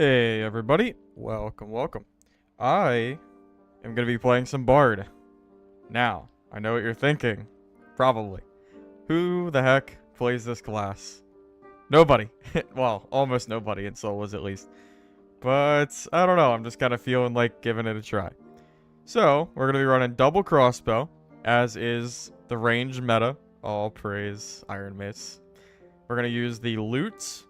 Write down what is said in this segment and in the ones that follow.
Hey everybody, welcome. I am going to be playing some Bard. Now, I know what you're thinking. Probably. Who the heck plays this class? Nobody. Well, almost nobody in solos at least. But, I don't know, I'm just kind of feeling like giving it a try. So, we're going to be running double crossbow, as is the range meta. All praise Iron Mace. We're going to use the lute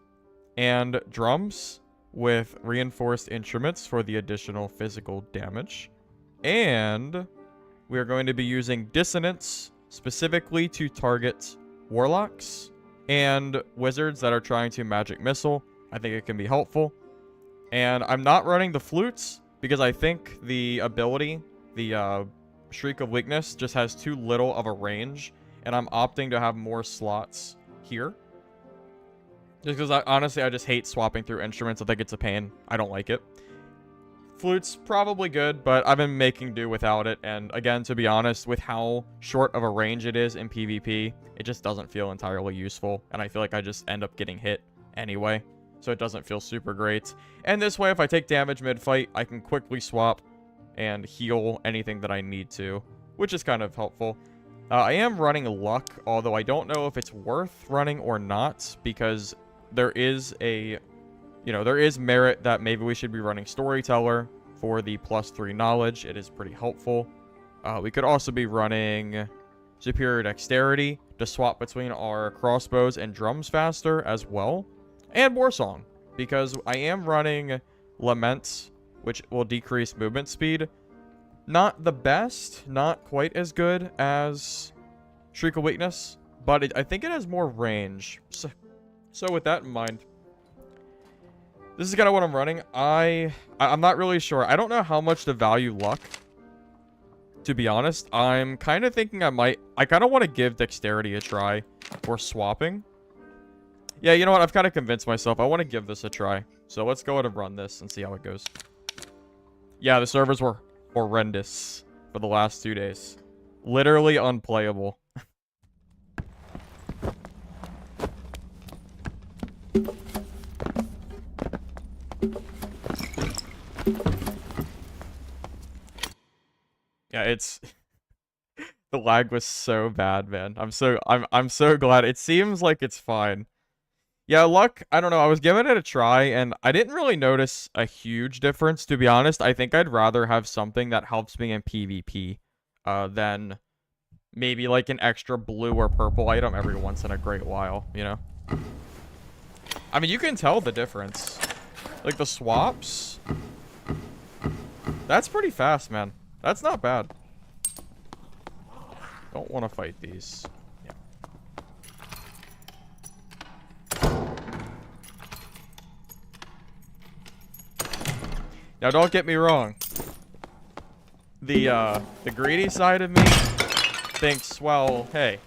and drums with reinforced instruments for the additional physical damage. And we are going to be using dissonance specifically to target warlocks and wizards that are trying to magic missile. I think it can be helpful. And I'm not running the flutes because I think the ability, the Shriek of Weakness, just has too little of a range, and I'm opting to have more slots here. Just because honestly, I just hate swapping through instruments. I think it's a pain. I don't like it. Flute's probably good, but I've been making do without it. And again, to be honest, with how short of a range it is in PvP, it just doesn't feel entirely useful. And I feel like I just end up getting hit anyway. So it doesn't feel super great. And this way, if I take damage mid-fight, I can quickly swap and heal anything that I need to, which is kind of helpful. I am running luck, although I don't know if it's worth running or not, because there is there is merit that maybe we should be running Storyteller for the +3 knowledge. It is pretty helpful. We could also be running Superior Dexterity to swap between our crossbows and drums faster as well. And Warsong, because I am running Lament, which will decrease movement speed. Not the best, not quite as good as Shriek of Weakness, but I think it has more range. So with that in mind, this is kind of what I'm running. I'm not really sure. I don't know how much to value luck, to be honest. I'm kind of thinking I kind of want to give dexterity a try for swapping. Yeah, you know what? I've kind of convinced myself. I want to give this a try. So let's go ahead and run this and see how it goes. Yeah, the servers were horrendous for the last 2 days. Literally unplayable. Yeah, it's the lag was so bad, man. I'm so glad. It seems like it's fine. Yeah, luck, I don't know. I was giving it a try and I didn't really notice a huge difference, to be honest. I think I'd rather have something that helps me in PvP than maybe like an extra blue or purple item every once in a great while, you know? I mean, you can tell the difference. Like the swaps. That's pretty fast, man. That's not bad. Don't want to fight these. Yeah. Now, don't get me wrong. The greedy side of me thinks, well, hey,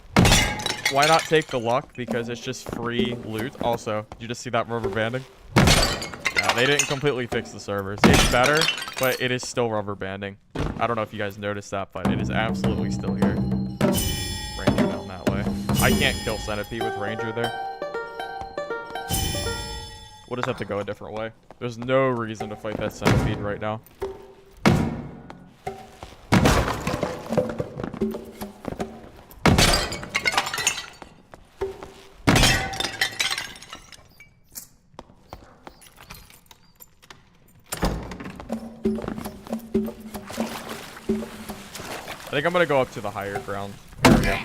why not take the luck? Because it's just free loot. Also, did you just see that rubber banding? Yeah, they didn't completely fix the servers. It's better, but it is still rubber banding. I don't know if you guys noticed that, but it is absolutely still here. Ranger down that way. I can't kill Centipede with Ranger there. We'll just have to go a different way. There's no reason to fight that Centipede right now. I think I'm gonna go up to the higher ground. Here we go.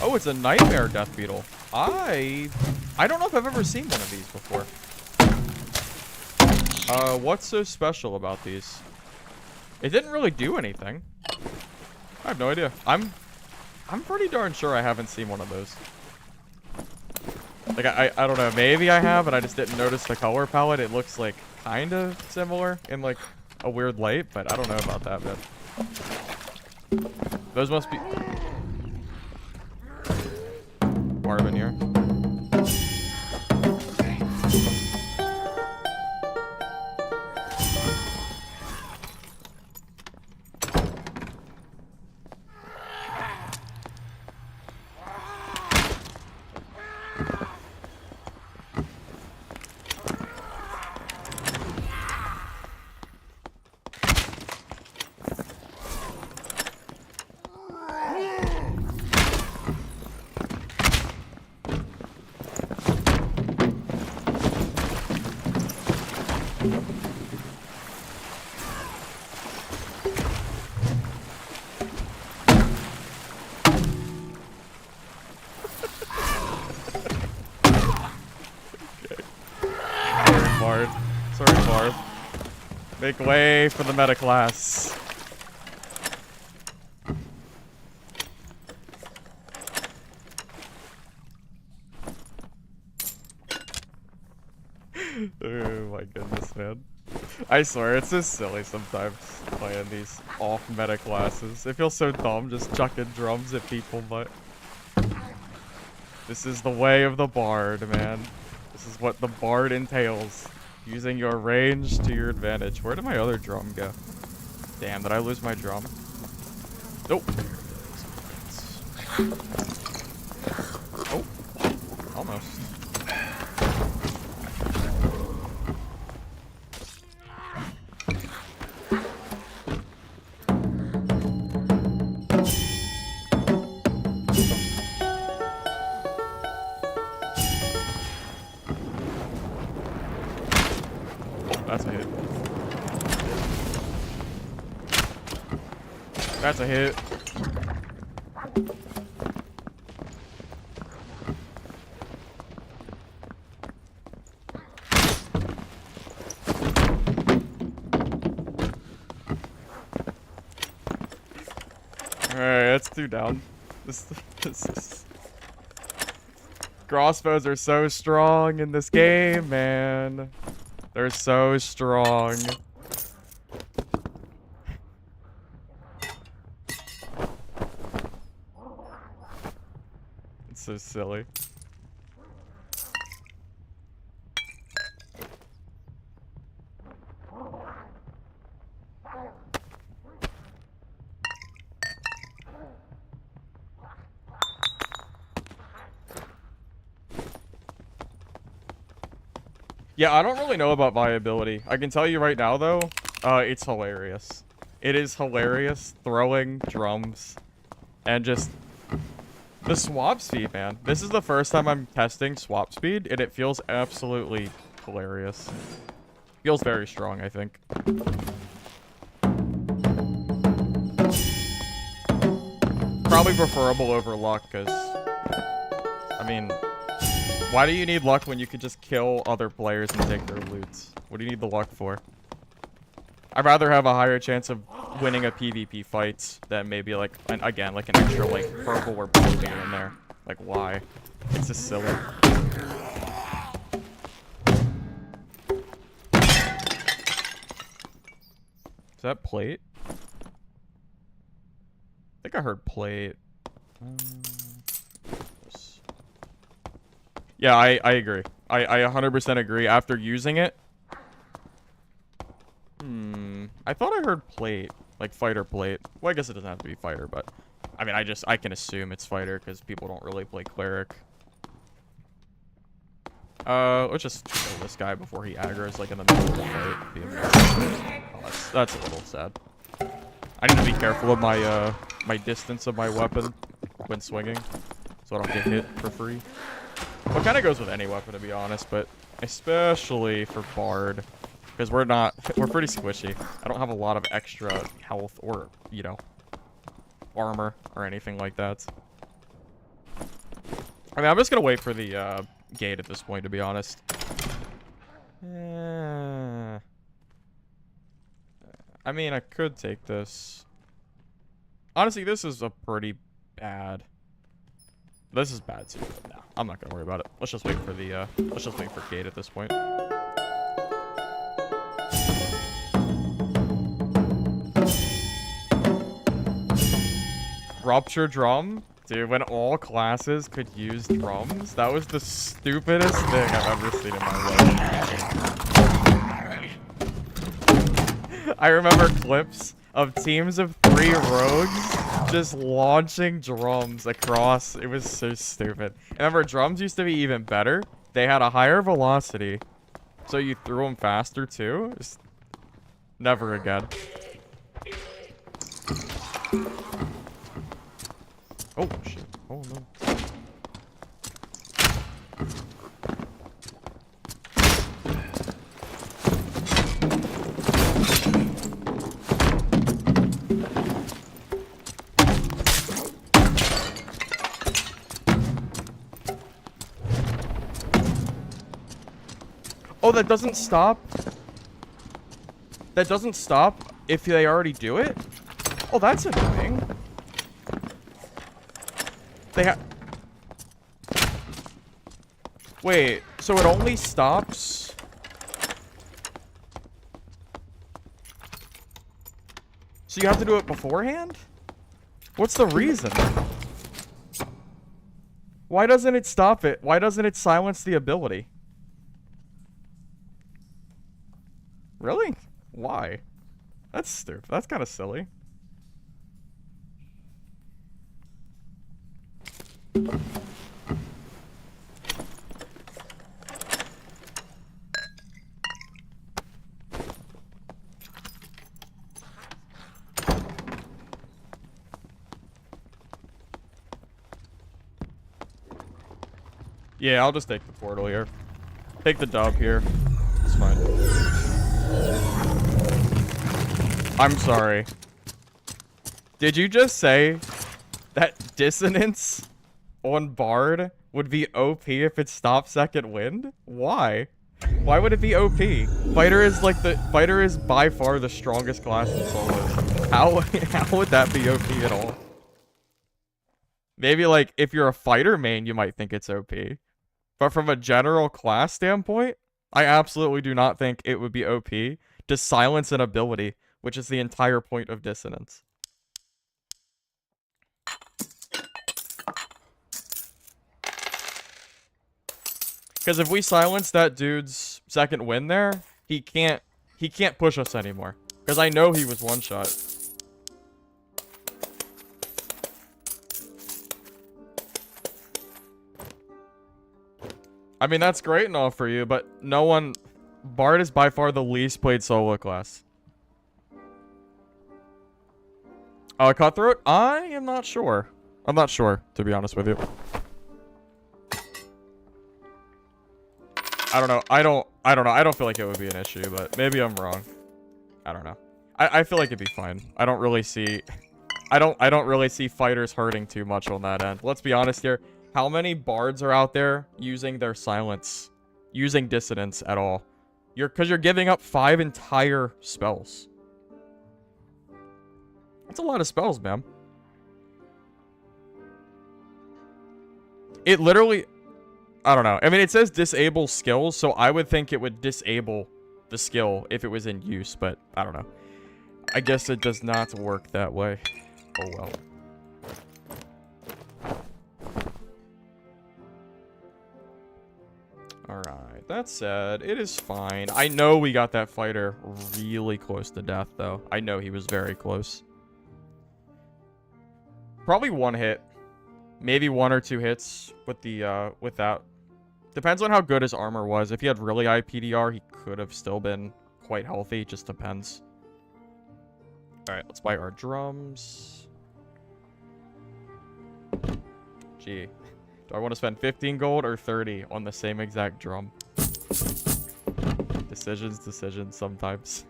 Oh, it's a nightmare death beetle. I don't know if I've ever seen one of these before. What's so special about these? It didn't really do anything. I have no idea. I'm pretty darn sure I haven't seen one of those. Like, I don't know. Maybe I have, and I just didn't notice the color palette. It looks, like, kind of similar in, like, a weird light, but I don't know about that, man. Those must be... Barbarian here. Bard. Sorry, Barb. Make way for the meta class. Oh my goodness, man. I swear, it's just silly sometimes playing these off-meta classes. It feels so dumb just chucking drums at people, but... this is the way of the Bard, man. This is what the Bard entails. Using your range to your advantage. Where did my other drum go? Damn, did I lose my drum? Nope. Oh. Almost. That's a hit. That's a hit. Alright, that's 2 down. This is... Crossbows are so strong in this game, man. They're so strong. It's so silly. Yeah, I don't really know about viability. I can tell you right now, though, it's hilarious. It is hilarious throwing drums and just the swap speed, man. This is the first time I'm testing swap speed, and it feels absolutely hilarious. Feels very strong, I think. Probably preferable over luck, because, I mean... why do you need luck when you could just kill other players and take their loots? What do you need the luck for? I'd rather have a higher chance of winning a PvP fight than maybe like, again, like an extra like purple or blue beam in there. Like why? It's just silly. Is that plate? I think I heard plate. Yeah, I agree. I 100% agree. After using it... I thought I heard plate. Like fighter plate. Well, I guess it doesn't have to be fighter, but... I mean, I can assume it's fighter because people don't really play Cleric. Let's just kill this guy before he aggro's like in the middle of the fight. Oh, that's a little sad. I need to be careful with my, my distance of my weapon when swinging. So I don't get hit for free. Well, kind of goes with any weapon, to be honest, but especially for Bard, because we're pretty squishy. I don't have a lot of extra health or, you know, armor or anything like that. I mean, I'm just gonna wait for the gate at this point, to be honest. I mean, I could take this. Honestly, this is a pretty bad. This is bad too. No, I'm not gonna worry about it. Let's just wait for the let's just wait for gate at this point. Rupture drum? Dude, when all classes could use drums, that was the stupidest thing I've ever seen in my life. I remember clips of teams of 3 rogues just launching drums across. It was so stupid. Remember, drums used to be even better. They had a higher velocity, so you threw them faster too. Just never again. Oh shit! Oh no! Oh, that doesn't stop? That doesn't stop if they already do it? Oh, that's annoying. They have... Wait, so it only stops... So you have to do it beforehand? What's the reason? Why doesn't it stop it? Why doesn't it silence the ability? Really? Why? That's stupid. That's kind of silly. Yeah, I'll just take the portal here. Take the dub here. It's fine. I'm sorry. Did you just say that dissonance on Bard would be OP if it stopped second wind? Why? Why would it be OP? Fighter is by far the strongest class in solos. How would that be OP at all? Maybe like if you're a fighter main, you might think it's OP. But from a general class standpoint, I absolutely do not think it would be OP to silence an ability, which is the entire point of dissonance. Because if we silence that dude's second win there, he can't push us anymore. Because I know he was one shot. I mean, that's great and all for you, but no one... Bard is by far the least played solo class. Cutthroat? I am not sure. I'm not sure, to be honest with you. I don't know. I don't know. I don't feel like it would be an issue, but maybe I'm wrong. I don't know. I feel like it'd be fine. I don't really see... I don't really see fighters hurting too much on that end. Let's be honest here. How many bards are out there using their silence, using dissonance at all? Because you're giving up 5 entire spells. That's a lot of spells, man. It literally, I don't know. I mean, it says disable skills, so I would think it would disable the skill if it was in use, but I don't know. I guess it does not work that way. Oh well. Alright, that said, it is fine. I know we got that fighter really close to death, though. I know he was very close. Probably one hit. Maybe 1 or 2 hits with the, with that. Depends on how good his armor was. If he had really high PDR, he could have still been quite healthy. Just depends. Alright, let's buy our drums. Gee. Do I want to spend 15 gold or 30 on the same exact drum? Decisions sometimes.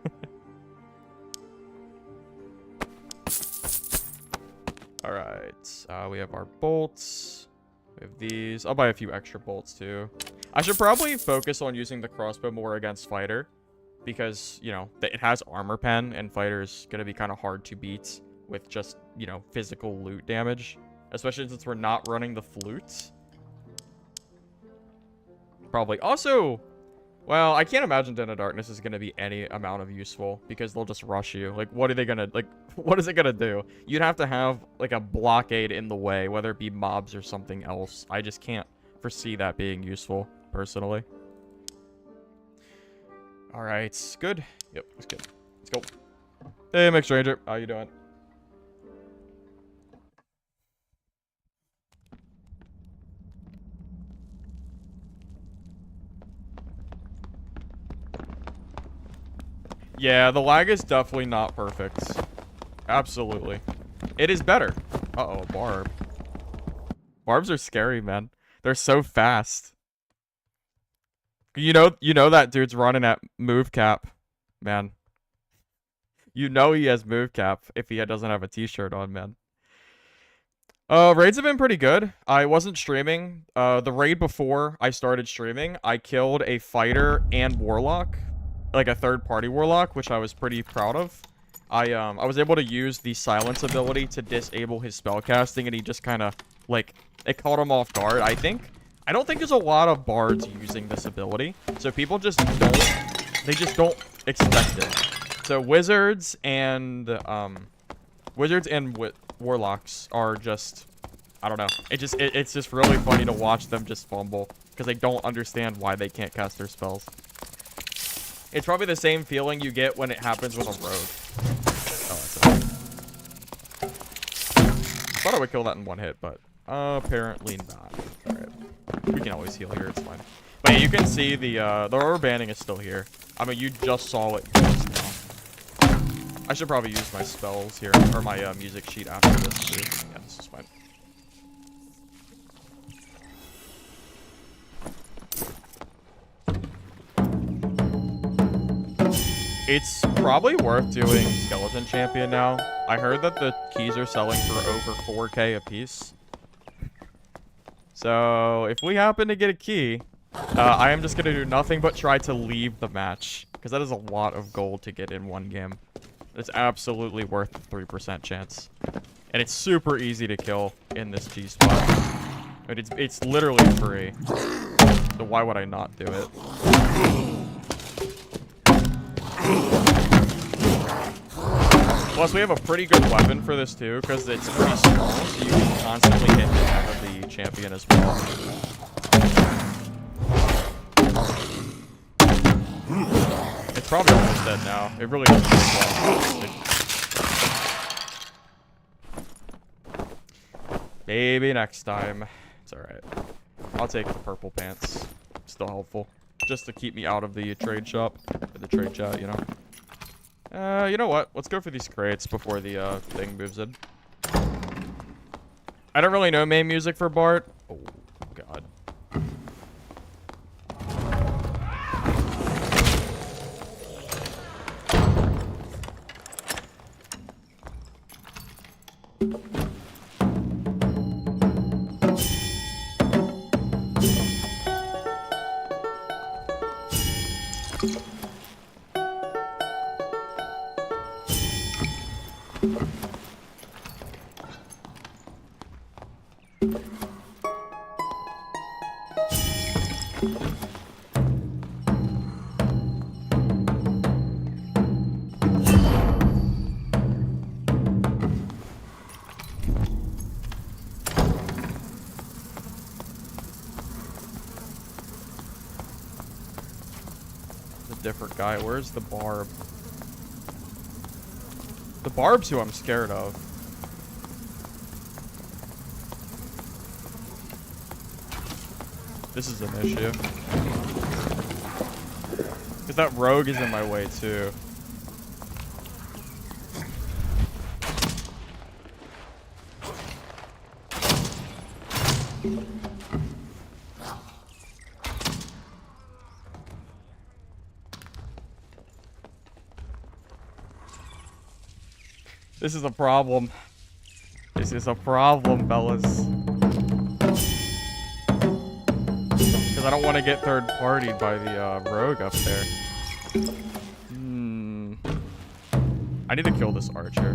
Alright, we have our bolts. We have these. I'll buy a few extra bolts too. I should probably focus on using the crossbow more against fighter. Because, you know, it has armor pen and fighter's gonna be kind of hard to beat with just, you know, physical loot damage. Especially since we're not running the flutes. Probably. Also, well, I can't imagine Den of Darkness is going to be any amount of useful. Because they'll just rush you. Like, what are they going to... Like, what is it going to do? You'd have to have, like, a blockade in the way. Whether it be mobs or something else. I just can't foresee that being useful, personally. Alright, good. Yep, that's good. Let's go. Hey, Mixed Ranger. How you doing? Yeah, the lag is definitely not perfect. Absolutely. It is better. Uh-oh, a barb. Barbs are scary, man. They're so fast. You know that dude's running at move cap, man. You know he has move cap if he doesn't have a t-shirt on, man. Raids have been pretty good. I wasn't streaming. The raid before I started streaming, I killed a fighter and warlock, like a third-party warlock, which I was pretty proud of. I was able to use the silence ability to disable his spellcasting, and he just kind of, like, it caught him off guard, I think. I don't think there's a lot of bards using this ability, so people just don't expect it. So wizards and warlocks are just, I don't know. It's just really funny to watch them just fumble because they don't understand why they can't cast their spells. It's probably the same feeling you get when it happens with a rogue. Oh, that's it. I thought I would kill that in one hit, but apparently not. Alright. We can always heal here, it's fine. But yeah, you can see the orb banning is still here. I mean, you just saw it just now. I should probably use my spells here, or my music sheet after this too. Yeah, this is fine. It's probably worth doing Skeleton Champion now. I heard that the keys are selling for over 4K a piece. So, if we happen to get a key, I am just going to do nothing but try to leave the match. Because that is a lot of gold to get in one game. It's absolutely worth the 3% chance. And it's super easy to kill in this G spot. But it's literally free. So why would I not do it? Plus, we have a pretty good weapon for this too, because it's pretty small, so you can constantly hit the back of the champion as well. It's probably almost dead now. It really doesn't take long. Maybe next time. It's alright. I'll take the purple pants. Still helpful. Just to keep me out of the trade shop. Or the trade chat, you know. You know what? Let's go for these crates before the thing moves in. I don't really know main music for Bart. Oh, God. Different guy. Where's the barb? The barb's who I'm scared of. This is an issue. Because that rogue is in my way too. This is a problem. This is a problem, fellas. Because I don't want to get third-partied by the rogue up there. I need to kill this archer.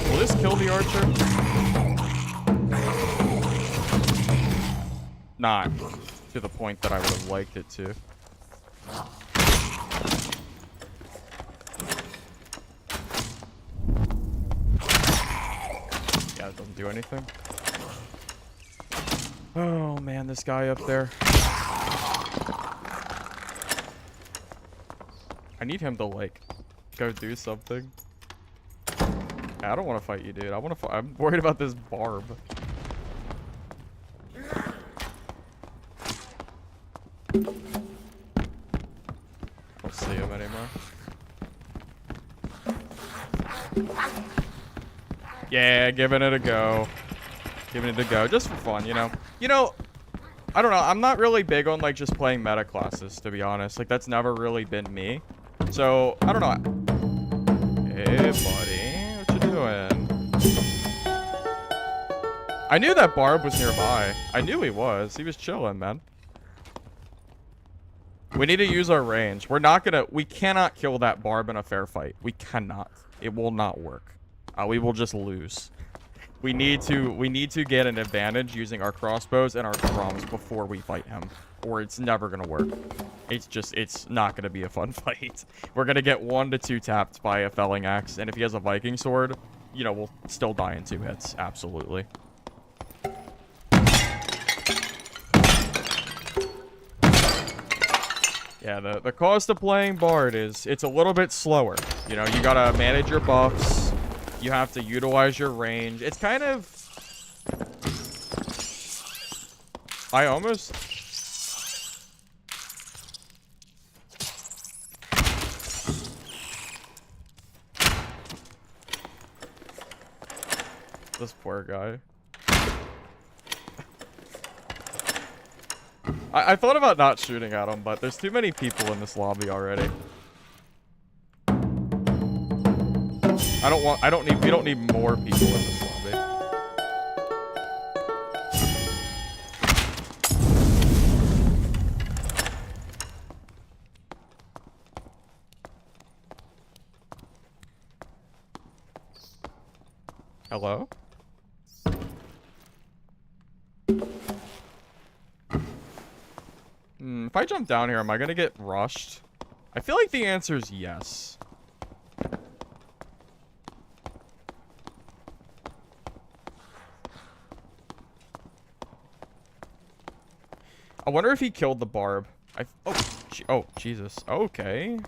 Will this kill the archer? Not to the point that I would have liked it to. Yeah, it doesn't do anything. Oh man, this guy up there. I need him to like go do something. I don't want to fight you, dude. I'm worried about this barb. Don't see him anymore. Yeah, giving it a go. Giving it a go, just for fun, you know. You know, I don't know. I'm not really big on like just playing meta classes, to be honest. Like that's never really been me. So I don't know. Hey, buddy, what you I knew that Barb was nearby. I knew he was. He was chilling, man. We need to use our range. We cannot kill that Barb in a fair fight. We cannot. It will not work. We will just lose. We need to get an advantage using our crossbows and our drums before we fight him, or it's never gonna work. It's not gonna be a fun fight. We're gonna get 1 to 2 tapped by a felling axe, and if he has a Viking sword, you know, we'll still die in 2 hits. Absolutely. Yeah, the cost of playing Bard is, it's a little bit slower. You know, you gotta manage your buffs. You have to utilize your range. It's kind of... I almost... This poor guy. I thought about not shooting at him, but there's too many people in this lobby already. We don't need more people in this lobby. Hello? If I jump down here, am I gonna get rushed? I feel like the answer is yes. I wonder if he killed the Barb. Oh, Jesus. Okay.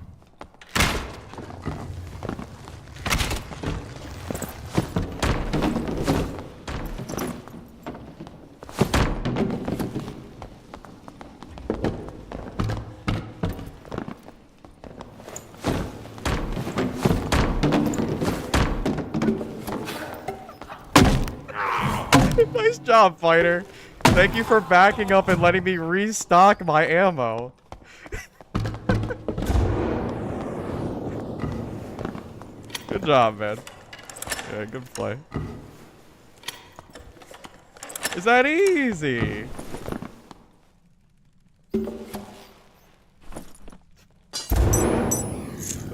Nice job, fighter. Thank you for backing up and letting me restock my ammo. Good job, man. Yeah, good play. Is that easy?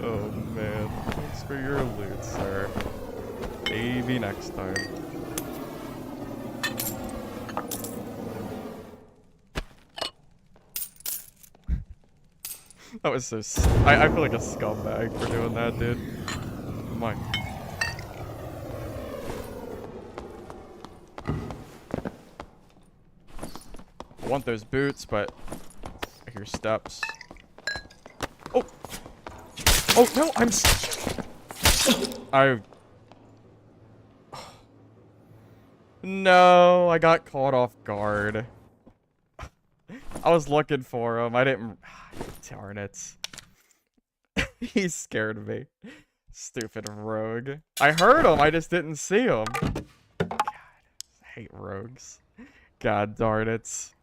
Oh, man. Thanks for your loot, sir. Maybe next time. That was so... I feel like a scumbag for doing that, dude. Come on. I want those boots, but... I hear steps. Oh! Oh, no! No, I got caught off guard. I was looking for him. I didn't... Darn it. He scared me. Stupid rogue. I heard him, I just didn't see him. God, I hate rogues. God darn it.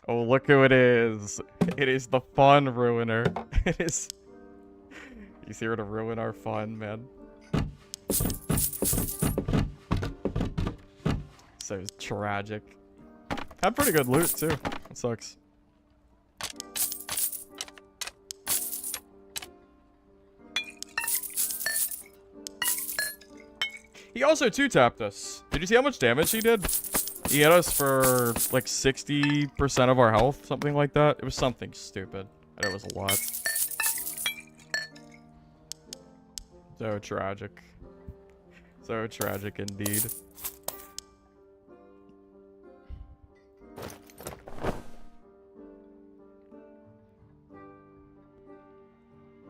Oh, look who it is. It is the fun ruiner. It is... He's here to ruin our fun, man. So tragic. Had pretty good loot, too. That sucks. He also two-tapped us. Did you see how much damage he did? He hit us for, like, 60% of our health, something like that. It was something stupid. And it was a lot. So tragic. So tragic indeed.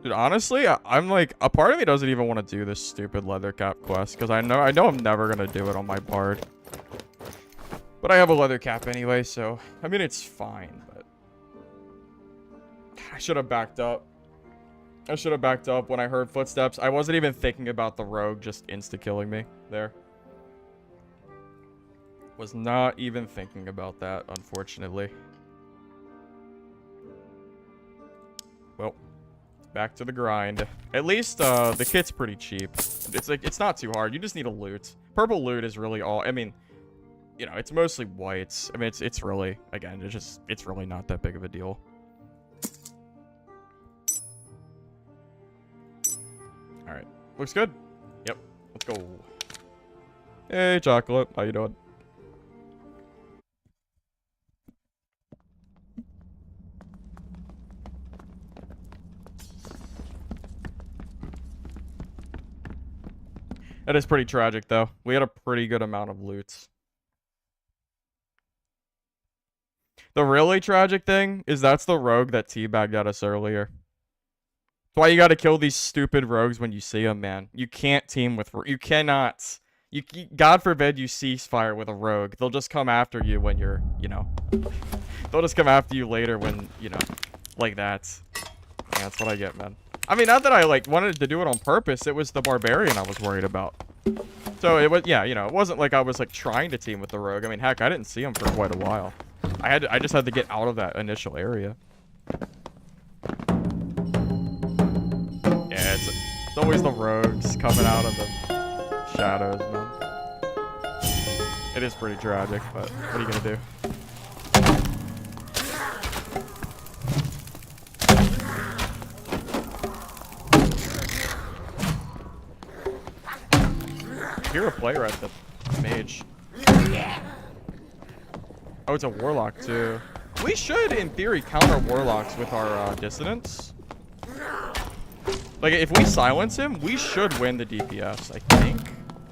Dude, honestly, I'm like, a part of me doesn't even want to do this stupid leather cap quest, because I know I'm never gonna do it on my bard. But I have a leather cap anyway, so I mean it's fine, but I should have backed up. I should have backed up when I heard footsteps. I wasn't even thinking about the rogue just insta-killing me there. Was not even thinking about that, unfortunately. Well, Back to the grind. At least the kit's pretty cheap. It's like it's not too hard. You just need a loot. Purple loot is really all. I mean, you know, it's mostly whites. I mean, it's really, again, it's really not that big of a deal. All right, looks good. Yep, let's go. Hey, Chocolate, how you doing? That is pretty tragic, though. We had a pretty good amount of loot. The really tragic thing is that's the rogue that teabagged at us earlier. That's why you gotta kill these stupid rogues when you see them, man. You can't team with... You cannot. God forbid you cease fire with a rogue. They'll just come after you when you're, you know... They'll just come after you later when, you know, like that. Yeah, that's what I get, man. I mean, not that I, like, wanted to do it on purpose. It was the Barbarian I was worried about. So, it was, yeah, you know, it wasn't like I was, like, trying to team with the rogue. I mean, heck, I didn't see him for quite a while. I just had to get out of that initial area. Yeah, it's always the rogues coming out of the shadows, man. It is pretty tragic, but what are you gonna do? Hear a player at the mage. Oh, it's a warlock too. We should, in theory, counter warlocks with our dissonance. Like, if we silence him, we should win the DPS, I think.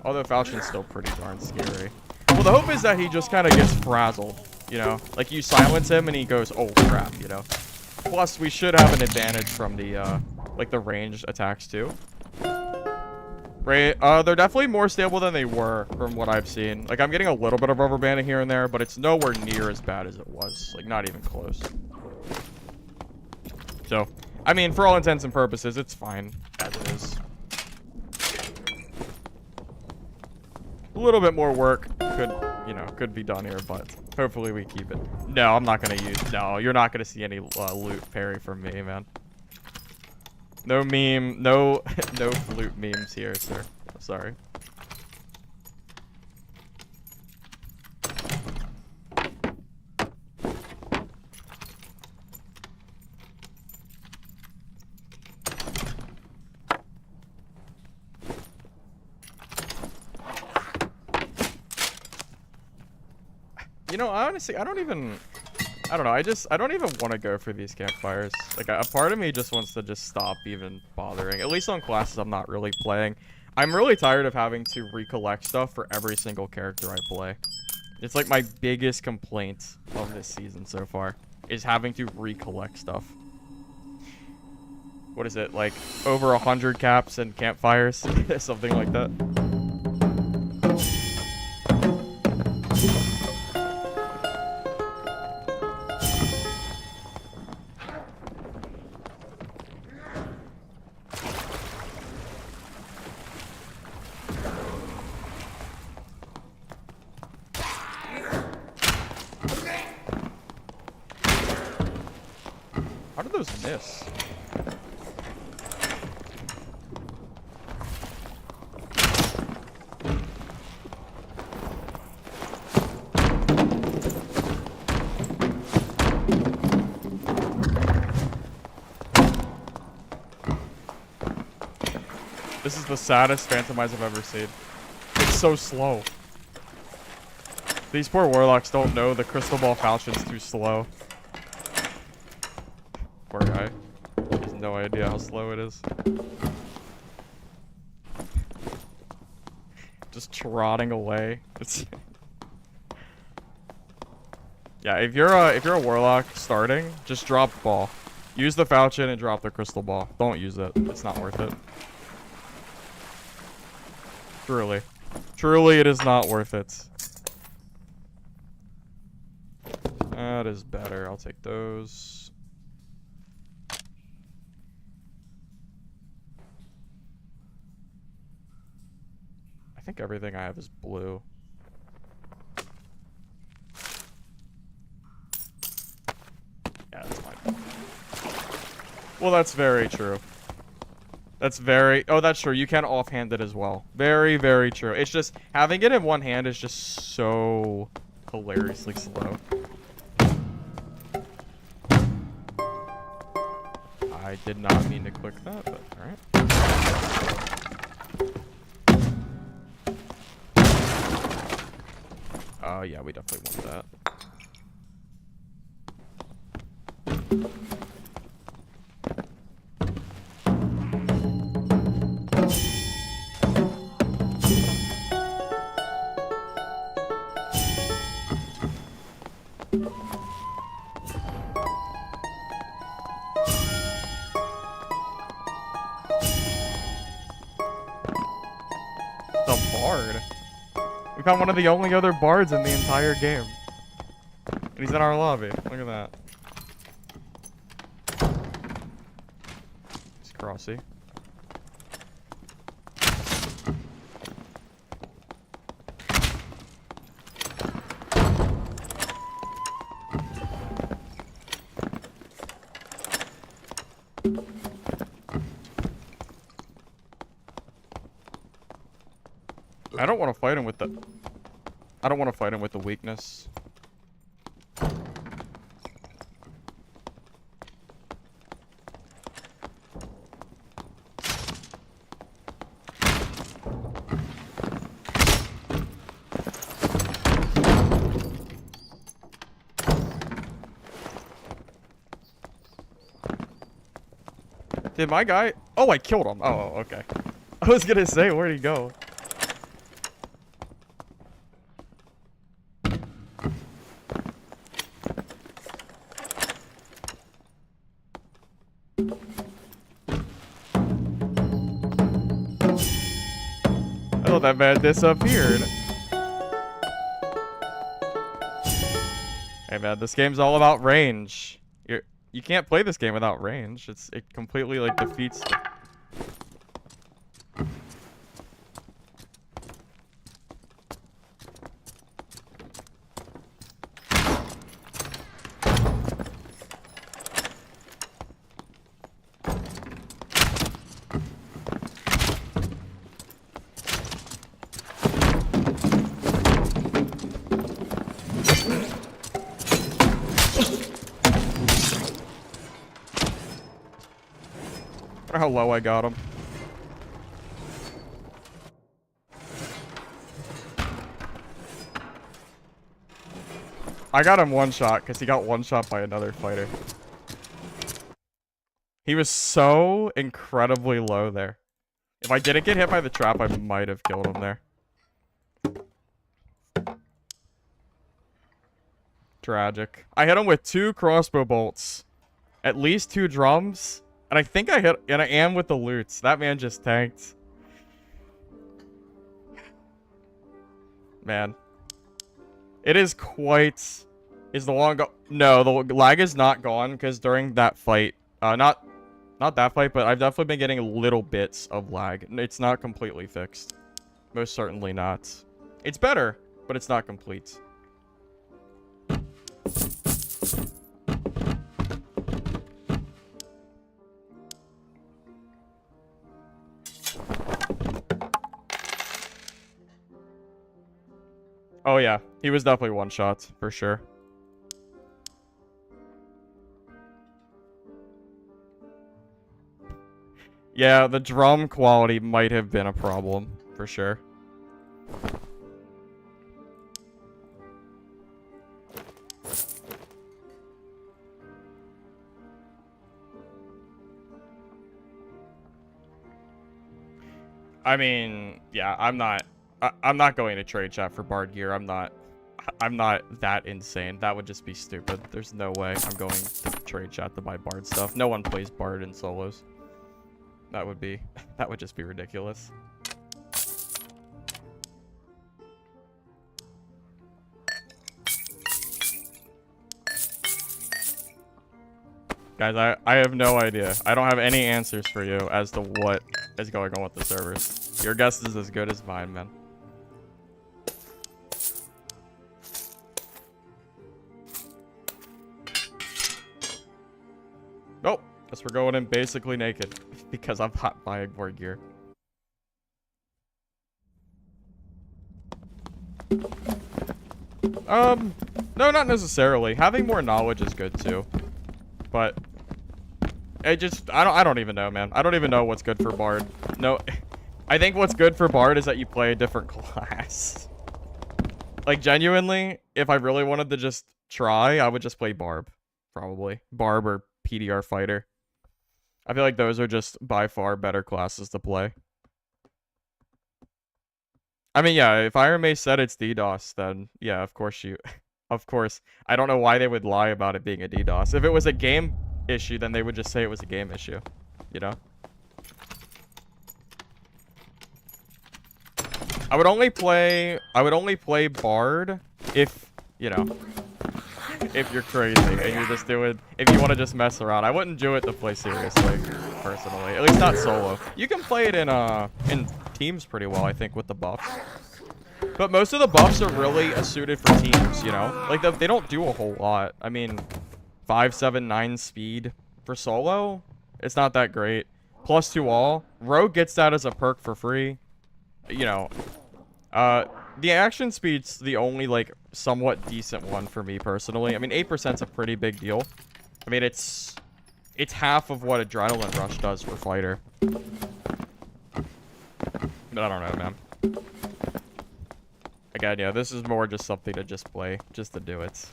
Although Falchion's still pretty darn scary. Well, the hope is that he just kind of gets frazzled, you know? Like, you silence him and he goes, oh crap, you know? Plus, we should have an advantage from the, like, the ranged attacks too. Right, they're definitely more stable than they were from what I've seen. Like, I'm getting a little bit of overbanding here and there, but it's nowhere near as bad as it was. Like, not even close. So, I mean, for all intents and purposes, it's fine as it is. A little bit more work could be done here, but hopefully we keep it. No, I'm not gonna use, no, you're not gonna see any loot parry from me, man. No meme, no flute memes here, sir. I'm sorry. You know, honestly, I don't know. I don't even want to go for these campfires. Like, a part of me just wants to just stop even bothering. At least on classes I'm not really playing. I'm really tired of having to recollect stuff for every single character I play. It's like my biggest complaint of this season so far, is having to recollect stuff. What is it, like, over 100 caps and campfires? Something like that. How did those miss? This is the saddest Phantomize I've ever seen. It's so slow. These poor warlocks don't know the Crystal Ball Falchion's too slow. Poor guy. He has no idea how slow it is. Just trotting away. It's yeah, if you're a warlock starting, just drop the ball. Use the Falchion and drop the crystal ball. Don't use it. It's not worth it. Truly. Truly, it is not worth it. That is better. I'll take those. I think everything I have is blue. Yeah, that's fine. Well, that's very true. That's very... Oh, that's true. You can offhand it as well. Very, very true. It's just... Having it in one hand is just so hilariously slow. I did not mean to click that, but alright. Yeah, we definitely want that. The bard? We found one of the only other bards in the entire game. And he's in our lobby. Look at that. He's crossy. I don't want to fight him with the... I don't want to fight him with the weakness. Did my guy... Oh, I killed him. Oh, okay. I was gonna say, where'd he go? Oh, that man disappeared. Hey man, this game's all about range. You can't play this game without range. It completely like defeats the... How low I got him. I got him one shot because he got one shot by another fighter. He was so incredibly low there. If I didn't get hit by the trap, I might have killed him there. Tragic. I hit him with 2 crossbow bolts, at least 2 drums. And I think I hit, and I am with the loots. That man just tanked. Man. It is quite... Is the long go... No, the lag is not gone, because during that fight... Not that fight, but I've definitely been getting little bits of lag. It's not completely fixed. Most certainly not. It's better, but it's not complete. Oh yeah, he was definitely one shot, for sure. Yeah, the drum quality might have been a problem, for sure. I mean, yeah, I'm not going to trade chat for Bard gear. I'm not that insane. That would just be stupid. There's no way I'm going to trade chat to buy Bard stuff. No one plays Bard in solos. That would just be ridiculous. Guys, I have no idea. I don't have any answers for you as to what is going on with the servers. Your guess is as good as mine, man. Nope. Guess we're going in basically naked. because I'm not buying more gear. No, not necessarily. Having more knowledge is good too. But I don't even know, man. I don't even know what's good for Bard. No, I think what's good for Bard is that you play a different class. Like, genuinely, if I really wanted to just try, I would just play Barb. Probably. Barb or PDR Fighter. I feel like those are just by far better classes to play. I mean, yeah, if Iron Mace said it's DDoS, then yeah, of course you... Of course. I don't know why they would lie about it being a DDoS. If it was a game issue, then they would just say it was a game issue. You know? I would only play Bard if, you know, if you're crazy and you're just doing, if you want to just mess around. I wouldn't do it to play seriously, personally. At least not solo. You can play it in teams pretty well, I think, with the buffs. But most of the buffs are really suited for teams, you know? Like, they don't do a whole lot. I mean, 5, 7, 9 speed for solo, it's not that great. +2 all. Rogue gets that as a perk for free. You know, the action speed's the only, like, somewhat decent one for me, personally. I mean, 8%'s a pretty big deal. I mean, it's half of what Adrenaline Rush does for Fighter. But I don't know, man. Again, yeah, this is more just something to just play, just to do it.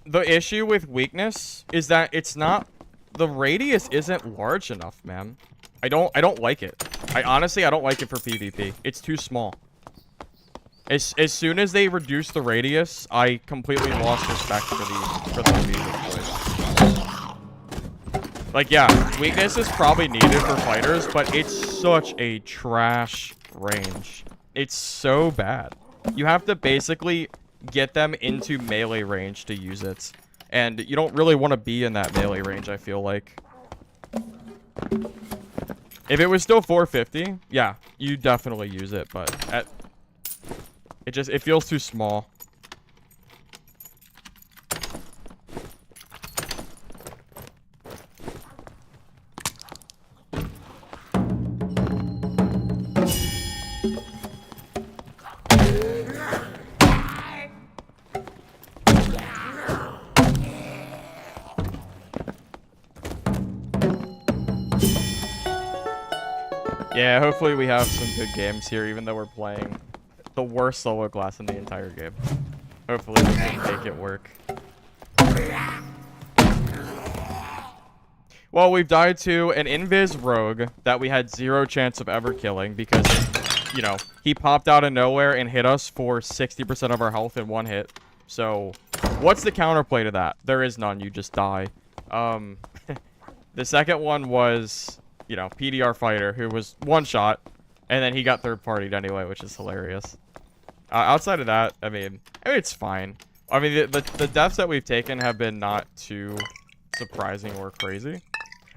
The issue with weakness is that it's not, the radius isn't large enough, man. I don't like it. I don't like it for PvP. It's too small. As soon as they reduce the radius, I completely lost respect for the music choice. Like, yeah, weakness is probably needed for fighters, but it's such a trash range. It's so bad. You have to basically get them into melee range to use it. And you don't really want to be in that melee range, I feel like. If it was still 450, yeah, you definitely use it, but it feels too small. Yeah, hopefully we have some good games here, even though we're playing the worst solo class in the entire game. Hopefully we can make it work. Well, we've died to an Invis Rogue that we had 0 chance of ever killing because, you know, he popped out of nowhere and hit us for 60% of our health in 1 hit. So, what's the counterplay to that? There is none, you just die. The second one was, you know, PDR Fighter, who was 1 shot, and then he got third-partied anyway, which is hilarious. Outside of that, I mean, it's fine. I mean, the deaths that we've taken have been not too surprising or crazy.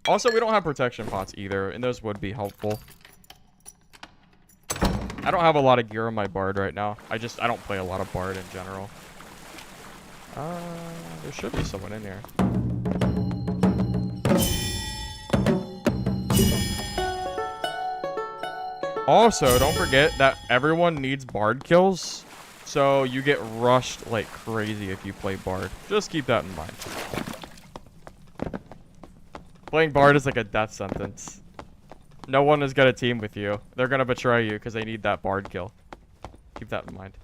Also, we don't have protection pots either, and those would be helpful. I don't have a lot of gear on my Bard right now. I don't play a lot of Bard in general. There should be someone in here. Also, don't forget that everyone needs Bard kills, so you get rushed like crazy if you play Bard. Just keep that in mind. Playing Bard is like a death sentence. No one is gonna team with you. They're gonna betray you because they need that Bard kill. Keep that in mind.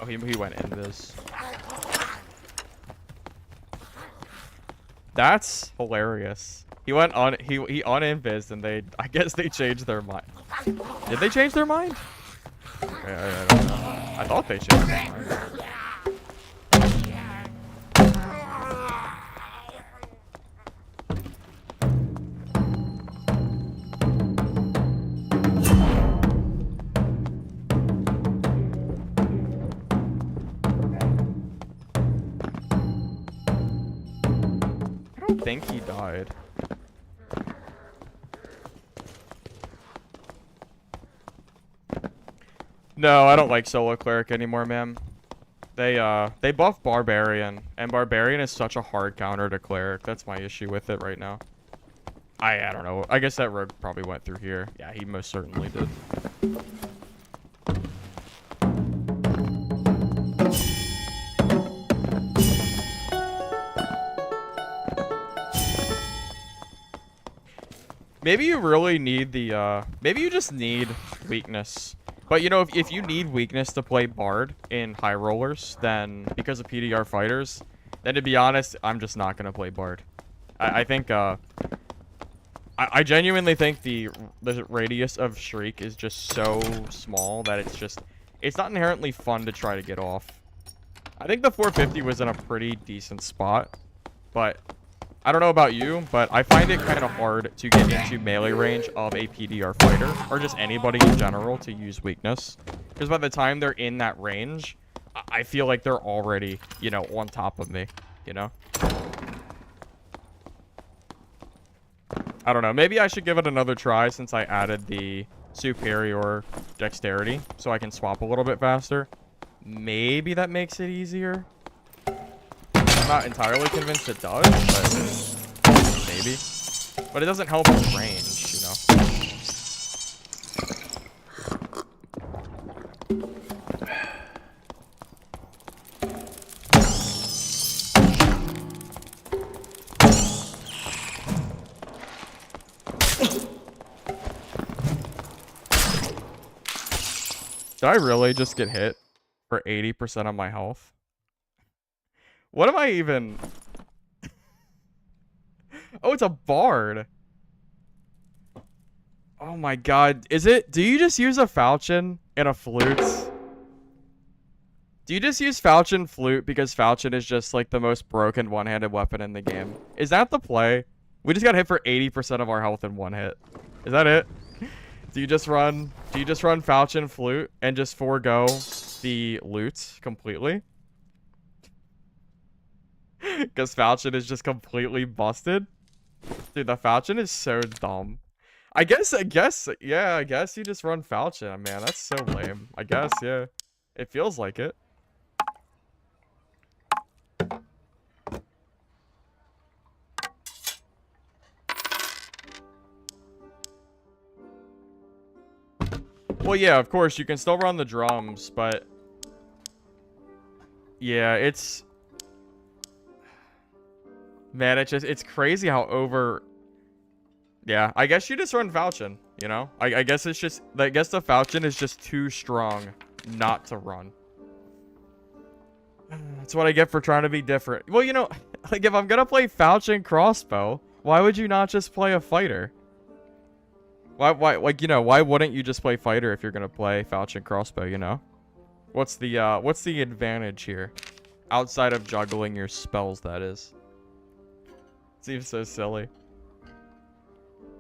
Oh, he went in this. That's hilarious. He went on, he uninvised and I guess they changed their mind. Did they change their mind? I don't know. I thought they changed their mind. don't think he died. No, I don't like solo cleric anymore, man. They buff Barbarian, and Barbarian is such a hard counter to cleric. That's my issue with it right now. I don't know. I guess that rogue probably went through here. Yeah, he most certainly did. Maybe you really need the, maybe you just need weakness. But, you know, if you need weakness to play Bard in High Rollers, then, because of PDR fighters, then to be honest, I'm just not going to play Bard. I think, I genuinely think the radius of Shriek is just so small that it's not inherently fun to try to get off. I think the 450 was in a pretty decent spot, but I don't know about you, but I find it kind of hard to get into melee range of a PDR fighter, or just anybody in general, to use weakness. Because by the time they're in that range, I feel like they're already, you know, on top of me, you know? I don't know. Maybe I should give it another try since I added the superior dexterity, so I can swap a little bit faster. Maybe that makes it easier. I'm not entirely convinced it does, but maybe. But it doesn't help with range, you know? Did I really just get hit for 80% of my health? What am I even... Oh, it's a bard. Oh my god. Is it... Do you just use a falchion and a flute? Do you just use falchion flute because falchion is just like the most broken one-handed weapon in the game? Is that the play? We just got hit for 80% of our health in one hit. Is that it? Do you just run falchion flute and just forego the loot completely? Because falchion is just completely busted. Dude, the falchion is so dumb. I guess you just run falchion, man. That's so lame. I guess, yeah. It feels like it. Well, yeah, of course, you can still run the drums, but... Yeah, it's... Man, it's crazy how over... Yeah, I guess you just run falchion, you know? I guess it's just... I guess the falchion is just too strong not to run. That's what I get for trying to be different. Well, you know, like, if I'm gonna play falchion crossbow, why would you not just play a fighter? Why, like, you know, why wouldn't you just play fighter if you're gonna play falchion crossbow, you know? What's the advantage here? Outside of juggling your spells, that is. Seems so silly.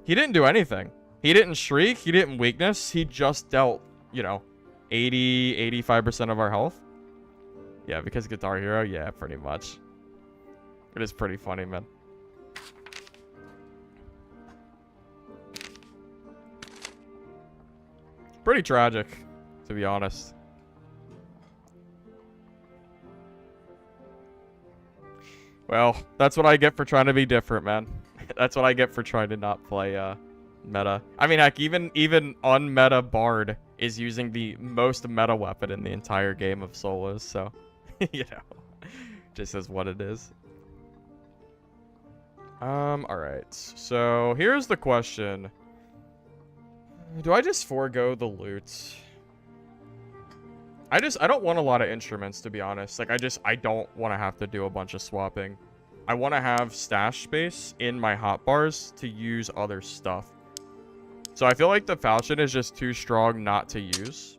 He didn't do anything. He didn't shriek, he didn't weakness, he just dealt, you know, 85% of our health. Yeah, because Guitar Hero, yeah, pretty much. It is pretty funny, man. Pretty tragic, to be honest. Well, that's what I get for trying to be different, man. That's what I get for trying to not play meta. I mean, heck, even unmeta Bard is using the most meta weapon in the entire game of solos, so you know, just is what it is. Alright. So here's the question. Do I just forego the loot? I don't want a lot of instruments, to be honest. Like, I don't want to have to do a bunch of swapping. I want to have stash space in my hotbars to use other stuff. So I feel like the falchion is just too strong not to use.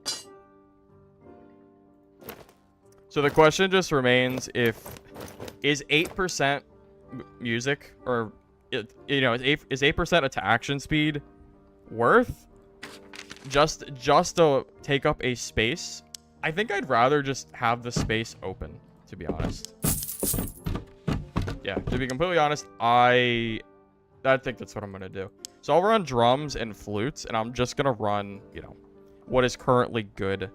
So the question just remains, is 8% music, or, you know, is 8% to action speed worth just to take up a space? I think I'd rather just have the space open, to be honest. Yeah, to be completely honest, I think that's what I'm going to do. So I'll run drums and flutes, and I'm just going to run, you know, what is currently good.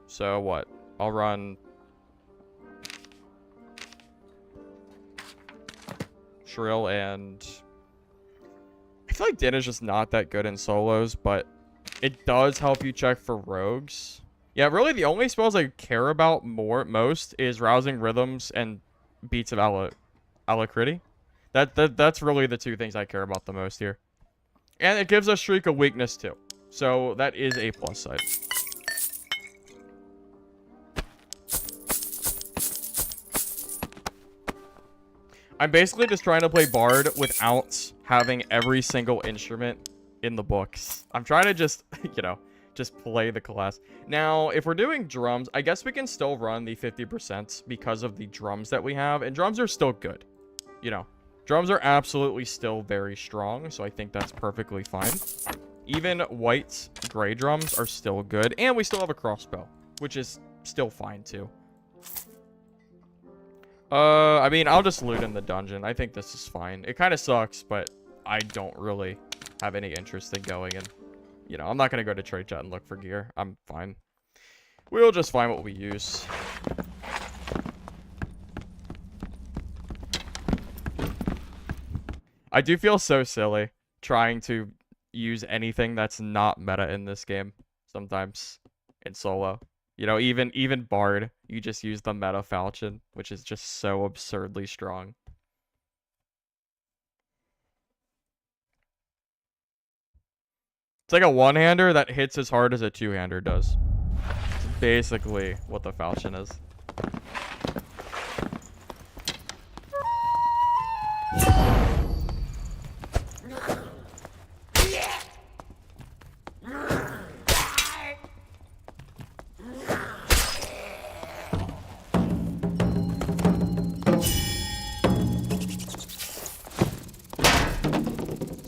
So what? I'll run shrill, and I feel like Din is just not that good in solos, but it does help you check for rogues. Yeah, really the only spells I care about most is rousing rhythms and beats of alacrity. That's really the two things I care about the most here. And it gives us Shriek a weakness too. So that is a plus side. I'm basically just trying to play Bard without having every single instrument in the books. I'm trying to just, you know, just play the class. Now, if we're doing drums, I guess we can still run the 50% because of the drums that we have. And drums are still good. You know, drums are absolutely still very strong. So I think that's perfectly fine. Even white gray drums are still good. And we still have a crossbow, which is still fine too. I mean, I'll just loot in the dungeon. I think this is fine. It kind of sucks, but I don't really have any interest in going in. You know, I'm not going to go to trade chat and look for gear. I'm fine. We'll just find what we use. I do feel so silly trying to use anything that's not meta in this game sometimes in solo. You know, even Bard, you just use the meta falchion, which is just so absurdly strong. It's like a one-hander that hits as hard as a two-hander does. It's basically what the falchion is.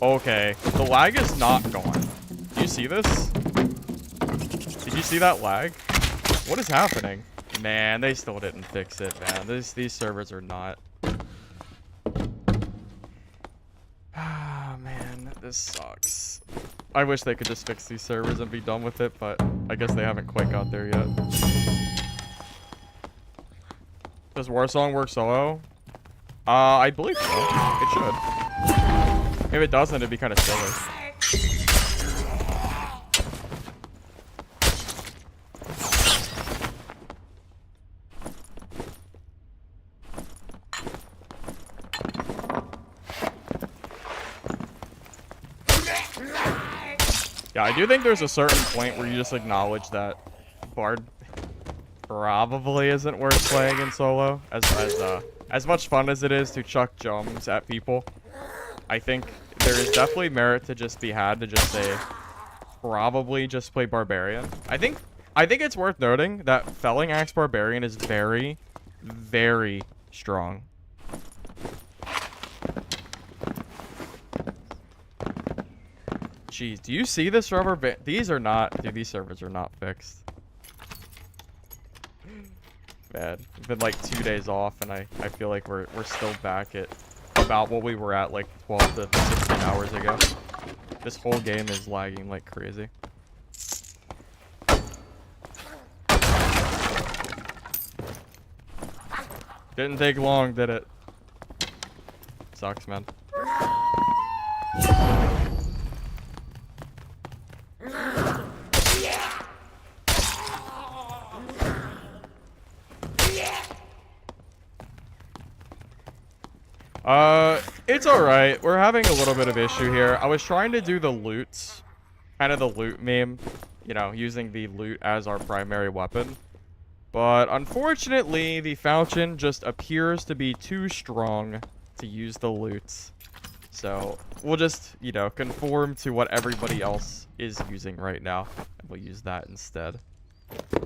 Okay, the lag is not gone. Do you see this? Did you see that lag? What is happening? Man, they still didn't fix it, man. These servers are not. Ah, man, this sucks. I wish they could just fix these servers and be done with it, but I guess they haven't quite got there yet. Does Warsong work solo? I believe so. It should. If it doesn't, it'd be kind of silly. Yeah, I do think there's a certain point where you just acknowledge that Bard probably isn't worth playing in solo. As much fun as it is to chuck jumps at people, I think there is definitely merit to just be had to just say, probably just play Barbarian. I think it's worth noting that Felling Axe Barbarian is very, very strong. Jeez, do you see this rubber band? These are not, dude, these servers are not fixed. Man, it's been like 2 days off, and I feel like we're still back at about what we were at like 12 to 16 hours ago. This whole game is lagging like crazy. Didn't take long, did it? Sucks, man. It's alright. We're having a little bit of issue here. I was trying to do the loot, kind of the loot meme, you know, using the loot as our primary weapon. But unfortunately, the falchion just appears to be too strong to use the loot. So we'll just, you know, conform to what everybody else is using right now, and we'll use that instead.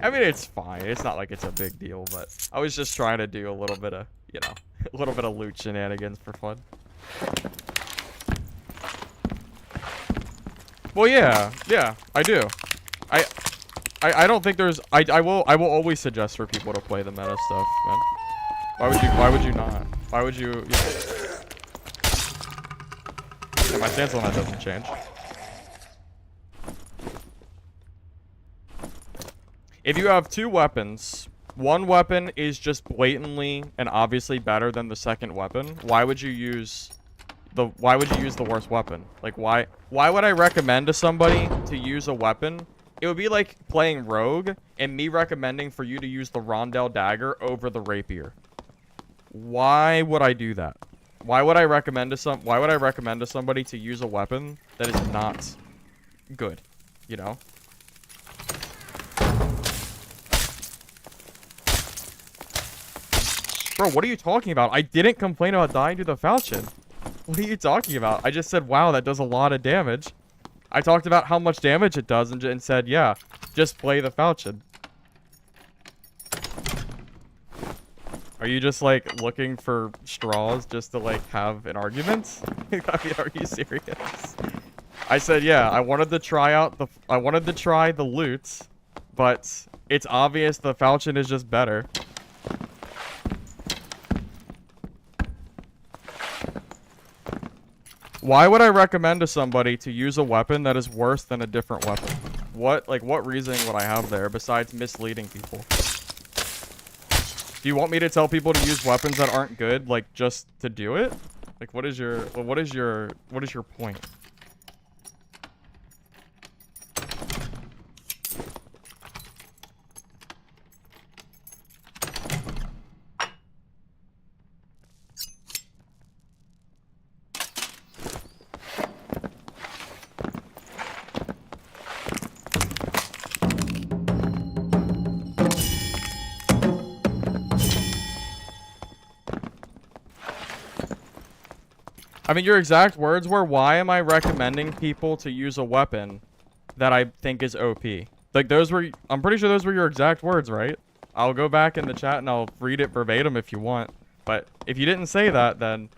I mean, it's fine. It's not like it's a big deal, but I was just trying to do a little bit of, you know, a little bit of loot shenanigans for fun. Well, yeah, I do. I don't think there's. I will always suggest for people to play the meta stuff, man. Why would you not? Why would you... Yeah, my stance on that doesn't change. If you have two weapons, one weapon is just blatantly and obviously better than the second weapon, why would you use the worst weapon? Like, why would I recommend to somebody to use a weapon? It would be like playing Rogue and me recommending for you to use the Rondell dagger over the rapier. Why would I do that? Why would I recommend to somebody to use a weapon that is not good, you know? Bro, what are you talking about? I didn't complain about dying to the Falchion. What are you talking about? I just said, wow, that does a lot of damage. I talked about how much damage it does and said, yeah, just play the Falchion. Are you just, like, looking for straws just to, like, have an argument? I mean, are you serious? I said, yeah, I wanted to try the loot, but it's obvious the Falchion is just better. Why would I recommend to somebody to use a weapon that is worse than a different weapon? What reasoning would I have there besides misleading people? Do you want me to tell people to use weapons that aren't good, like, just to do it? Like, what is your point? I mean, your exact words were, why am I recommending people to use a weapon that I think is OP? Like, I'm pretty sure those were your exact words, right? I'll go back in the chat and I'll read it verbatim if you want. But if you didn't say that, then,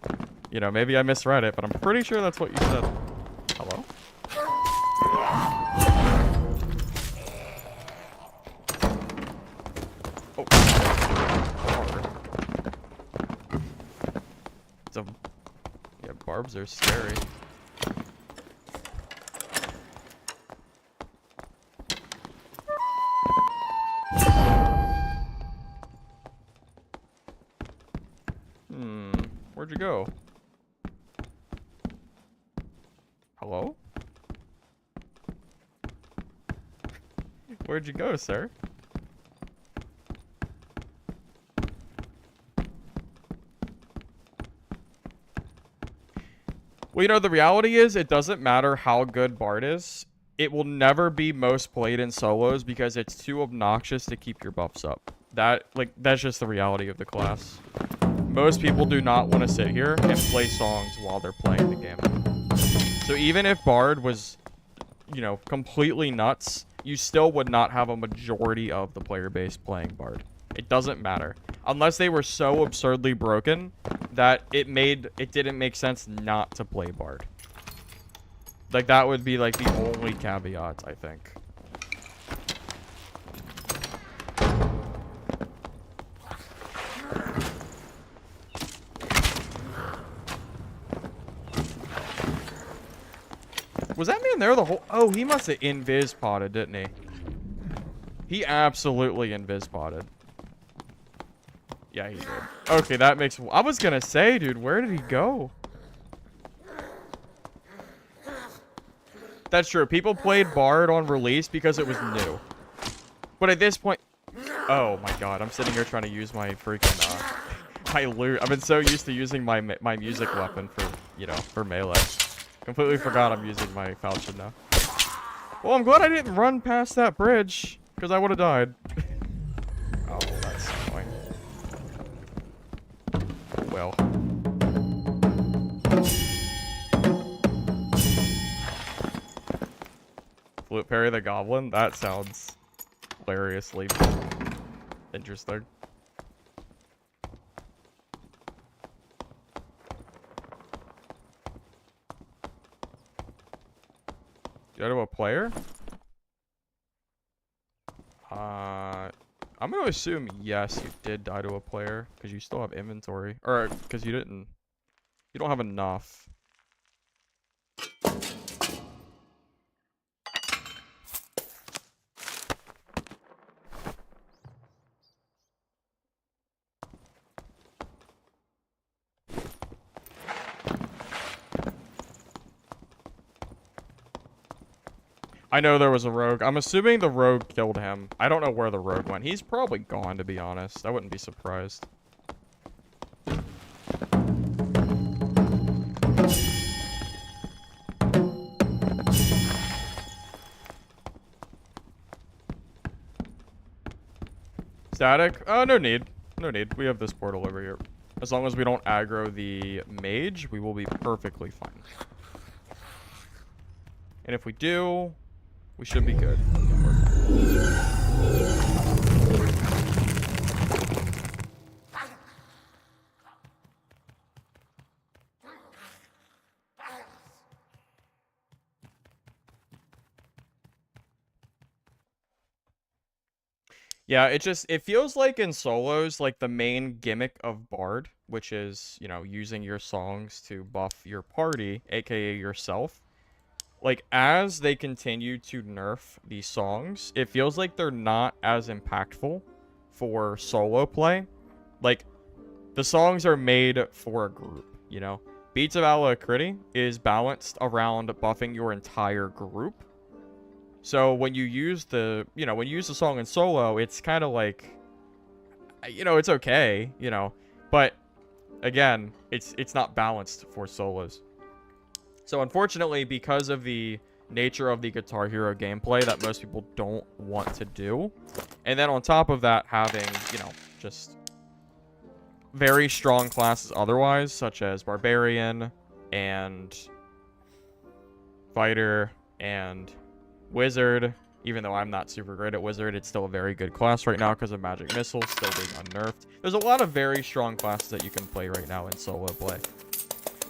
you know, maybe I misread it, but I'm pretty sure that's what you said. Hello? Oh. Yeah, barbs are scary. Where'd you go? Hello? Where'd you go, sir? Well, you know, the reality is, it doesn't matter how good Bard is. It will never be most played in solos because it's too obnoxious to keep your buffs up. That's just the reality of the class. Most people do not want to sit here and play songs while they're playing the game. So even if Bard was, you know, completely nuts, you still would not have a majority of the player base playing Bard. It doesn't matter. Unless they were so absurdly broken that it didn't make sense not to play Bard. Like, that would be, like, the only caveat, I think. Was that man there the whole... Oh, he must have invis-potted, didn't he? He absolutely invis-potted. Yeah, he did. Okay, that makes... I was gonna say, dude, where did he go? That's true. People played Bard on release because it was new. But at this point... Oh, my God. I'm sitting here trying to use my freaking, my loot. I've been so used to using my music weapon for, you know, for melee. Completely forgot I'm using my Falchion now. Well, I'm glad I didn't run past that bridge, because I would have died. Oh, that's annoying. Well. Flute parry the goblin? That sounds hilariously interesting. Go to a player? I'm I'm gonna assume yes, you did die to a player because you still have inventory, or because you didn't. You don't have enough. I know there was a rogue. I'm assuming the rogue killed him. I don't know where the rogue went. He's probably gone, to be honest. I wouldn't be surprised. Static? No need. No need. We have this portal over here. As long as we don't aggro the mage, we will be perfectly fine. And if we do, we should be good. Yeah, it feels like in solos, like the main gimmick of Bard, which is, you know, using your songs to buff your party, aka yourself. Like, as they continue to nerf these songs, it feels like they're not as impactful for solo play. Like, the songs are made for a group, you know? Beats of Alacrity is balanced around buffing your entire group. So when you use the, you know, when you use the song in solo, it's kind of like, you know, it's okay, you know, but again, it's not balanced for solos. So unfortunately, because of the nature of the Guitar Hero gameplay that most people don't want to do, and then on top of that, having, you know, just very strong classes otherwise, such as Barbarian and Fighter and Wizard. Even though I'm not super great at Wizard, it's still a very good class right now because of Magic Missile still being unnerfed. There's a lot of very strong classes that you can play right now in solo play.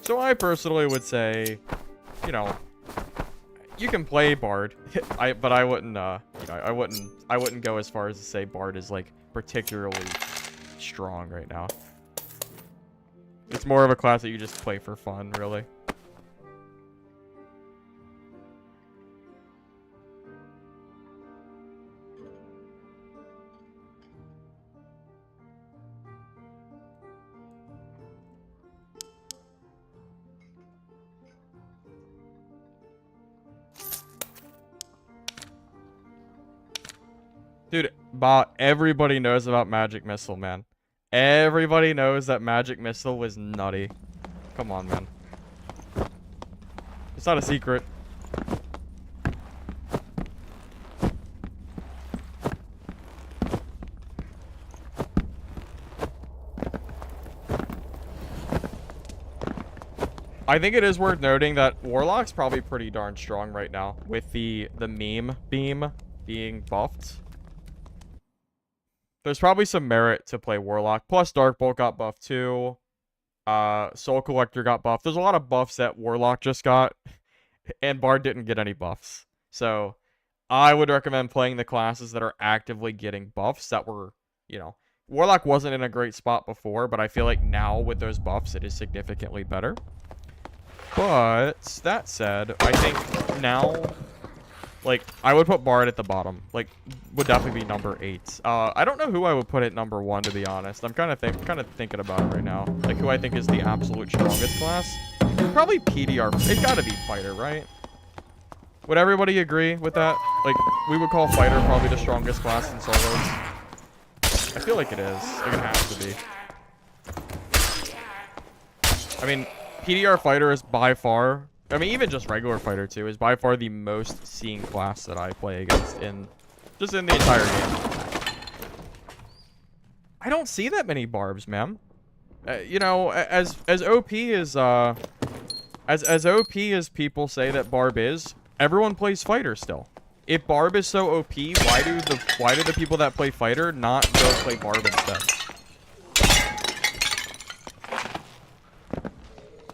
So I personally would say, you know, you can play Bard, but I wouldn't, you know, I wouldn't go as far as to say Bard is like particularly strong right now. It's more of a class that you just play for fun, really. Dude, everybody knows about Magic Missile, man. Everybody knows that Magic Missile was nutty. Come on, man. It's not a secret. I think it is worth noting that Warlock's probably pretty darn strong right now with the meme beam being buffed. There's probably some merit to play Warlock. Plus, Darkbolt got buffed too. Soul Collector got buffed. There's a lot of buffs that Warlock just got, and Bard didn't get any buffs. So, I would recommend playing the classes that are actively getting buffs that were, you know, Warlock wasn't in a great spot before, but I feel like now with those buffs, it is significantly better. But, that said, I think now, like, I would put Bard at the bottom. Like, would definitely be number 8. I don't know who I would put at number 1, to be honest. I'm kind of thinking about it right now. Like, who I think is the absolute strongest class. Probably PDR. It's gotta be Fighter, right? Would everybody agree with that? Like, we would call Fighter probably the strongest class in solos. I feel like it is. Like, it has to be. I mean, PDR Fighter is by far... I mean, even just regular Fighter 2 is by far the most seen class that I play against in the entire game. I don't see that many Barbs, man. You know, as OP as as OP as people say that Barb is, everyone plays Fighter still. If Barb is so OP, why do the people that play Fighter not go play Barb instead?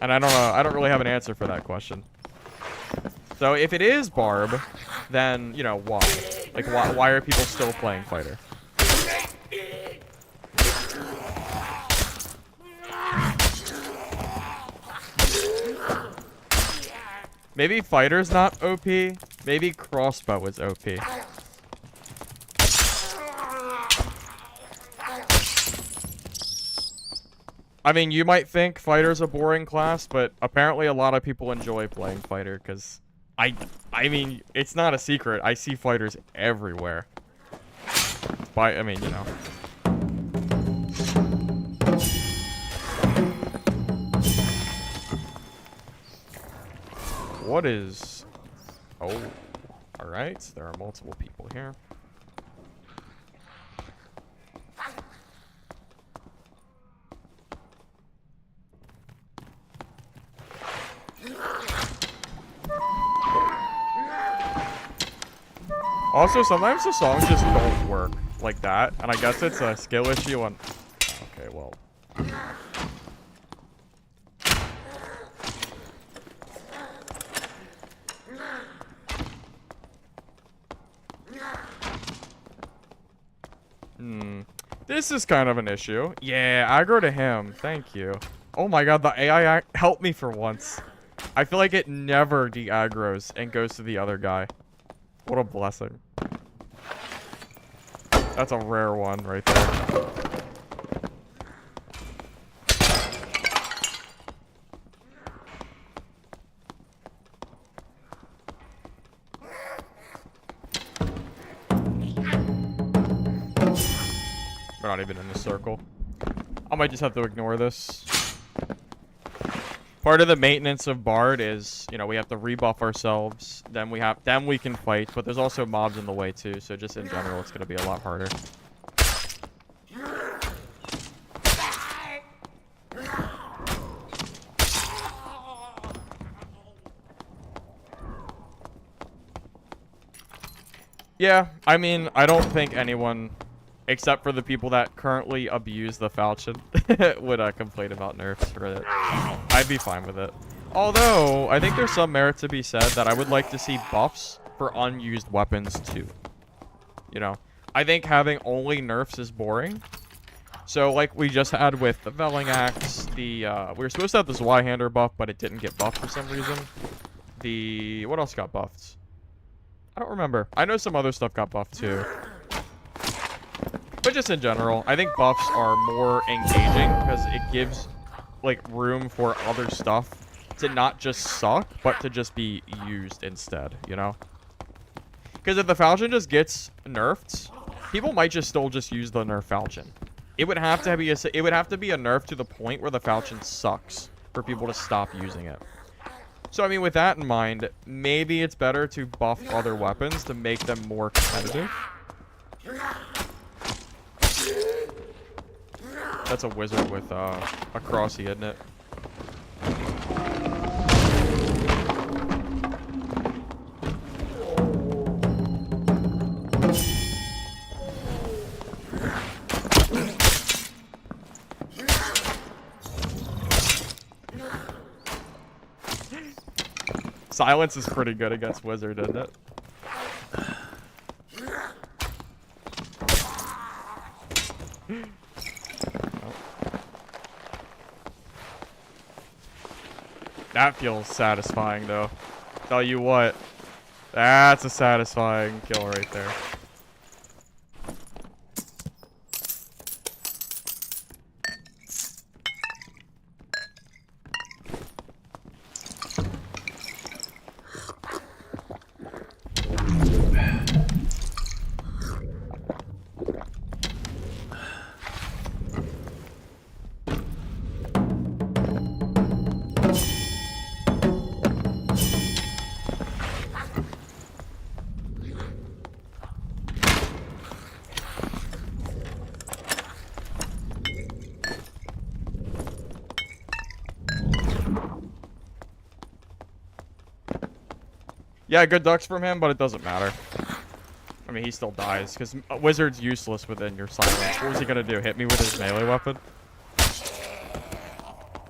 And I don't know. I don't really have an answer for that question. So if it is Barb, then, you know, why? Like, why are people still playing Fighter? Maybe fighter's not OP. Maybe crossbow is OP. I mean, you might think fighter's a boring class, but apparently a lot of people enjoy playing fighter, because I mean, it's not a secret. I see fighters everywhere. I mean, you know. What is... Oh, alright. There are multiple people here. Also, sometimes the songs just don't work like that, and I guess it's a skill issue on... Okay, well... This is kind of an issue. Yeah, aggro to him. Thank you. Oh my god, the AI helped me for once. I feel like it never de-aggros and goes to the other guy. What a blessing. That's a rare one right there. We're not even in the circle. I might just have to ignore this. Part of the maintenance of Bard is, you know, we have to rebuff ourselves, then we can fight, but there's also mobs in the way too, so just in general it's gonna be a lot harder. Yeah, I mean, I don't think anyone, except for the people that currently abuse the falchion, would complain about nerfs for it. I'd be fine with it. Although, I think there's some merit to be said that I would like to see buffs for unused weapons too. You know, I think having only nerfs is boring. So, like we just had with the Velling Axe, we were supposed to have the Zweihander buff, but it didn't get buffed for some reason. What else got buffed? I don't remember. I know some other stuff got buffed too. But just in general, I think buffs are more engaging because it gives, like, room for other stuff to not just suck, but to just be used instead, you know? Because if the falchion just gets nerfed, people might just still just use the nerf falchion. It would have to be a nerf to the point where the falchion sucks for people to stop using it. So, I mean, with that in mind, maybe it's better to buff other weapons to make them more competitive. That's a wizard with a crossy, isn't it? Silence is pretty good against wizard, isn't it? That feels satisfying, though. Tell you what, that's a satisfying kill right there. Yeah, good ducks from him, but it doesn't matter. I mean, he still dies, because a wizard's useless within your silence. What was he gonna do? Hit me with his melee weapon? The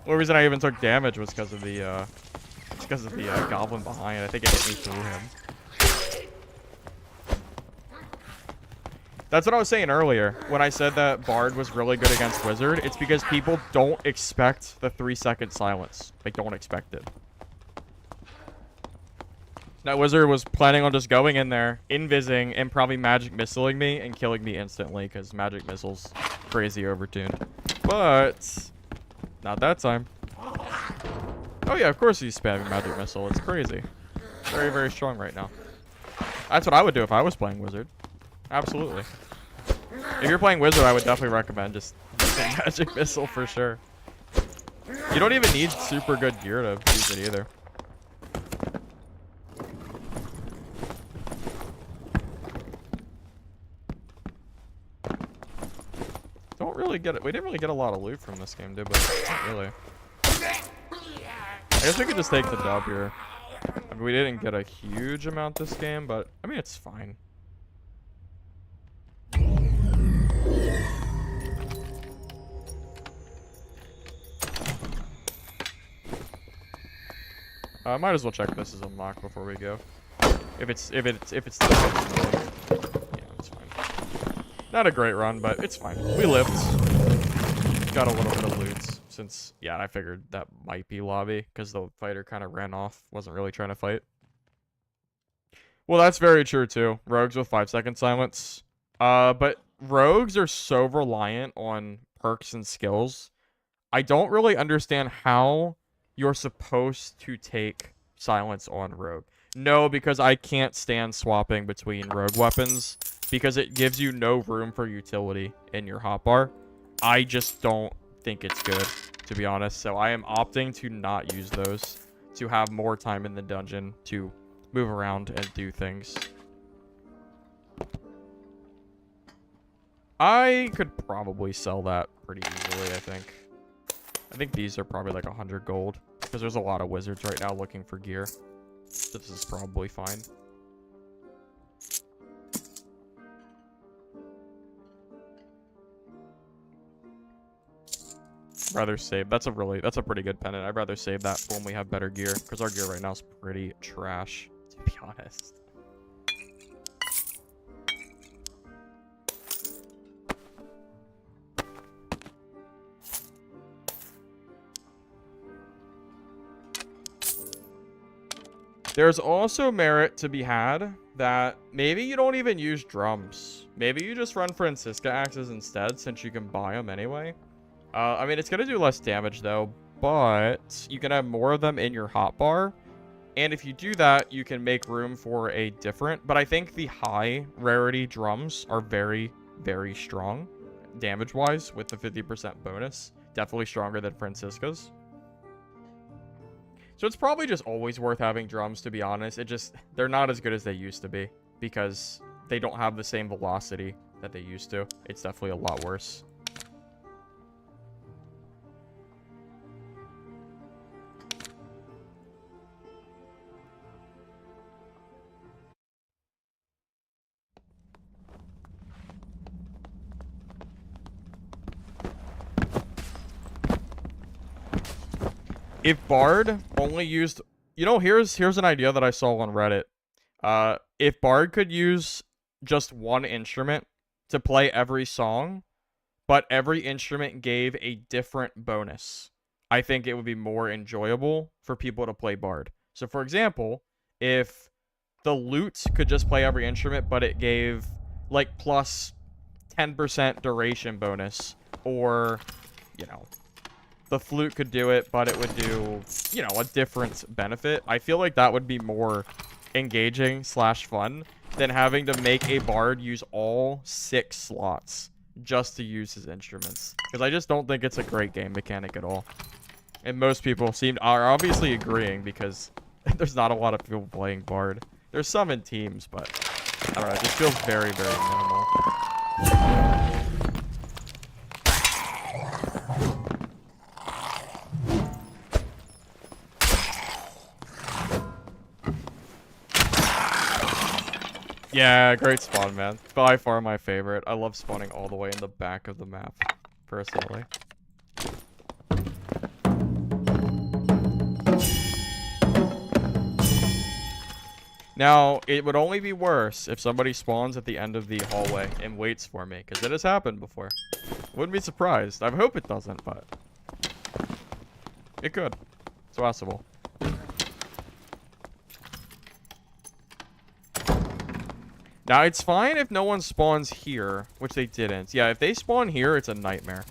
only reason I even took damage was because of the, goblin behind. I think it hit me through him. That's what I was saying earlier. When I said that Bard was really good against Wizard, it's because people don't expect the 3-second silence. They don't expect it. That wizard was planning on just going in there, invising, and probably magic missiling me and killing me instantly because magic missiles crazy overtuned. But not that time. Oh yeah, of course he's spamming magic missile. It's crazy. Very, very strong right now. That's what I would do if I was playing wizard. Absolutely. If you're playing wizard, I would definitely recommend just using magic missile for sure. You don't even need super good gear to use it either. Don't really get it. We didn't really get a lot of loot from this game, did we? Not really. I guess we could just take the dub here. I mean, we didn't get a huge amount this game, but I mean, it's fine. Might as well check this as unlocked before we go. If it's still yeah, it's fine. Not a great run, but it's fine. We lived. Got a little bit of loot since, yeah, I figured that might be lobby because the fighter kind of ran off, wasn't really trying to fight. Well, that's very true too. Rogues with 5-second silence. But rogues are so reliant on perks and skills. I don't really understand how you're supposed to take silence on rogue. No, because I can't stand swapping between rogue weapons because it gives you no room for utility in your hotbar. I just don't think it's good, to be honest. So I am opting to not use those to have more time in the dungeon to move around and do things. I could probably sell that pretty easily, I think. I think these are probably like 100 gold because there's a lot of wizards right now looking for gear. This is probably fine. Rather save. That's a pretty good pennant. I'd rather save that for when we have better gear because our gear right now is pretty trash, to be honest. There's also merit to be had that maybe you don't even use drums. Maybe you just run Francisca axes instead since you can buy them anyway. I mean, it's going to do less damage though, but you can have more of them in your hotbar. And if you do that, you can make room for a different, but I think the high rarity drums are very, very strong damage-wise with the 50% bonus. Definitely stronger than Francisca's. So it's probably just always worth having drums, to be honest. They're not as good as they used to be because they don't have the same velocity that they used to. It's definitely a lot worse. If Bard only used, you know, here's an idea that I saw on Reddit. If Bard could use just one instrument to play every song, but every instrument gave a different bonus, I think it would be more enjoyable for people to play Bard. So for example, if the lute could just play every instrument, but it gave like plus 10% duration bonus, or, you know, the flute could do it, but it would do, you know, a different benefit. I feel like that would be more engaging / fun than having to make a bard use all 6 slots just to use his instruments. Because I just don't think it's a great game mechanic at all. And most people are obviously agreeing because there's not a lot of people playing bard. There's some in teams, but I don't know. It just feels very, very minimal. Yeah, great spawn, man. By far my favorite. I love spawning all the way in the back of the map, personally. Now, it would only be worse if somebody spawns at the end of the hallway and waits for me, because it has happened before. Wouldn't be surprised. I hope it doesn't, but it could. It's possible. Now, it's fine if no one spawns here, which they didn't. Yeah, if they spawn here, it's a nightmare.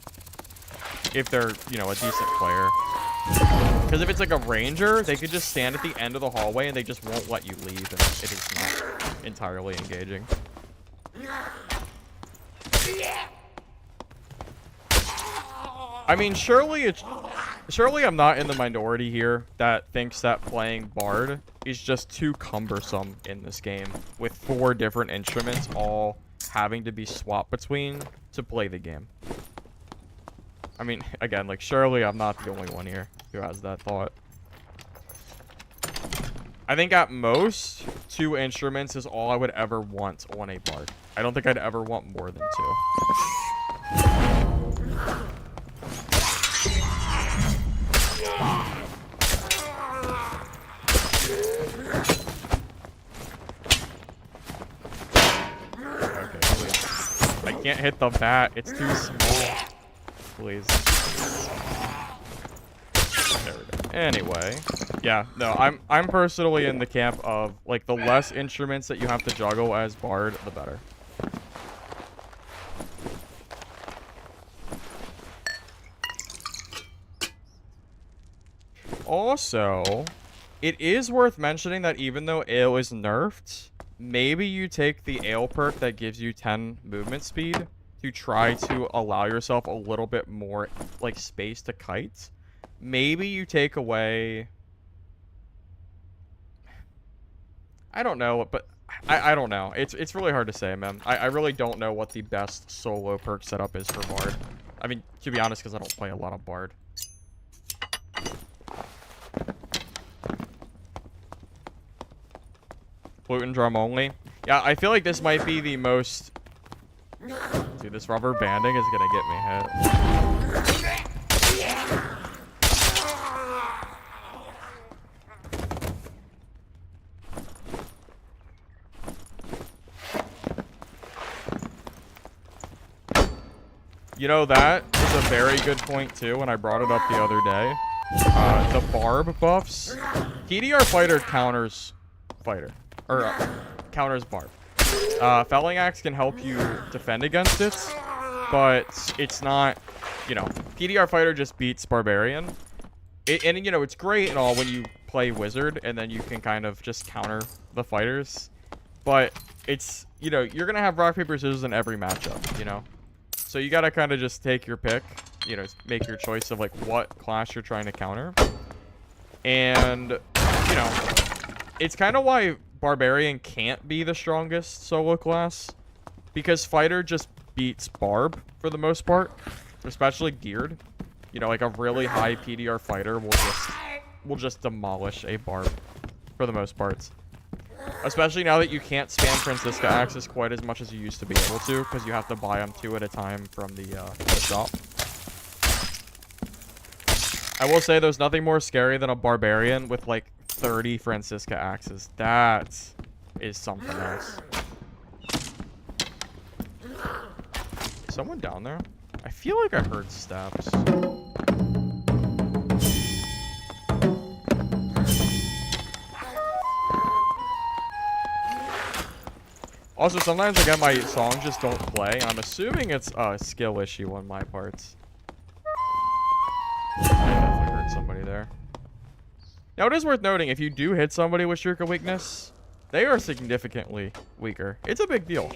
If they're, you know, a decent player. Because if it's like a ranger, they could just stand at the end of the hallway and they just won't let you leave. And it is not entirely engaging. I mean, surely I'm not in the minority here that thinks that playing Bard is just too cumbersome in this game with 4 different instruments all having to be swapped between to play the game. I mean, again, like, surely I'm not the only one here who has that thought. I think at most, 2 instruments is all I would ever want on a Bard. I don't think I'd ever want more than 2. Okay, please. I can't hit the bat. It's too small. Please. There we go. Anyway, yeah, no, I'm personally in the camp of, like, the less instruments that you have to juggle as Bard, the better. Also, it is worth mentioning that even though Ale is nerfed, maybe you take the Ale perk that gives you 10 movement speed to try to allow yourself a little bit more, like, space to kite. Maybe you take away... I don't know, but I don't know. It's really hard to say, man. I really don't know what the best solo perk setup is for Bard. I mean, to be honest, because I don't play a lot of Bard. Flute and drum only. Yeah, I feel like this might be the most... Dude, this rubber banding is gonna get me hit. You know, that is a very good point, too, when I brought it up the other day. The barb buffs. PDR fighter counters fighter. Or, counters barb. Felling Axe can help you defend against it, but it's not, you know, PDR fighter just beats Barbarian. And, you know, it's great and all when you play Wizard, and then you can kind of just counter the fighters. But it's, you know, you're going to have rock, paper, scissors in every matchup, you know? So you got to kind of just take your pick, you know, make your choice of, like, what class you're trying to counter. And, you know, it's kind of why Barbarian can't be the strongest solo class, because Fighter just beats Barb for the most part, especially geared. You know, like a really high PDR Fighter will just demolish a Barb for the most part. Especially now that you can't spam Francisca Axis quite as much as you used to be able to, because you have to buy them 2 at a time from the shop. I will say there's nothing more scary than a Barbarian with, like, 30 Francisca Axes. That is something else. Is someone down there? I feel like I heard steps. Also, sometimes, again, my songs just don't play. I'm assuming it's a skill issue on my parts. I definitely heard somebody there. Now, it is worth noting, if you do hit somebody with Shriek of Weakness, they are significantly weaker. It's a big deal.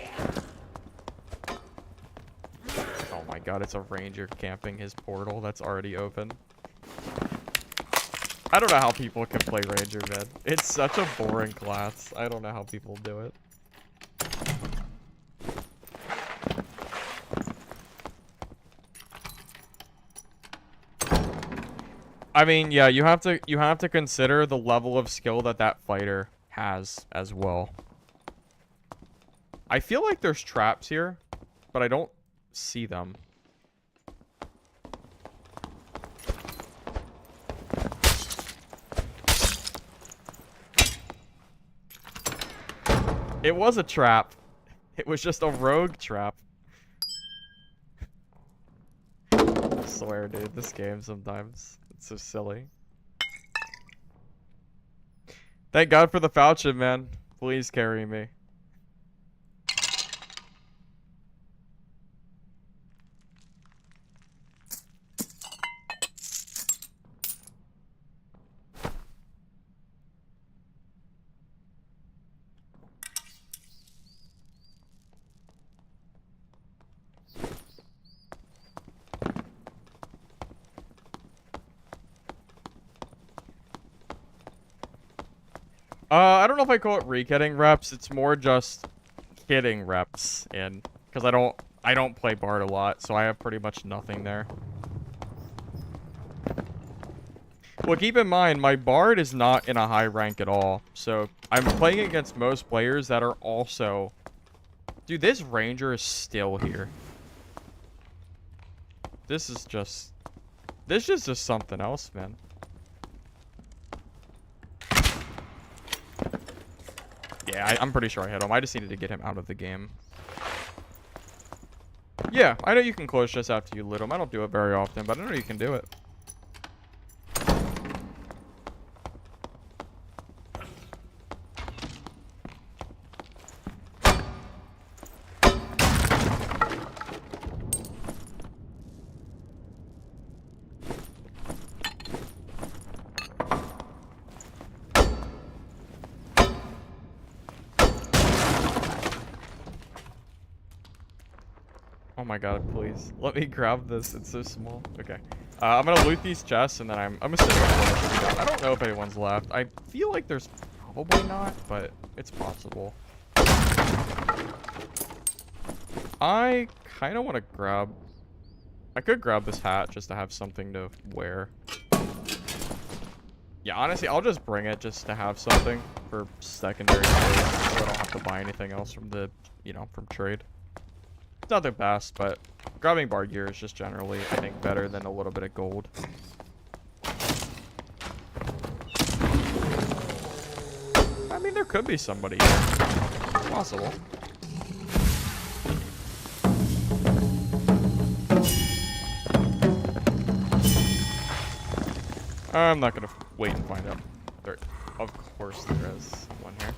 Oh my god, it's a ranger camping his portal that's already open. I don't know how people can play ranger, man. It's such a boring class. I don't know how people do it. I mean, yeah, you have to consider the level of skill that fighter has as well. I feel like there's traps here, but I don't see them. It was a trap. It was just a rogue trap. I swear, dude, this game sometimes. It's so silly. Thank God for the falchion, man. Please carry me. I don't know if I call it re-getting reps. It's more just getting reps in, because I don't play Bard a lot, so I have pretty much nothing there. Well, keep in mind, my Bard is not in a high rank at all, so I'm playing against most players that are also... Dude, this Ranger is still here. This is just something else, man. Yeah, I'm pretty sure I hit him. I just needed to get him out of the game. Yeah, I know you can close just after you lit him. I don't do it very often, but I know you can do it. Oh my god, please. Let me grab this. It's so small. Okay. I'm gonna loot these chests, and then I'm assuming everyone should be done. I don't know if anyone's left. I feel like there's probably not, but it's possible. I kind of want to grab... I could grab this hat just to have something to wear. Yeah, honestly, I'll just bring it just to have something for secondary space, so I don't have to buy anything else from the, you know, from trade. It's not the best, but grabbing Bard gear is just generally, I think, better than a little bit of gold. I mean, there could be somebody here. It's possible. I'm not gonna wait and find out. There, of course there is one here.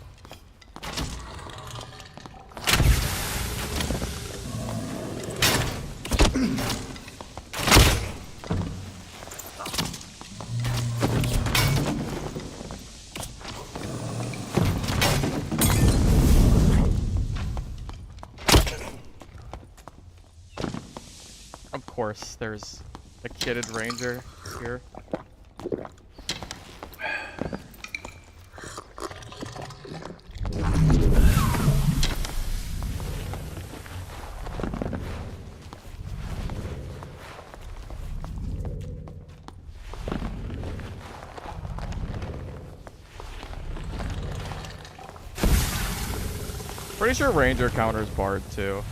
Of course, there's a kitted ranger here. Pretty sure Ranger counters Bard too.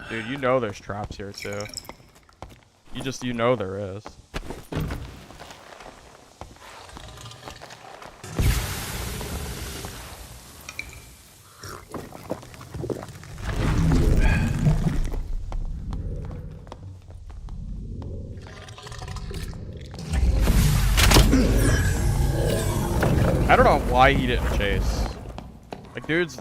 Dude, you know there's traps here too. You know there is. I don't know why he didn't chase. Like, dude's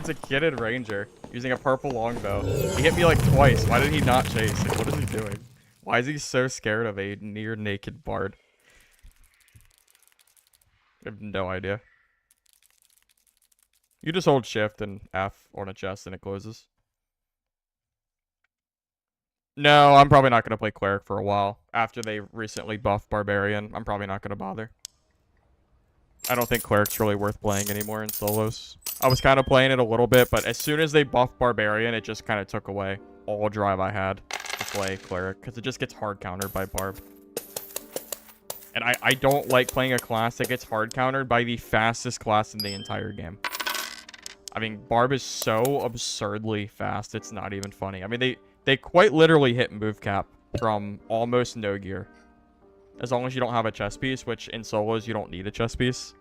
a kitted ranger using a purple longbow. He hit me like twice. Why did he not chase? Like, what is he doing? Why is he so scared of a near naked bard? I have no idea. You just hold shift and F on a chest and it closes. No, I'm probably not going to play Cleric for a while. After they recently buffed Barbarian, I'm probably not going to bother. I don't think Cleric's really worth playing anymore in solos. I was kind of playing it a little bit, but as soon as they buffed Barbarian, it just kind of took away all drive I had to play Cleric, because it just gets hard countered by Barb. And I don't like playing a class that gets hard countered by the fastest class in the entire game. I mean, Barb is so absurdly fast, it's not even funny. I mean, they quite literally hit move cap from almost no gear. As long as you don't have a chest piece, which in solos you don't need a chest piece.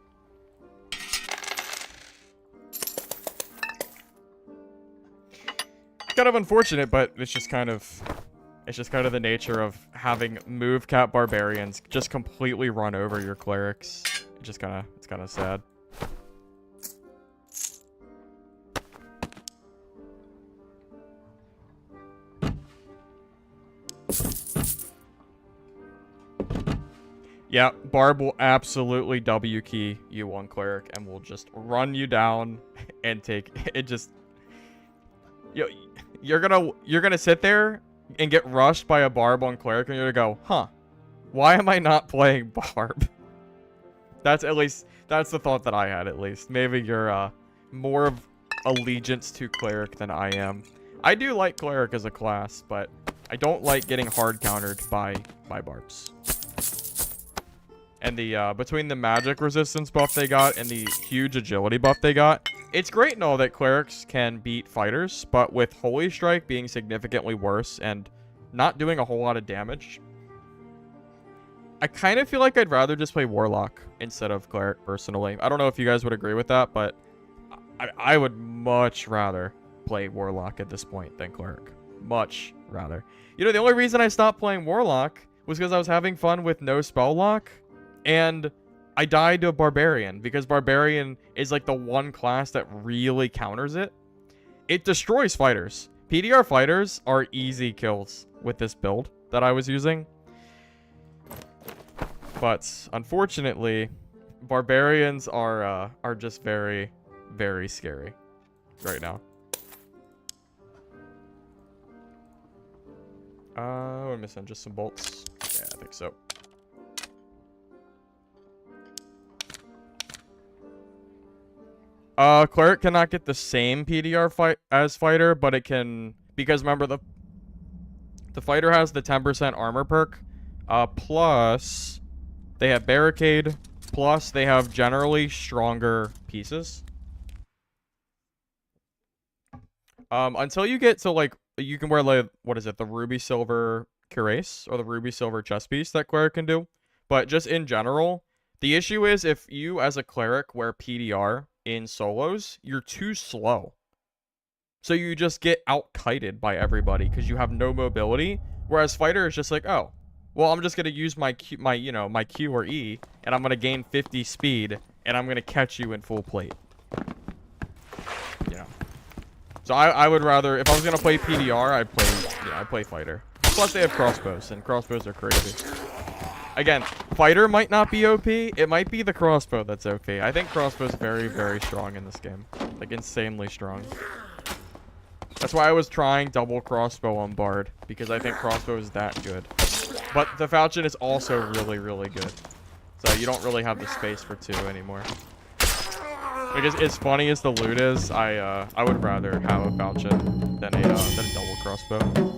Kind of unfortunate, but it's just kind of the nature of having move cap barbarians just completely run over your clerics. It's kind of sad. Yeah, Barb will absolutely W key you on Cleric and will just run you down and take it. Just you're gonna sit there and get rushed by a Barb on Cleric and you're gonna go, huh? Why am I not playing Barb? That's the thought that I had at least. Maybe you're more of allegiance to Cleric than I am. I do like Cleric as a class, but I don't like getting hard countered by Barbs. And the between the magic resistance buff they got and the huge agility buff they got, it's great and all that clerics can beat fighters, but with Holy Strike being significantly worse and not doing a whole lot of damage, I kind of feel like I'd rather just play Warlock instead of Cleric personally. I don't know if you guys would agree with that, but I would much rather play Warlock at this point than Cleric. Much rather. You know, the only reason I stopped playing Warlock was because I was having fun with no spell lock. And I died to a Barbarian because Barbarian is like the one class that really counters it. It destroys fighters. PDR fighters are easy kills with this build that I was using. But unfortunately, Barbarians are just very, very scary right now. What am I missing? Just some bolts? Yeah, I think so. Cleric cannot get the same PDR fight as fighter, but it can, because remember the fighter has the 10% armor perk, plus they have barricade, plus they have generally stronger pieces. Until you get to like, you can wear like, what is it, the ruby silver cuirass or the ruby silver chest piece that Cleric can do. But just in general, the issue is if you as a Cleric wear PDR in solos, you're too slow. So you just get out-kited by everybody because you have no mobility. Whereas fighter is just like, oh, well, I'm just going to use my Q or E, and I'm going to gain 50 speed, and I'm going to catch you in full plate. Yeah. So I would rather, if I was going to play PDR, I'd play fighter. Plus they have crossbows, and crossbows are crazy. Again, fighter might not be OP. It might be the crossbow that's OP. I think crossbow's very, very strong in this game. Like, insanely strong. That's why I was trying double crossbow on Bard, because I think crossbow is that good. But the Falchion is also really, really good. So you don't really have the space for two anymore. Because as funny as the loot is, I would rather have a Falchion than a double crossbow.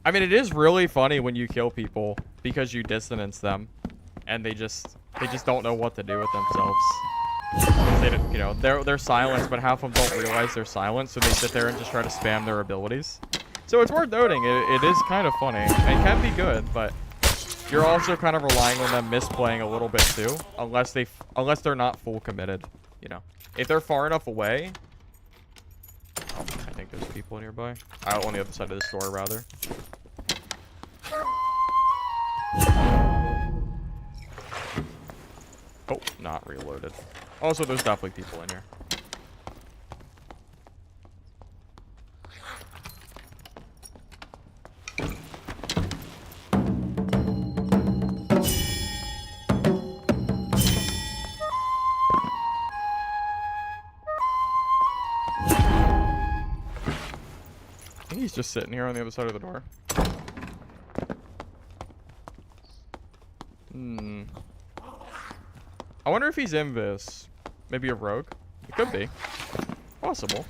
I mean, it is really funny when you kill people because you dissonance them, and they just don't know what to do with themselves. They don't, you know, they're silenced, but half of them don't realize they're silenced, so they sit there and just try to spam their abilities. So it's worth noting. It is kind of funny. It can be good, but you're also kind of relying on them misplaying a little bit too, unless they're not full committed. You know, if they're far enough away. Oh, I think there's people nearby. On the other side of the store, rather. Oh, not reloaded. Also, there's definitely people in here. I think he's just sitting here on the other side of the door. I wonder if he's invis. Maybe a rogue? It could be. Possible.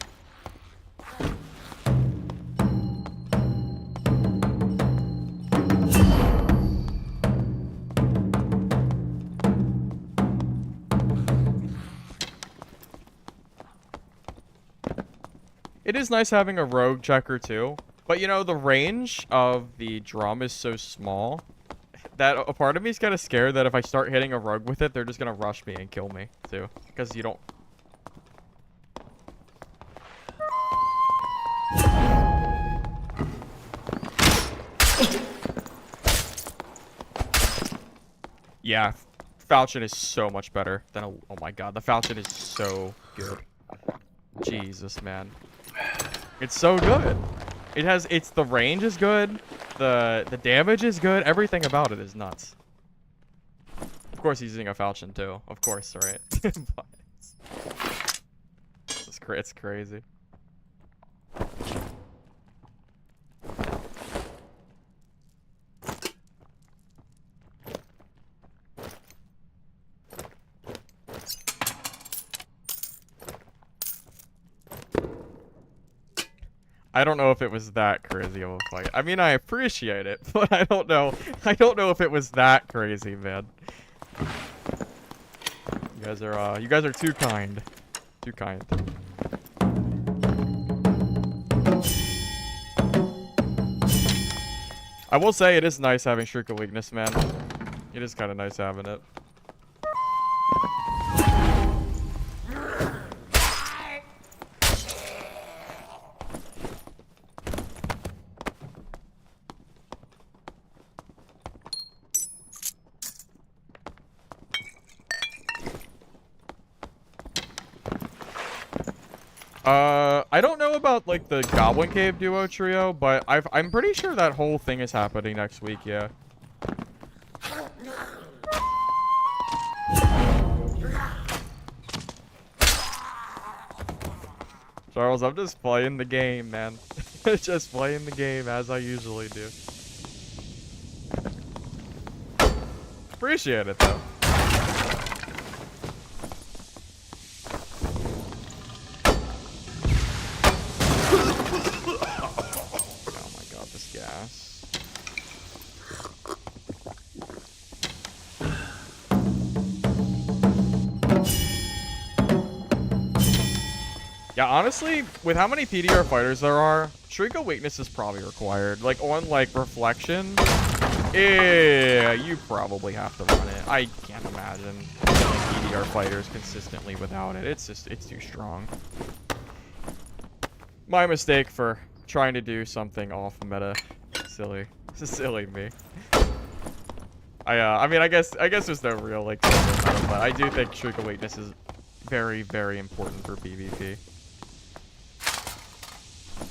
It is nice having a rogue checker too. But you know, the range of the drum is so small that a part of me is kind of scared that if I start hitting a rogue with it, they're just going to rush me and kill me, too. Because you don't... Yeah, Falchion is so much better than a... Oh my god, the Falchion is so good. Jesus, man. It's so good. The range is good. The damage is good. Everything about it is nuts. Of course he's using a falchion too. Of course, right? But it's crazy. I don't know if it was that crazy of a fight. I mean, I appreciate it, but I don't know. I don't know if it was that crazy, man. You guys are too kind. Too kind. I will say it is nice having Shriek of Weakness, man. It is kind of nice having it. I don't know about like the Goblin Cave duo trio, but I'm pretty sure that whole thing is happening next week, yeah. Charles, I'm just playing the game, man. Just playing the game as I usually do. Appreciate it though. Yeah, honestly, with how many PDR fighters there are, Shriek of Weakness is probably required. Like, on, like, Reflection, yeah, you probably have to run it. I can't imagine PDR fighters consistently without it. It's too strong. My mistake for trying to do something off meta. Silly. Silly me. I mean, I guess there's no real, like, meta, but I do think Shriek of Weakness is very, very important for PvP.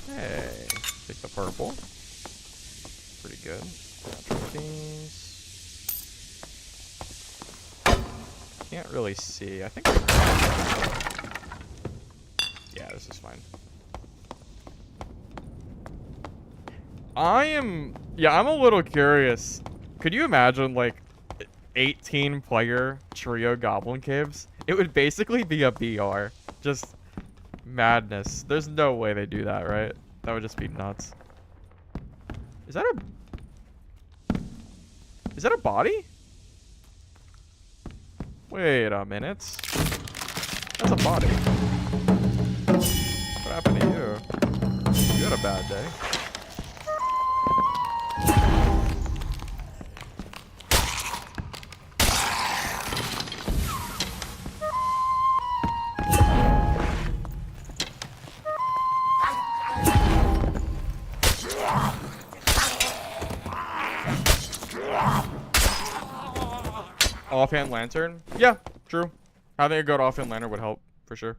Hey, take the purple. Pretty good. Trophies. Can't really see. I think. Yeah, this is fine. I'm a little curious. Could you imagine like 18-player trio Goblin Caves? It would basically be a BR. Just madness. There's no way they do that, right? That would just be nuts. Is that a body? Wait a minute. That's a body. What happened to you? You had a bad day. Offhand lantern? Yeah, true. Having a good offhand lantern would help, for sure.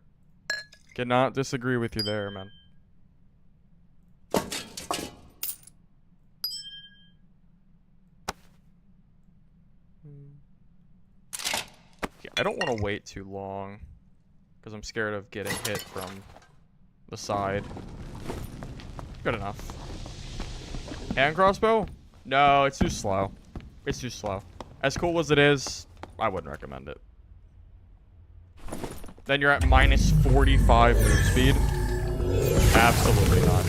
Cannot disagree with you there, man. Yeah, I don't want to wait too long, because I'm scared of getting hit from the side. Good enough. Hand crossbow? No, it's too slow. It's too slow. As cool as it is, I wouldn't recommend it. Then you're at minus 45 move speed. Absolutely not.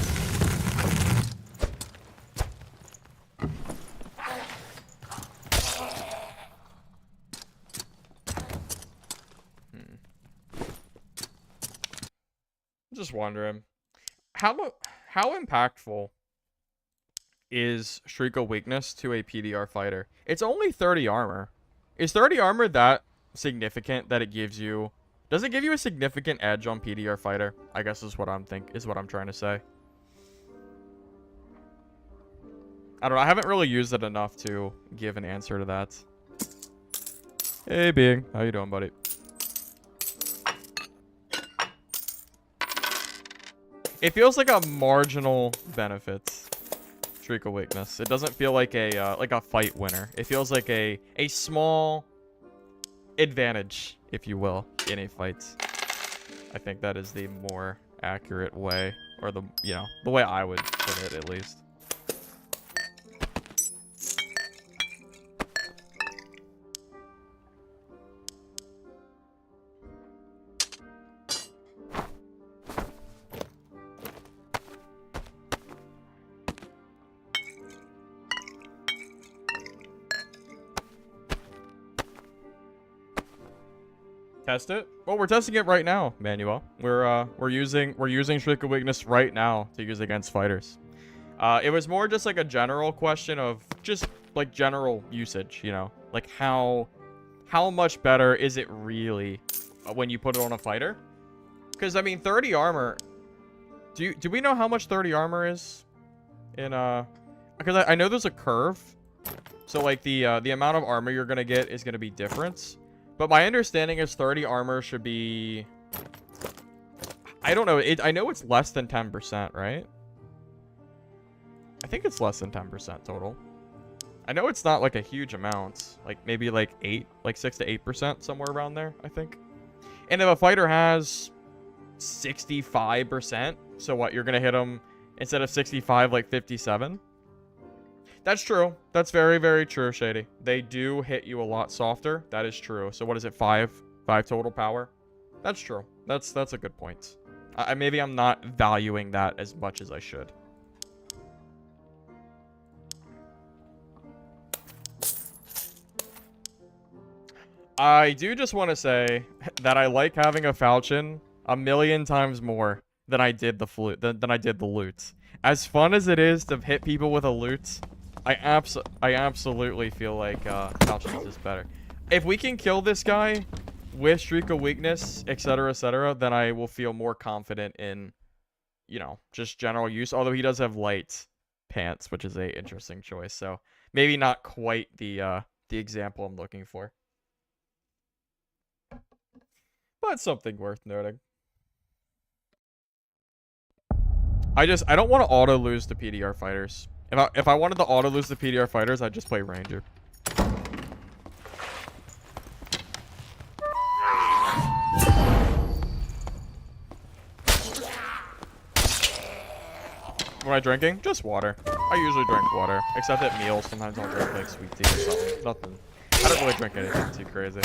I'm just wondering, how impactful is Shriek of Weakness to a PDR fighter? It's only 30 armor. Is 30 armor that significant that it gives you? Does it give you a significant edge on PDR fighter? I guess is what I'm trying to say. I don't know. I haven't really used it enough to give an answer to that. Hey, Being. How you doing, buddy? It feels like a marginal benefit. Shriek of Weakness. It doesn't feel like a fight winner. It feels like a small advantage, if you will, in a fight. I think that is the more accurate way, or the way I would put it, at least. Test it? Well, we're testing it right now, Manuel. We're using Shriek of Weakness right now to use against fighters. It was more just like a general question of just like general usage, you know, like how much better is it really when you put it on a fighter? Because I mean, 30 armor. Do we know how much 30 armor is in because I know there's a curve, so like the amount of armor you're gonna get is gonna be different. But my understanding is 30 armor should be... I don't know. I know it's less than 10%, right? I think it's less than 10% total. I know it's not like a huge amount. Like maybe like 6 to 8%, somewhere around there, I think. And if a fighter has 65%, so what, you're going to hit them instead of 65, like 57? That's true. That's very, very true, Shady. They do hit you a lot softer. That is true. So what is it, 5 total power? That's true. That's a good point. Maybe I'm not valuing that as much as I should. I do just want to say that I like having a falchion a million times more than I did the flute, than I did the loot. As fun as it is to hit people with a loot, I absolutely feel like falchions is better. If we can kill this guy with Shriek of Weakness, etc., then I will feel more confident in, you know, just general use. Although he does have light pants, which is a interesting choice. So maybe not quite the example I'm looking for, but something worth noting. I don't want to auto lose the PDR fighters. If I wanted to auto lose the PDR fighters, I'd just play Ranger. What am I drinking? Just water. I usually drink water, except at meals. Sometimes I'll drink like sweet tea or something. Nothing. I don't really drink anything too crazy.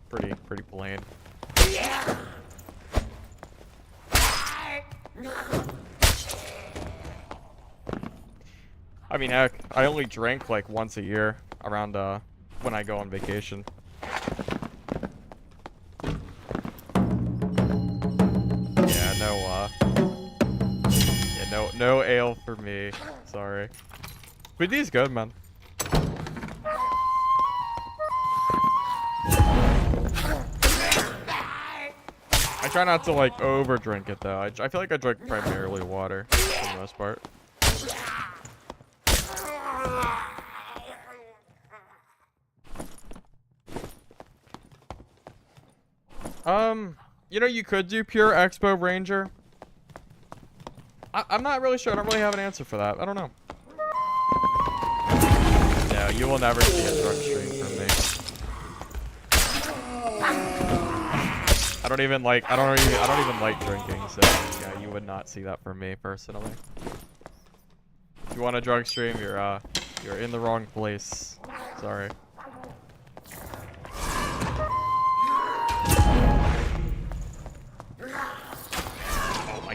Pretty plain. I mean, heck, I only drink like once a year around when I go on vacation. Yeah, no ale for me. Sorry. But these good, man. I try not to like over drink it though. I feel like I drink primarily water for the most part. You know, you could do pure Expo Ranger. I'm not really sure. I don't really have an answer for that. I don't know. No, you will never see a drug stream from me. I don't even like drinking, so yeah, you would not see that from me personally. If you want a drug stream, you're in the wrong place. Sorry.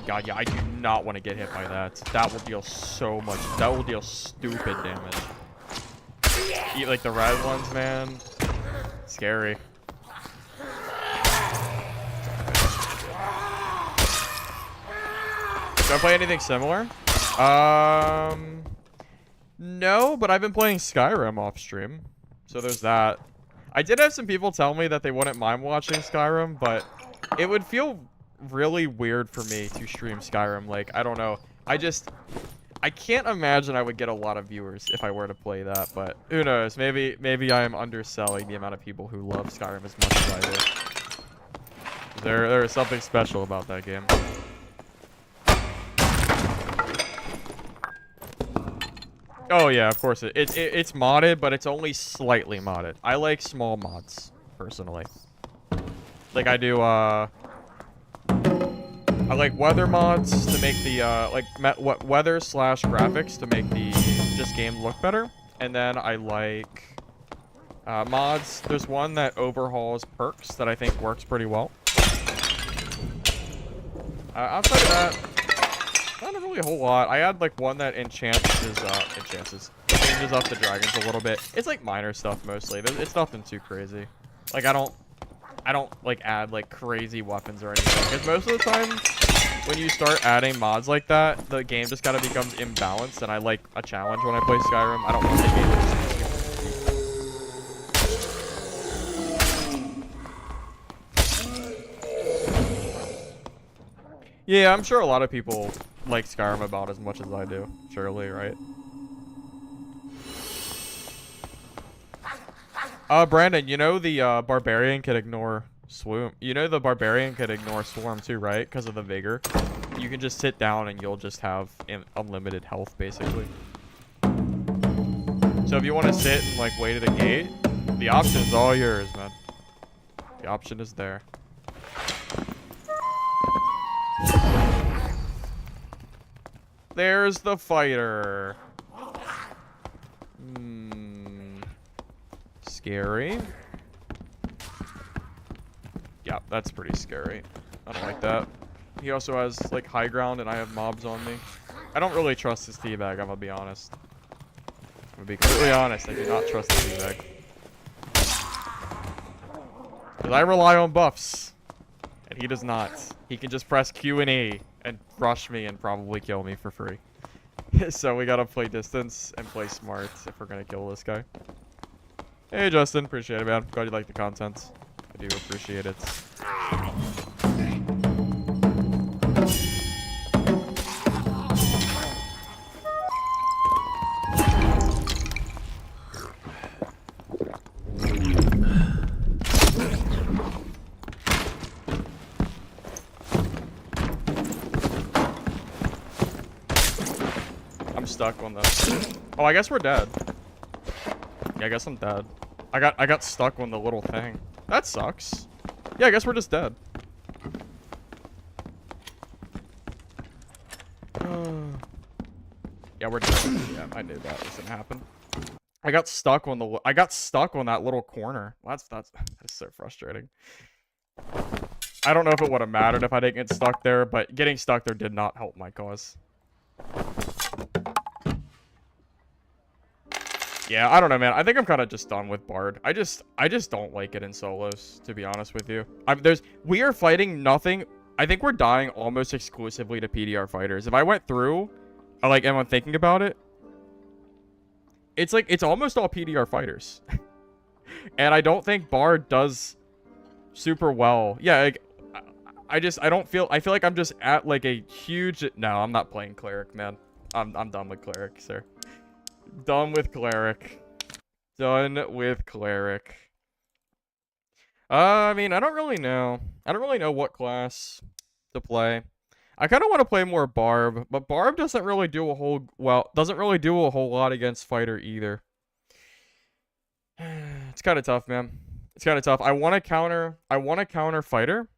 God, yeah, I do not want to get hit by that. That will deal so much. That will deal stupid damage. Eat like the red ones, man. Scary. Do I play anything similar? No, but I've been playing Skyrim off stream. So there's that. I did have some people tell me that they wouldn't mind watching Skyrim, but it would feel really weird for me to stream Skyrim. Like, I don't know. I can't imagine I would get a lot of viewers if I were to play that, but who knows? Maybe I am underselling the amount of people who love Skyrim as much as I do. There is something special about that game. Oh yeah, of course it's modded, but it's only slightly modded. I like small mods personally. Like I do I like weather mods to make the weather slash graphics to make the just game look better, and then I like mods. There's one that overhauls perks that I think works pretty well. Outside of that, not really a whole lot. I had like one that changes up the dragons a little bit. It's like minor stuff mostly. It's nothing too crazy. Like I don't like add like crazy weapons or anything, because most of the time when you start adding mods like that, the game just kind of becomes imbalanced, and I like a challenge when I play Skyrim. I don't want the game to just... Yeah, I'm sure a lot of people like Skyrim about as much as I do. Surely, right? Brandon, you know the Barbarian can ignore Swoon. You know the Barbarian can ignore Swarm too, right? Because of the Vigor. You can just sit down and you'll just have unlimited health, basically. So if you want to sit and like wait at a gate, the option is all yours, man. The option is there. There's the fighter. Scary. Yeah, that's pretty scary. I don't like that. He also has like high ground and I have mobs on me. I don't really trust his teabag, I'm gonna be honest. I'm gonna be completely honest, I do not trust the teabag. Because I rely on buffs. And he does not. He can just press Q and E and rush me and probably kill me for free. So we gotta play distance and play smart if we're gonna kill this guy. Hey Justin, appreciate it, man. Glad you like the content. I do appreciate it. I'm stuck on the... Oh, I guess we're dead. Yeah, I guess I'm dead. I got stuck on the little thing. That sucks. Yeah, I guess we're just dead. Yeah, we're dead. Yeah, I knew that was gonna happen. I got stuck on that little corner. That's so frustrating. I don't know if it would have mattered if I didn't get stuck there, but getting stuck there did not help my cause. Yeah, I don't know, man. I think I'm kind of just done with Bard. I just don't like it in solos, to be honest with you. We are fighting nothing. I think we're dying almost exclusively to PDR fighters. If I went through, and I'm thinking about it, it's like, it's almost all PDR fighters. And I don't think Bard does super well. Yeah, like, I feel like I'm just at like a huge... No, I'm not playing Cleric, man. I'm done with Cleric, sir. Done with Cleric. Done with Cleric. I mean, I don't really know. I don't really know what class to play. I kind of want to play more Barb, but Barb doesn't really do a whole lot against fighter either. It's kind of tough, man. It's kind of tough. I want to counter fighter.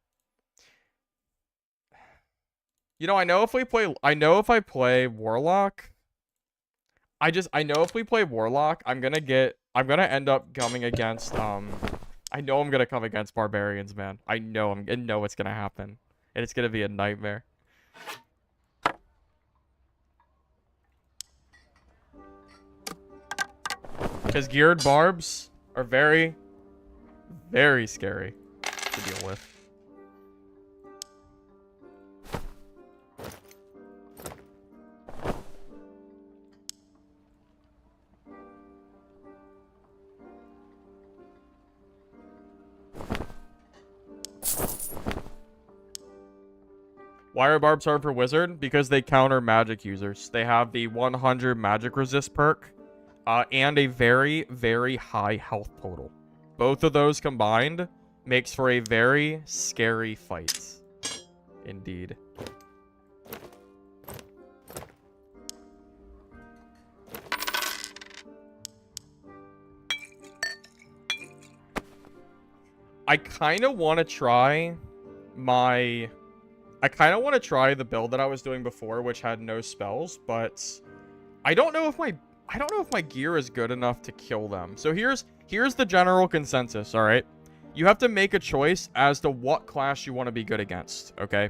You know, I know if I play Warlock, I know if we play Warlock, I'm gonna end up coming against, I know I'm gonna come against Barbarians, man. I know it's gonna happen. And it's gonna be a nightmare. Because geared barbs are very, very scary to deal with. Why are barbs hard for wizard? Because they counter magic users. They have the 100 magic resist perk, and a very, very high health total. Both of those combined makes for a very scary fight. Indeed. I kind of want to try my... I kind of want to try the build that I was doing before, which had no spells, but I don't know if my gear is good enough to kill them. So here's the general consensus, all right? You have to make a choice as to what class you want to be good against, okay?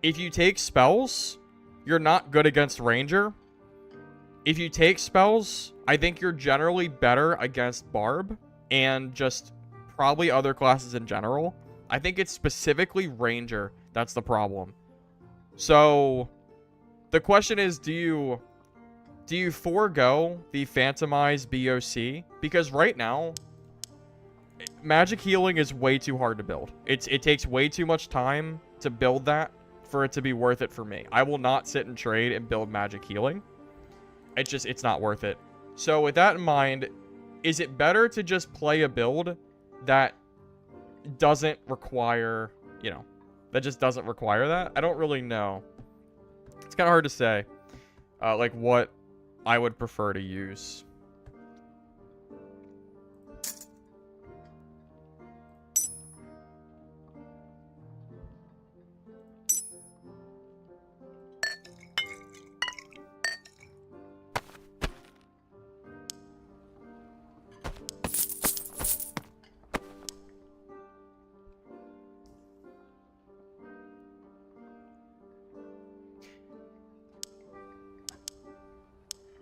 If you take spells, you're not good against Ranger. If you take spells, I think you're generally better against Barb and just probably other classes in general. I think it's specifically Ranger that's the problem. So the question is, do you forego the Phantomized BOC? Because right now, magic healing is way too hard to build. It takes way too much time to build that for it to be worth it for me. I will not sit and trade and build magic healing. It's not worth it. So with that in mind, is it better to just play a build that doesn't require, you know, that just doesn't require that? I don't really know. It's kind of hard to say, like, what I would prefer to use.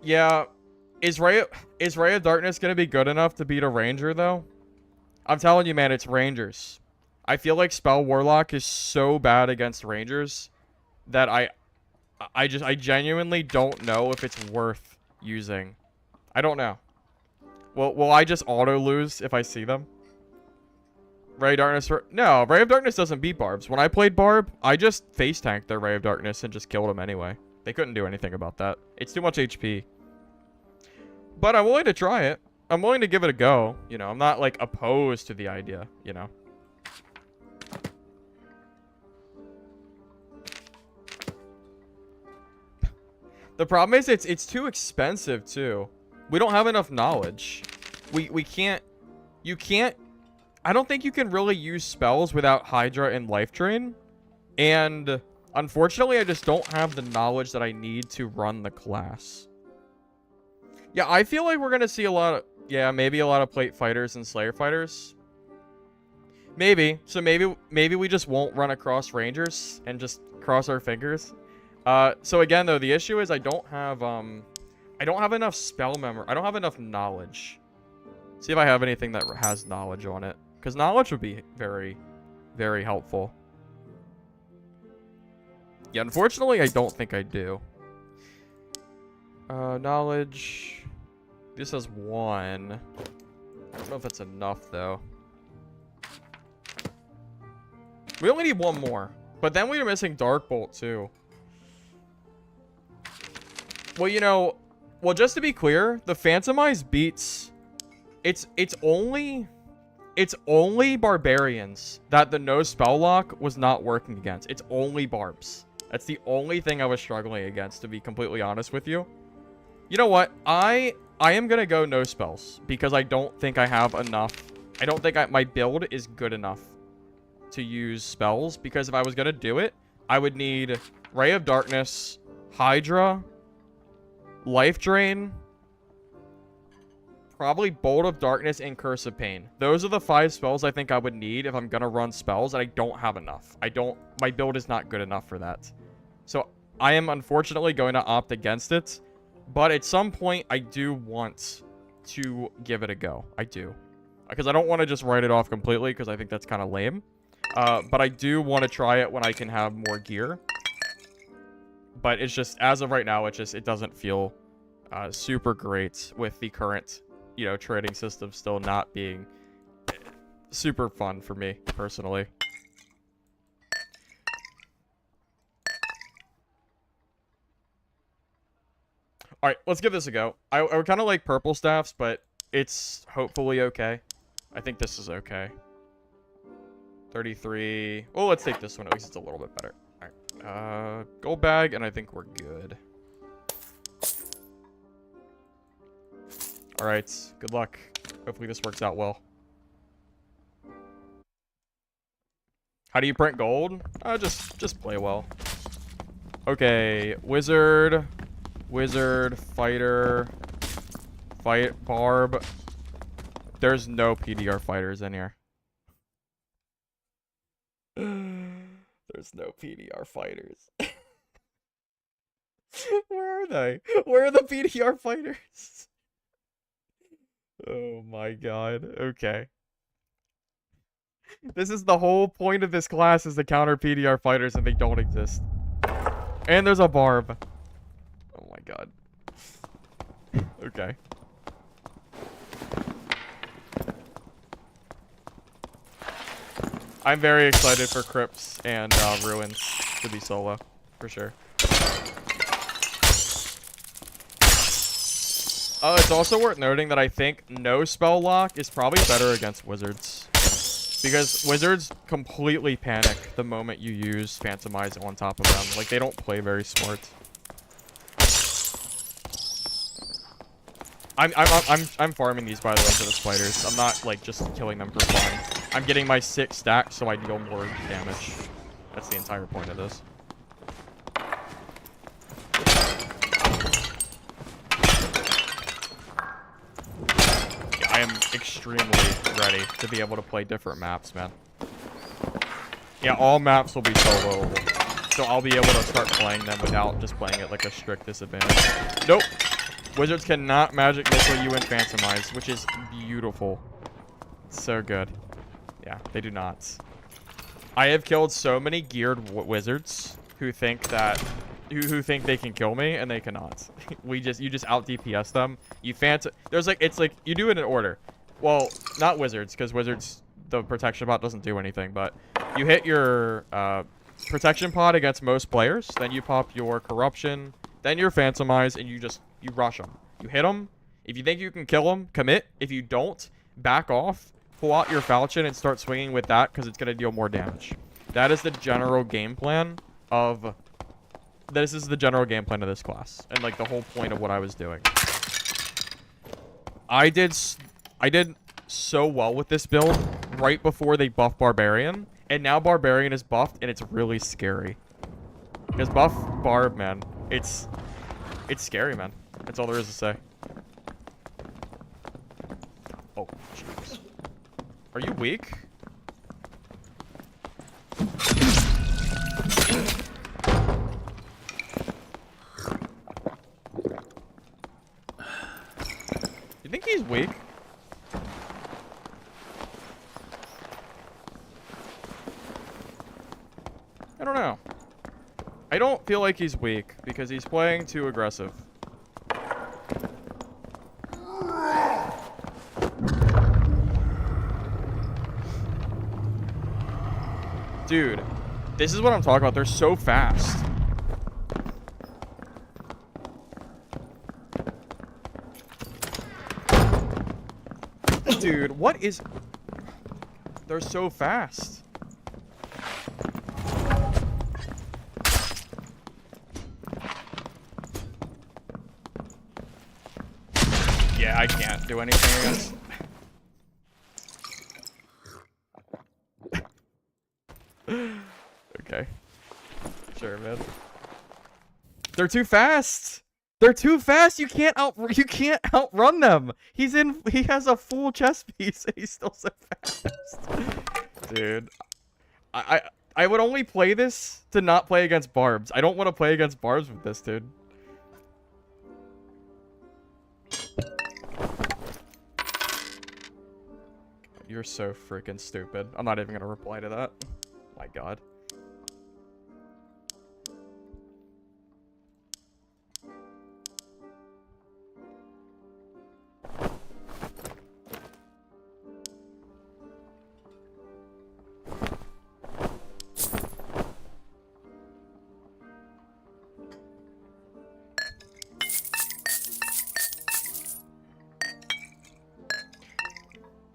Yeah, is Ray of Darkness gonna be good enough to beat a Ranger though? I'm telling you, man, it's Rangers. I feel like Spell Warlock is so bad against Rangers that I genuinely don't know if it's worth using. I don't know. Will I just auto lose if I see them? Ray of Darkness? No, Ray of Darkness doesn't beat Barbs. When I played Barb, I just face tanked their Ray of Darkness and just killed them anyway. They couldn't do anything about that. It's too much HP. But I'm willing to try it. I'm willing to give it a go. You know, I'm not, like, opposed to the idea, you know. The problem is it's too expensive, too. We don't have enough knowledge. We can't... You can't... I don't think you can really use spells without Hydra and Life Drain. And, unfortunately, I just don't have the knowledge that I need to run the class. Yeah, I feel like we're going to see a lot of... Yeah, maybe a lot of Plate Fighters and Slayer Fighters. Maybe. So maybe we just won't run across Rangers and just cross our fingers. So again, though, the issue is I don't have enough spell memory. I don't have enough knowledge. See if I have anything that has knowledge on it. Because knowledge would be very, very helpful. Yeah, unfortunately, I don't think I do. Knowledge... This has 1. I don't know if that's enough, though. We only need 1 more. But then we are missing Dark Bolt, too. Well, you know... Well, just to be clear, the Phantomized beats... It's only Barbarians that the no spell lock was not working against. It's only Barbs. That's the only thing I was struggling against, to be completely honest with you. You know what? I am going to go no spells because I don't think I have enough. I don't think my build is good enough to use spells, because if I was going to do it, I would need Ray of Darkness, Hydra, Life Drain, probably Bolt of Darkness, and Curse of Pain. Those are the 5 spells I think I would need if I'm going to run spells, and I don't have enough. My build is not good enough for that. So I am unfortunately going to opt against it. But at some point, I do want to give it a go. I do. Because I don't want to just write it off completely, because I think that's kind of lame. But I do want to try it when I can have more gear. But it's just, as of right now, it doesn't feel super great with the current, you know, trading system still not being super fun for me, personally. Alright, let's give this a go. I would kind of like purple staffs, but it's hopefully okay. I think this is okay. 33. Well, let's take this one. At least it's a little bit better. Alright. Gold bag, and I think we're good. Alright, good luck. Hopefully this works out well. How do you print gold? Just play well. Okay, wizard, fighter, barb. There's no PDR fighters in here. There's no PDR fighters. Where are they? Where are the PDR fighters? Oh my god. Okay. This is the whole point of this class, is to counter PDR fighters, and they don't exist. And there's a barb. Oh my god. Okay. I'm very excited for Crypts and Ruins to be solo, for sure. It's also worth noting that I think no spell lock is probably better against wizards. Because wizards completely panic the moment you use Phantomize on top of them. Like, they don't play very smart. I'm farming these, by the way, for the spiders. I'm not, like, just killing them for fun. I'm getting my 6 stacks so I deal more damage. That's the entire point of this. Yeah, I am extremely ready to be able to play different maps, man. Yeah, all maps will be soloable. So I'll be able to start playing them without just playing it like a strict disadvantage. Nope. Wizards cannot magic missile you and Phantomize, which is beautiful. So good. Yeah, they do not. I have killed so many geared wizards who think that who think they can kill me, and they cannot. You just out DPS them. You it's like you do it in order. Well, not wizards, because wizards, the protection pot doesn't do anything, but you hit your protection pot against most players, then you pop your corruption, then your Phantomize, and you rush them. You hit them. If you think you can kill them, commit. If you don't, back off, pull out your falchion, and start swinging with that, because it's going to deal more damage. That is the general game plan of... This is the general game plan of this class, and, like, the whole point of what I was doing. I did so well with this build right before they buffed Barbarian, and now Barbarian is buffed, and it's really scary. Because buff Barb, man, it's scary, man. That's all there is to say. Oh, jeez. Are you weak? You think he's weak? I don't know. I don't feel like he's weak because he's playing too aggressive. Dude, this is what I'm talking about. They're so fast. Dude, what is... They're so fast. Yeah, I can't do anything against... Okay. Sure, man. They're too fast. They're too fast. You can't outrun them. He has a full chest piece and he's still so fast. Dude. I would only play this to not play against barbs. I don't want to play against barbs with this, dude. You're so freaking stupid. I'm not even gonna reply to that. My god.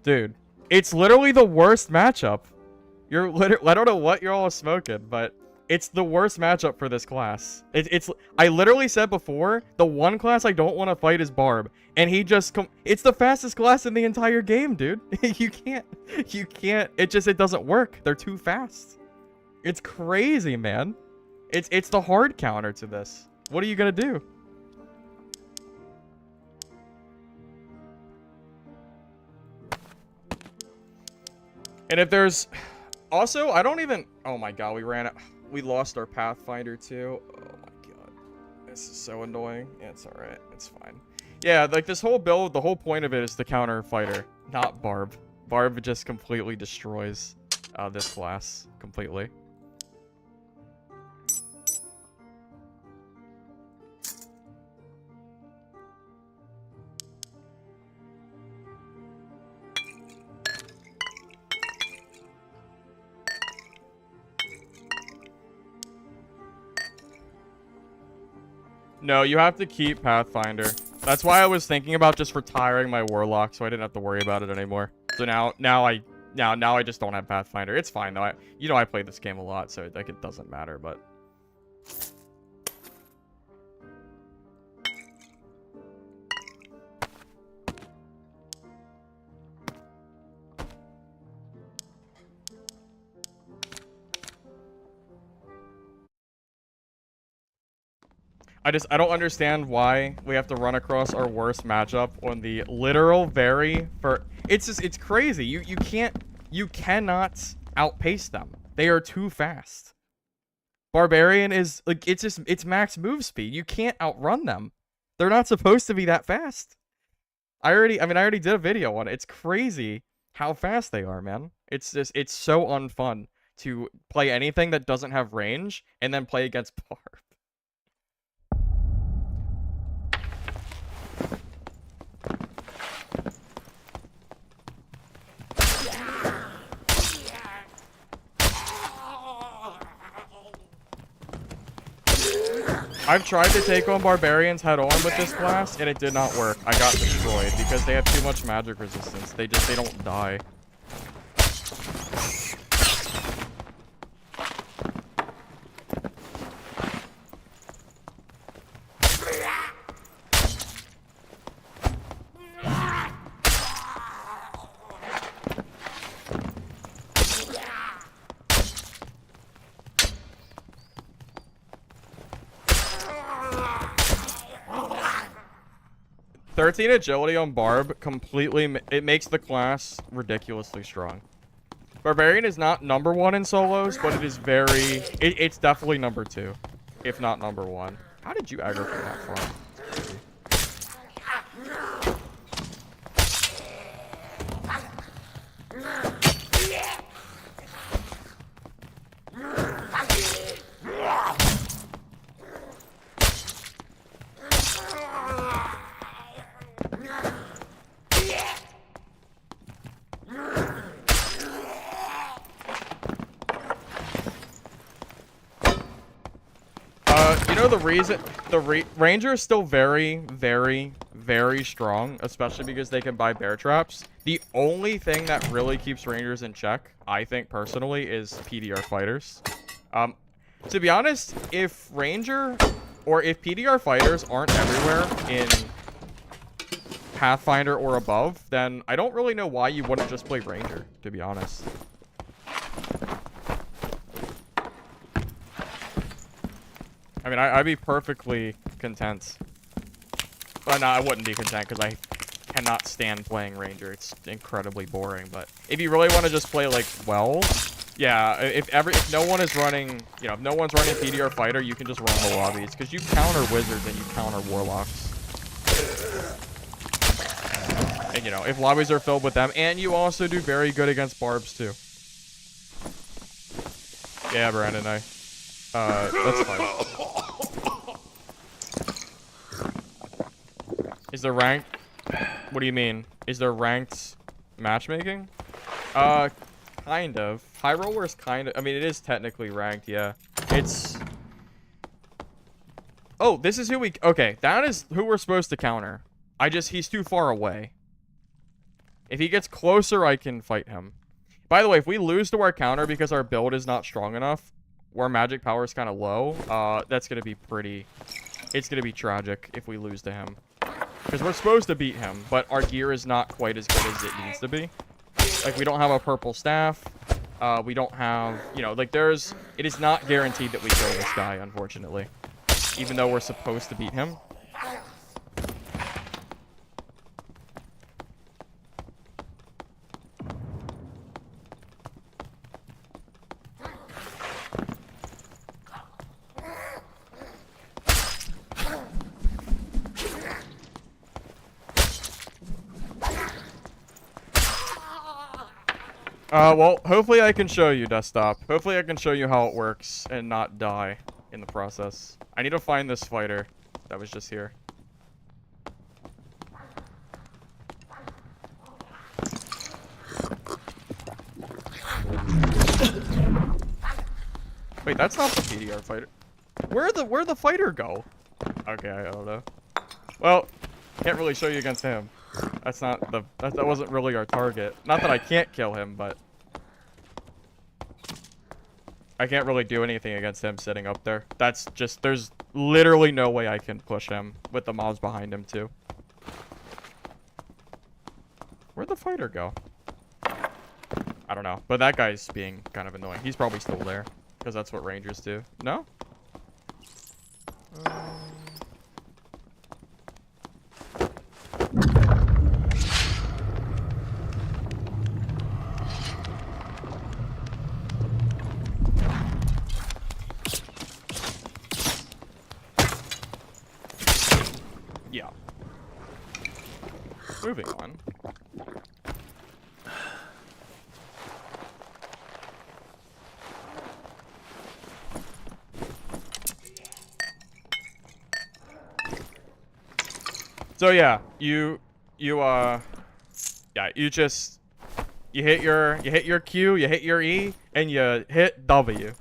Dude, it's literally the worst matchup. I don't know what you're all smoking, but it's the worst matchup for this class. I literally said before, the one class I don't want to fight is Barb, and he just it's the fastest class in the entire game, dude. You can't, it doesn't work. They're too fast. It's crazy, man. It's the hard counter to this. What are you gonna do? And if there's... Also, I don't even... Oh my god, we lost our Pathfinder too. Oh my god. This is so annoying. Yeah, it's alright. It's fine. Yeah, like this whole build, the whole point of it is to counter fighter, not Barb. Barb just completely destroys this class. Completely. No, you have to keep Pathfinder. That's why I was thinking about just retiring my Warlock, so I didn't have to worry about it anymore. So now I just don't have Pathfinder. It's fine though. I play this game a lot, so like it doesn't matter. But I don't understand why we have to run across our worst matchup on the literal it's crazy. You cannot outpace them. They are too fast. Barbarian is like it's max move speed. You can't outrun them. They're not supposed to be that fast. I already did a video on it. It's crazy how fast they are, man. It's so unfun to play anything that doesn't have range and then play against Barb. I've tried to take on Barbarians head on with this class, and it did not work. I got destroyed because they have too much magic resistance. They don't die. 13 agility on Barb it makes the class ridiculously strong. Barbarian is not #1 in solos, but it is it's definitely #2, if not #1. How did you aggro from that far? You know the reason Ranger is still very, very, very strong, especially because they can buy bear traps. The only thing that really keeps Rangers in check, I think personally, is PDR fighters. To be honest, if PDR fighters aren't everywhere in Pathfinder or above, then I don't really know why you wouldn't just play Ranger, to be honest. I mean, I'd be perfectly content. But no, I wouldn't be content because I cannot stand playing Ranger. It's incredibly boring. But if you really want to just play, like, well, yeah, if no one is running, if no one's running PDR Fighter, you can just run the lobbies. Because you counter Wizards and you counter Warlocks. And, if lobbies are filled with them, and you also do very good against Barbs, too. Yeah, Brandon, that's fine. Is there ranked? What do you mean? Is there ranked matchmaking? Kind of. High Roller is kind of... I mean, it is technically ranked, yeah. It's... Oh, this is who we... Okay, that is who we're supposed to counter. He's too far away. If he gets closer, I can fight him. By the way, if we lose to our counter because our build is not strong enough, or our magic power is kind of low, that's going to be pretty... It's going to be tragic if we lose to him. Because we're supposed to beat him, but our gear is not quite as good as it needs to be. Like, we don't have a purple staff. we don't have, you know, like it is not guaranteed that we kill this guy, unfortunately. Even though we're supposed to beat him. Well, hopefully I can show you, Desktop. Hopefully I can show you how it works and not die in the process. I need to find this fighter that was just here. Wait, that's not the PDR fighter. Where'd the fighter go? Okay, I don't know. Well, can't really show you against him. That's not the that wasn't really our target. Not that I can't kill him, but I can't really do anything against him sitting up there. That's just, there's literally no way I can push him with the mobs behind him too. Where'd the fighter go? I don't know, but that guy's being kind of annoying. He's probably still there because that's what rangers do. No? Yeah. Moving on. So yeah, you hit your Q, you hit your E, and you hit W.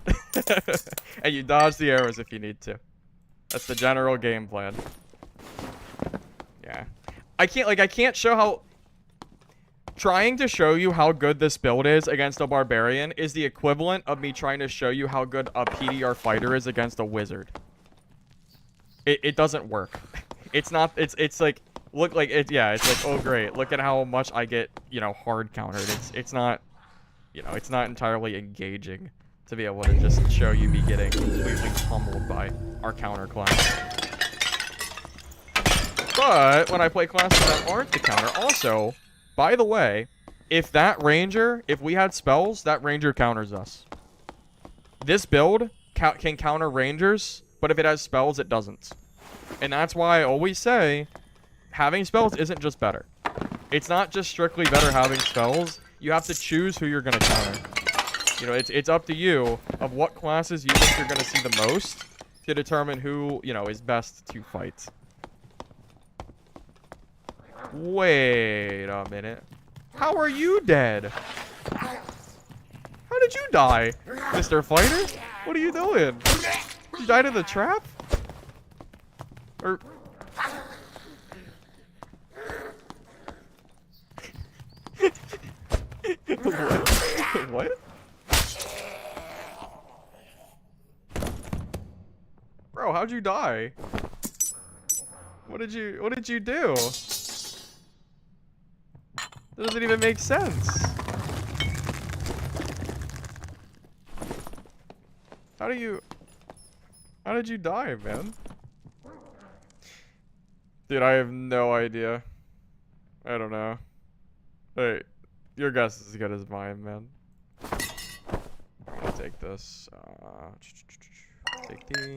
And you dodge the arrows if you need to. That's the general game plan. Yeah. I can't show how... Trying to show you how good this build is against a Barbarian is the equivalent of me trying to show you how good a PDR fighter is against a wizard. It doesn't work. It's not, it's like, look like, yeah, it's like, oh great, look at how much I get, you know, hard countered. It's not, you know, it's not entirely engaging to be able to just show you me getting completely pummeled by our counter class. But when I play classes that aren't the counter, also, by the way, if we had spells, that ranger counters us. This build can counter rangers, but if it has spells, it doesn't. And that's why I always say, having spells isn't just better. It's not just strictly better having spells. You have to choose who you're going to counter. You know, it's up to you of what classes you think you're going to see the most to determine who, you know, is best to fight. Wait a minute. How are you dead? How did you die, Mr. Fighter? What are you doing? You died in the trap? Or... What? Bro, how'd you die? What did you do? That doesn't even make sense. How did you die, man? Dude, I have no idea. I don't know. Hey, your guess is as good as mine, man. I'm gonna take this. Take these.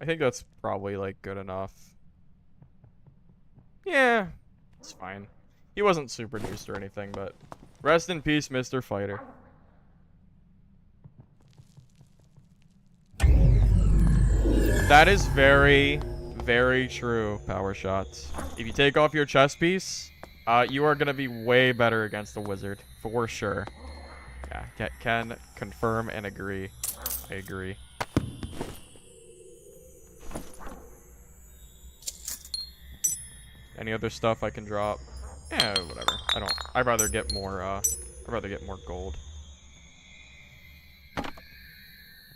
I think that's probably, like, good enough. Yeah, it's fine. He wasn't super juiced or anything, but rest in peace, Mr. Fighter. That is very, very true, Power Shots. If you take off your chest piece, you are going to be way better against the wizard, for sure. Yeah, can confirm and agree. I agree. Any other stuff I can drop? Yeah, whatever. I'd rather get more gold.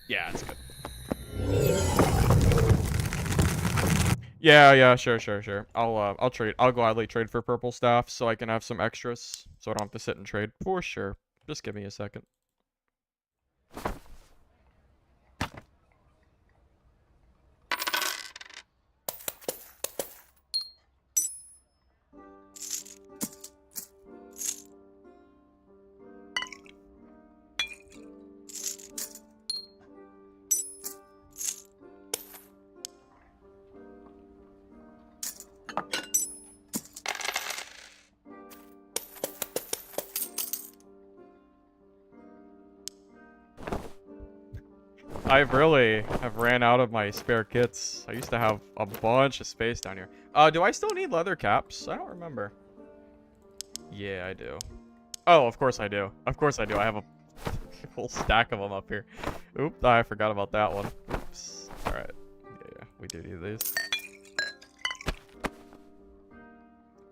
Yeah, it's good. Yeah, sure. I'll trade. I'll gladly trade for purple staff so I can have some extras, so I don't have to sit and trade for sure. Just give me a second. I really have ran out of my spare kits. I used to have a bunch of space down here. Do I still need leather caps? I don't remember. Yeah, I do. Oh, of course I do. Of course I do. I have a full stack of them up here. Oop, I forgot about that one. Oops. Alright. Yeah, we do need these.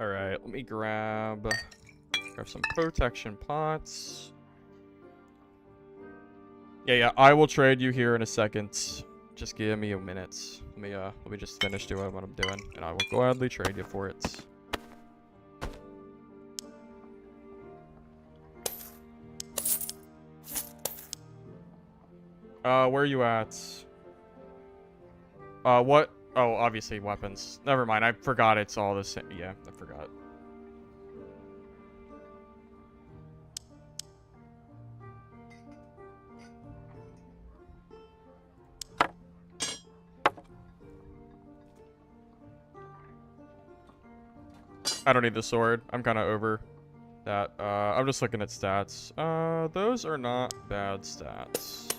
Alright, let me grab some protection pots. Yeah, I will trade you here in a second. Just give me a minute. Let me just finish doing what I'm doing, and I will gladly trade you for it. Where are you at? What? Oh, obviously weapons. Never mind, I forgot it's all the same. Yeah, I forgot. I don't need the sword. I'm kind of over that. I'm just looking at stats. Those are not bad stats.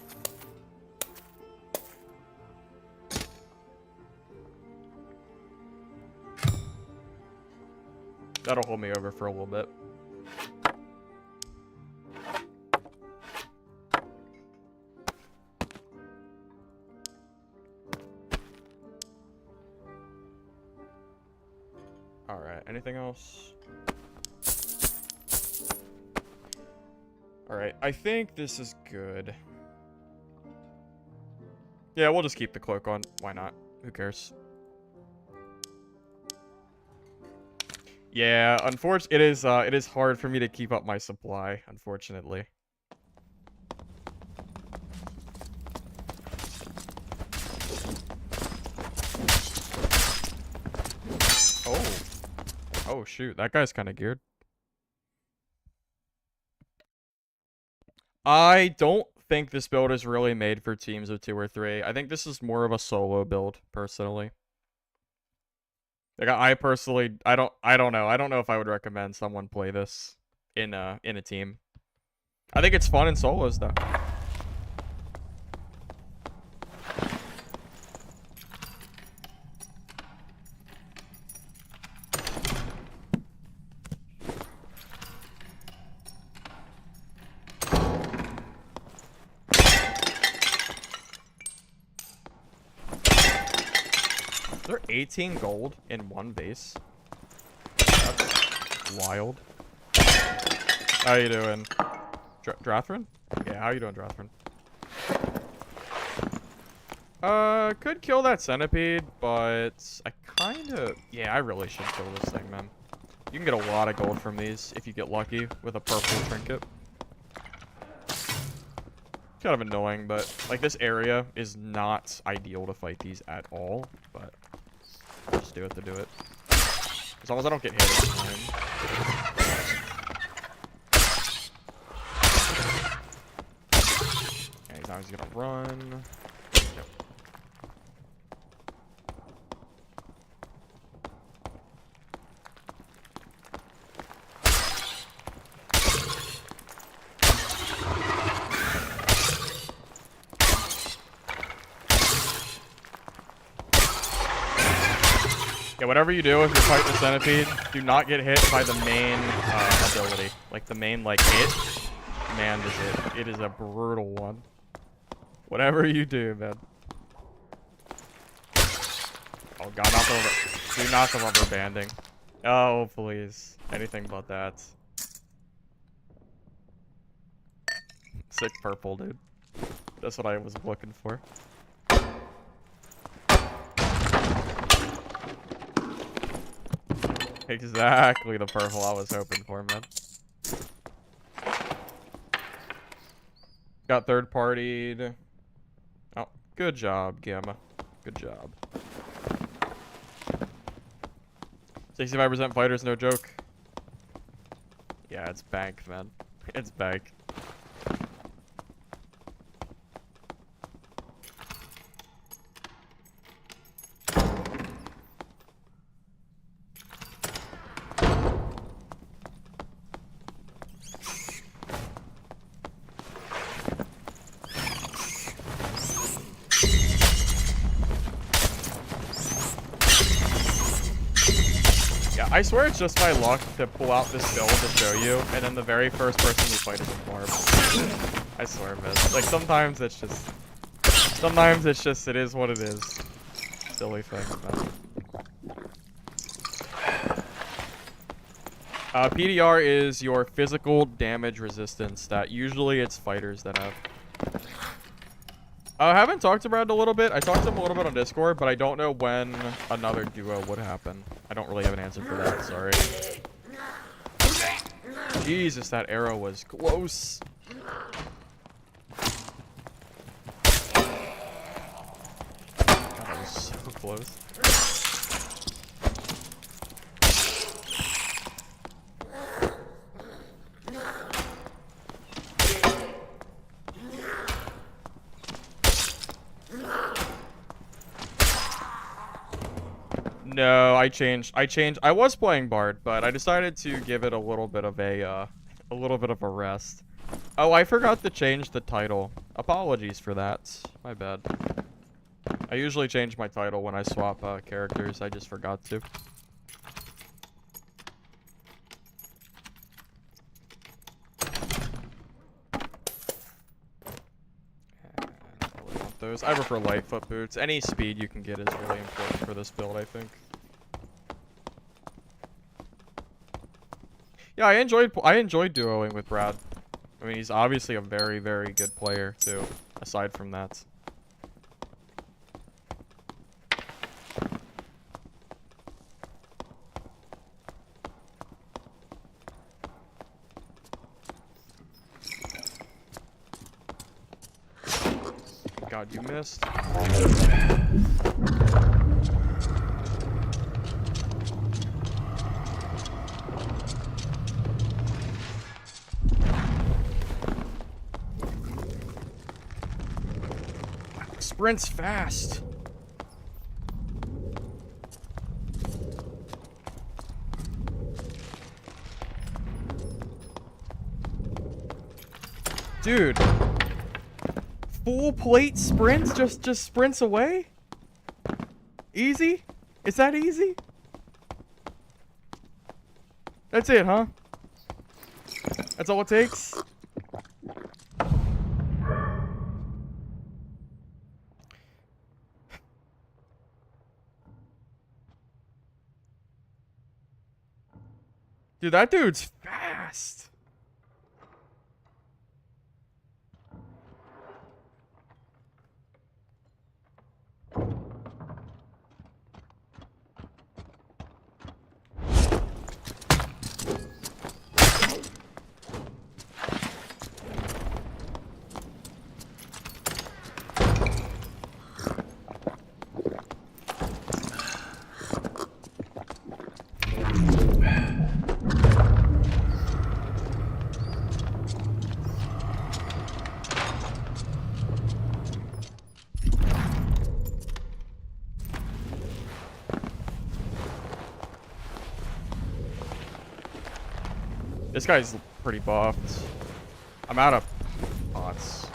That'll hold me over for a little bit. Alright, anything else? Alright, I think this is good. Yeah, we'll just keep the cloak on. Why not? Who cares? Yeah, unfortunately, it is hard for me to keep up my supply, unfortunately. Oh. Oh, shoot. That guy's kind of geared. I don't think this build is really made for teams of 2 or 3. I think this is more of a solo build, personally. Like, I personally, I don't know. I don't know if I would recommend someone play this in a team. I think it's fun in solos, though. Is there 18 gold in one base? That's wild. How you doing? Drathrin? Yeah, how you doing, Drathrin? Could kill that centipede, but I kinda... Yeah, I really should kill this thing, man. You can get a lot of gold from these if you get lucky with a purple trinket. Kind of annoying, but, like, this area is not ideal to fight these at all, but I'll just do it to do it. As long as I don't get hit every time. Okay, now he's gonna run. Yep. Yeah, whatever you do if you're fighting the centipede, do not get hit by the main ability. Like the main hit. Man, this it is a brutal one. Whatever you do, man. Oh god, not the rubber. Do not the rubber banding. Oh, please. Anything but that. Sick purple, dude. That's what I was looking for. Exactly the purple I was hoping for, man. Got third-partied. Oh, good job, Gamma. Good job. 65% fighters, no joke. Yeah, it's bank, man. It's bank. I swear it's just my luck to pull out this build to show you, and then the very first person you fight is a Barb. I swear, man. Like, sometimes it's just... it is what it is. Silly thing, man. PDR is your physical damage resistance that usually it's fighters that have. I haven't talked to Brad a little bit. I talked to him a little bit on Discord, but I don't know when another duo would happen. I don't really have an answer for that, sorry. Jesus, that arrow was close. God, that was so close. No, I changed. I was playing Bard, but I decided to give it a little bit of a rest. Oh, I forgot to change the title. Apologies for that. My bad. I usually change my title when I swap characters. I just forgot to. Those. I prefer light foot boots. Any speed you can get is really important for this build, I think. Yeah, I enjoyed duoing with Brad. I mean, he's obviously a very, very good player too. Aside from that. God, you missed. Sprints fast. Dude. Full plate sprints? Just sprints away? Easy? Is that easy? That's it, huh? That's all it takes? Dude, that dude's fast. This guy's pretty buffed. I'm out of pots.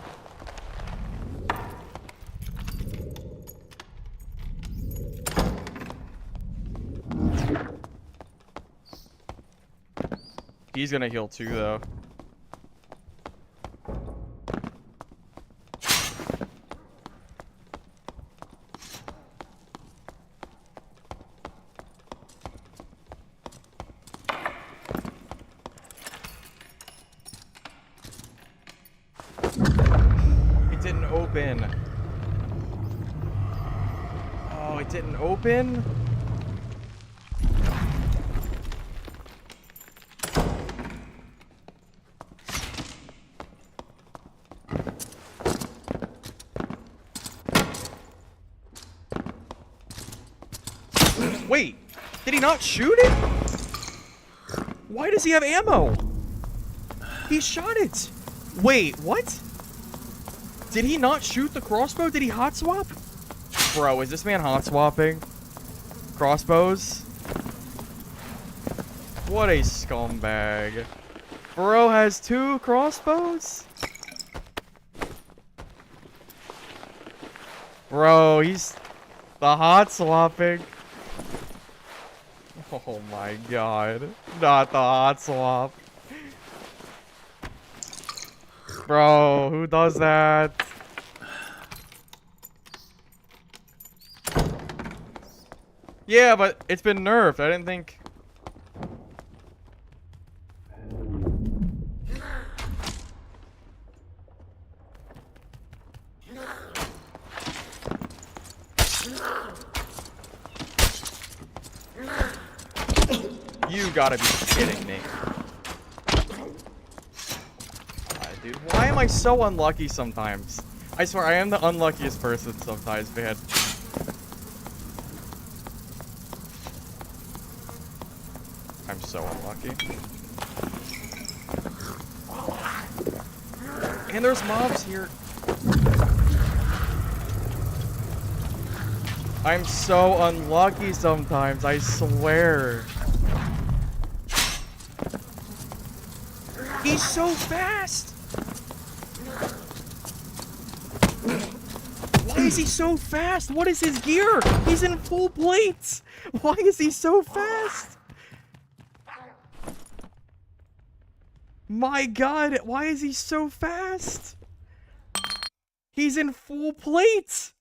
He's gonna heal too, though. open. Oh, it didn't open? Wait, did he not shoot it? Why does he have ammo? He shot it. Wait, what? Did he not shoot the crossbow? Did he hot swap? Bro, is this man hot swapping crossbows? What a scumbag. Bro has 2 crossbows? Bro, he's the hot swapping. Oh my god. Not the hot swap. Bro, who does that? Yeah, but it's been nerfed. I didn't think... You gotta be kidding me. Dude, why am I so unlucky sometimes? I swear, I am the unluckiest person sometimes, man. I'm so unlucky. And there's mobs here. I'm so unlucky sometimes, I swear. He's so fast! Why is he so fast? What is his gear? He's in full plates! Why is he so fast? My god, why is he so fast? He's in full plates!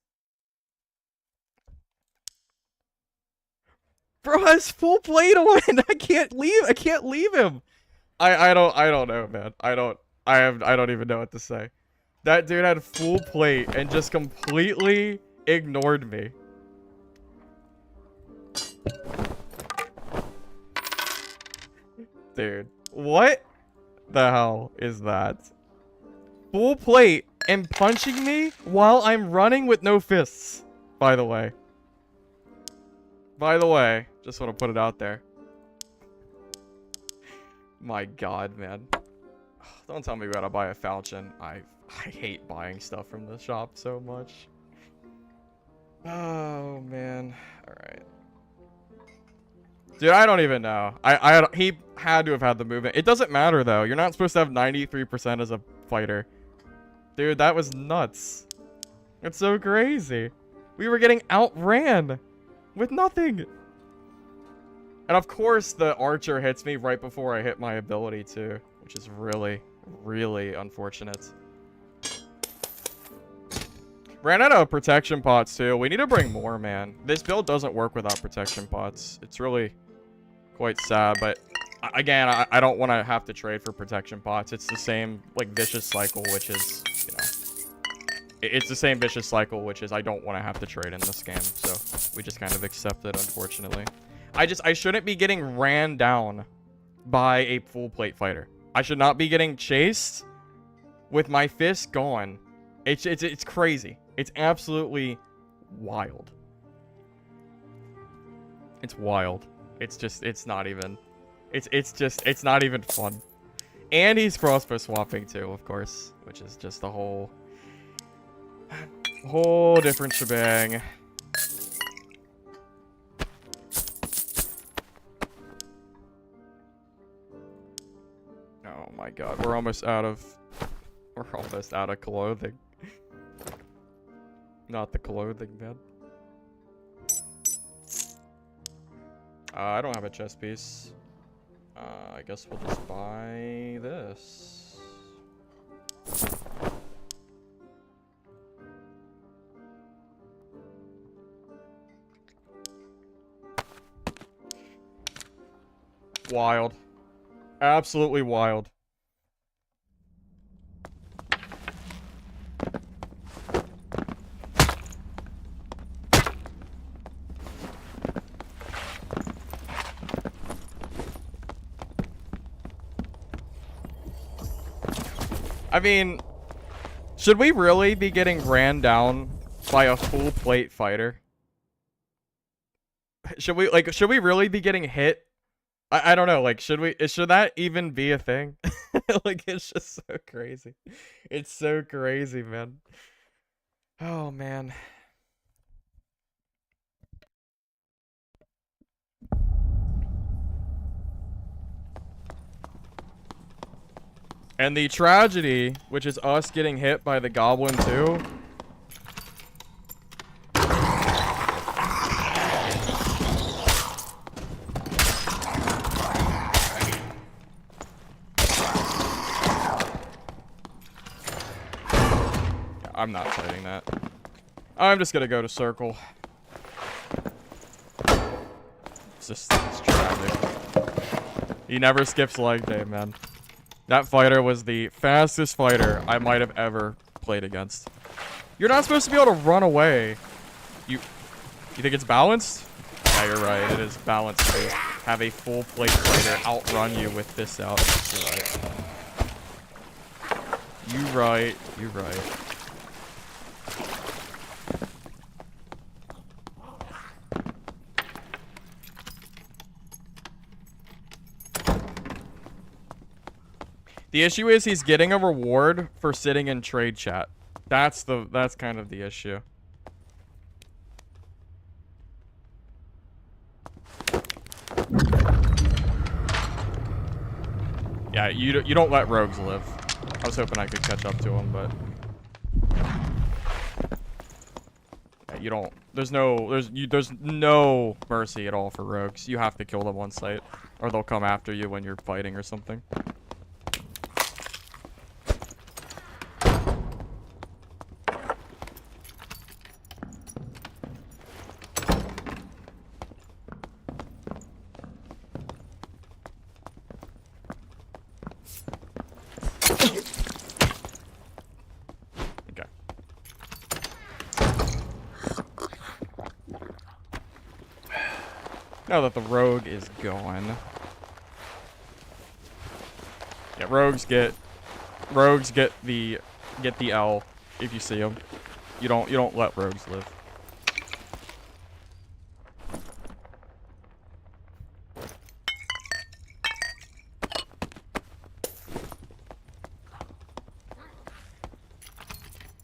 Bro has full plate on! I can't leave him! I don't know, man. I don't even know what to say. That dude had full plate and just completely ignored me. Dude, what the hell is that? Full plate and punching me while I'm running with no fists, by the way. By the way, just want to put it out there. My god, man. Don't tell me we gotta buy a falchion. I hate buying stuff from the shop so much. Oh, man. Alright. Dude, I don't even know. He had to have had the movement. It doesn't matter, though. You're not supposed to have 93% as a fighter. Dude, that was nuts. It's so crazy. We were getting outran with nothing. And of course, the archer hits me right before I hit my ability, too. Which is really, really unfortunate. Ran out of protection pots, too. We need to bring more, man. This build doesn't work without protection pots. It's really quite sad, but... Again, I don't want to have to trade for protection pots. It's the same, like, vicious cycle, which is, you know... It's the same vicious cycle, which is I don't want to have to trade in this game. So, we just kind of accept it, unfortunately. I shouldn't be getting ran down by a full plate fighter. I should not be getting chased with my fist gone. It's crazy. It's absolutely wild. It's wild. It's not even... It's not even fun. And he's crossbow swapping too, of course. Which is just a whole different shebang. Oh my god, we're almost out of clothing. Not the clothing, man. I don't have a chest piece. I guess we'll just buy this. Wild. Absolutely wild. I mean, should we really be getting ran down by a full plate fighter? Should we really be getting hit? I don't know, like, should that even be a thing? Like, it's just so crazy. It's so crazy, man. Oh, man. And the tragedy, which is us getting hit by the goblin too. I'm not fighting that. I'm just gonna go to circle. It's tragic. He never skips leg day, man. That fighter was the fastest fighter I might have ever played against. You're not supposed to be able to run away. You think it's balanced? Yeah, you're right. It is balanced to have a full plate fighter outrun you with this out. You're right. You're right. The issue is he's getting a reward for sitting in trade chat. That's kind of the issue. Yeah, you don't let rogues live. I was hoping I could catch up to him, but yeah, you don't. There's no mercy at all for rogues. You have to kill them on sight, or they'll come after you when you're fighting or something. Now that the rogue is gone. Yeah, rogues get the L if you see them. You don't let rogues live.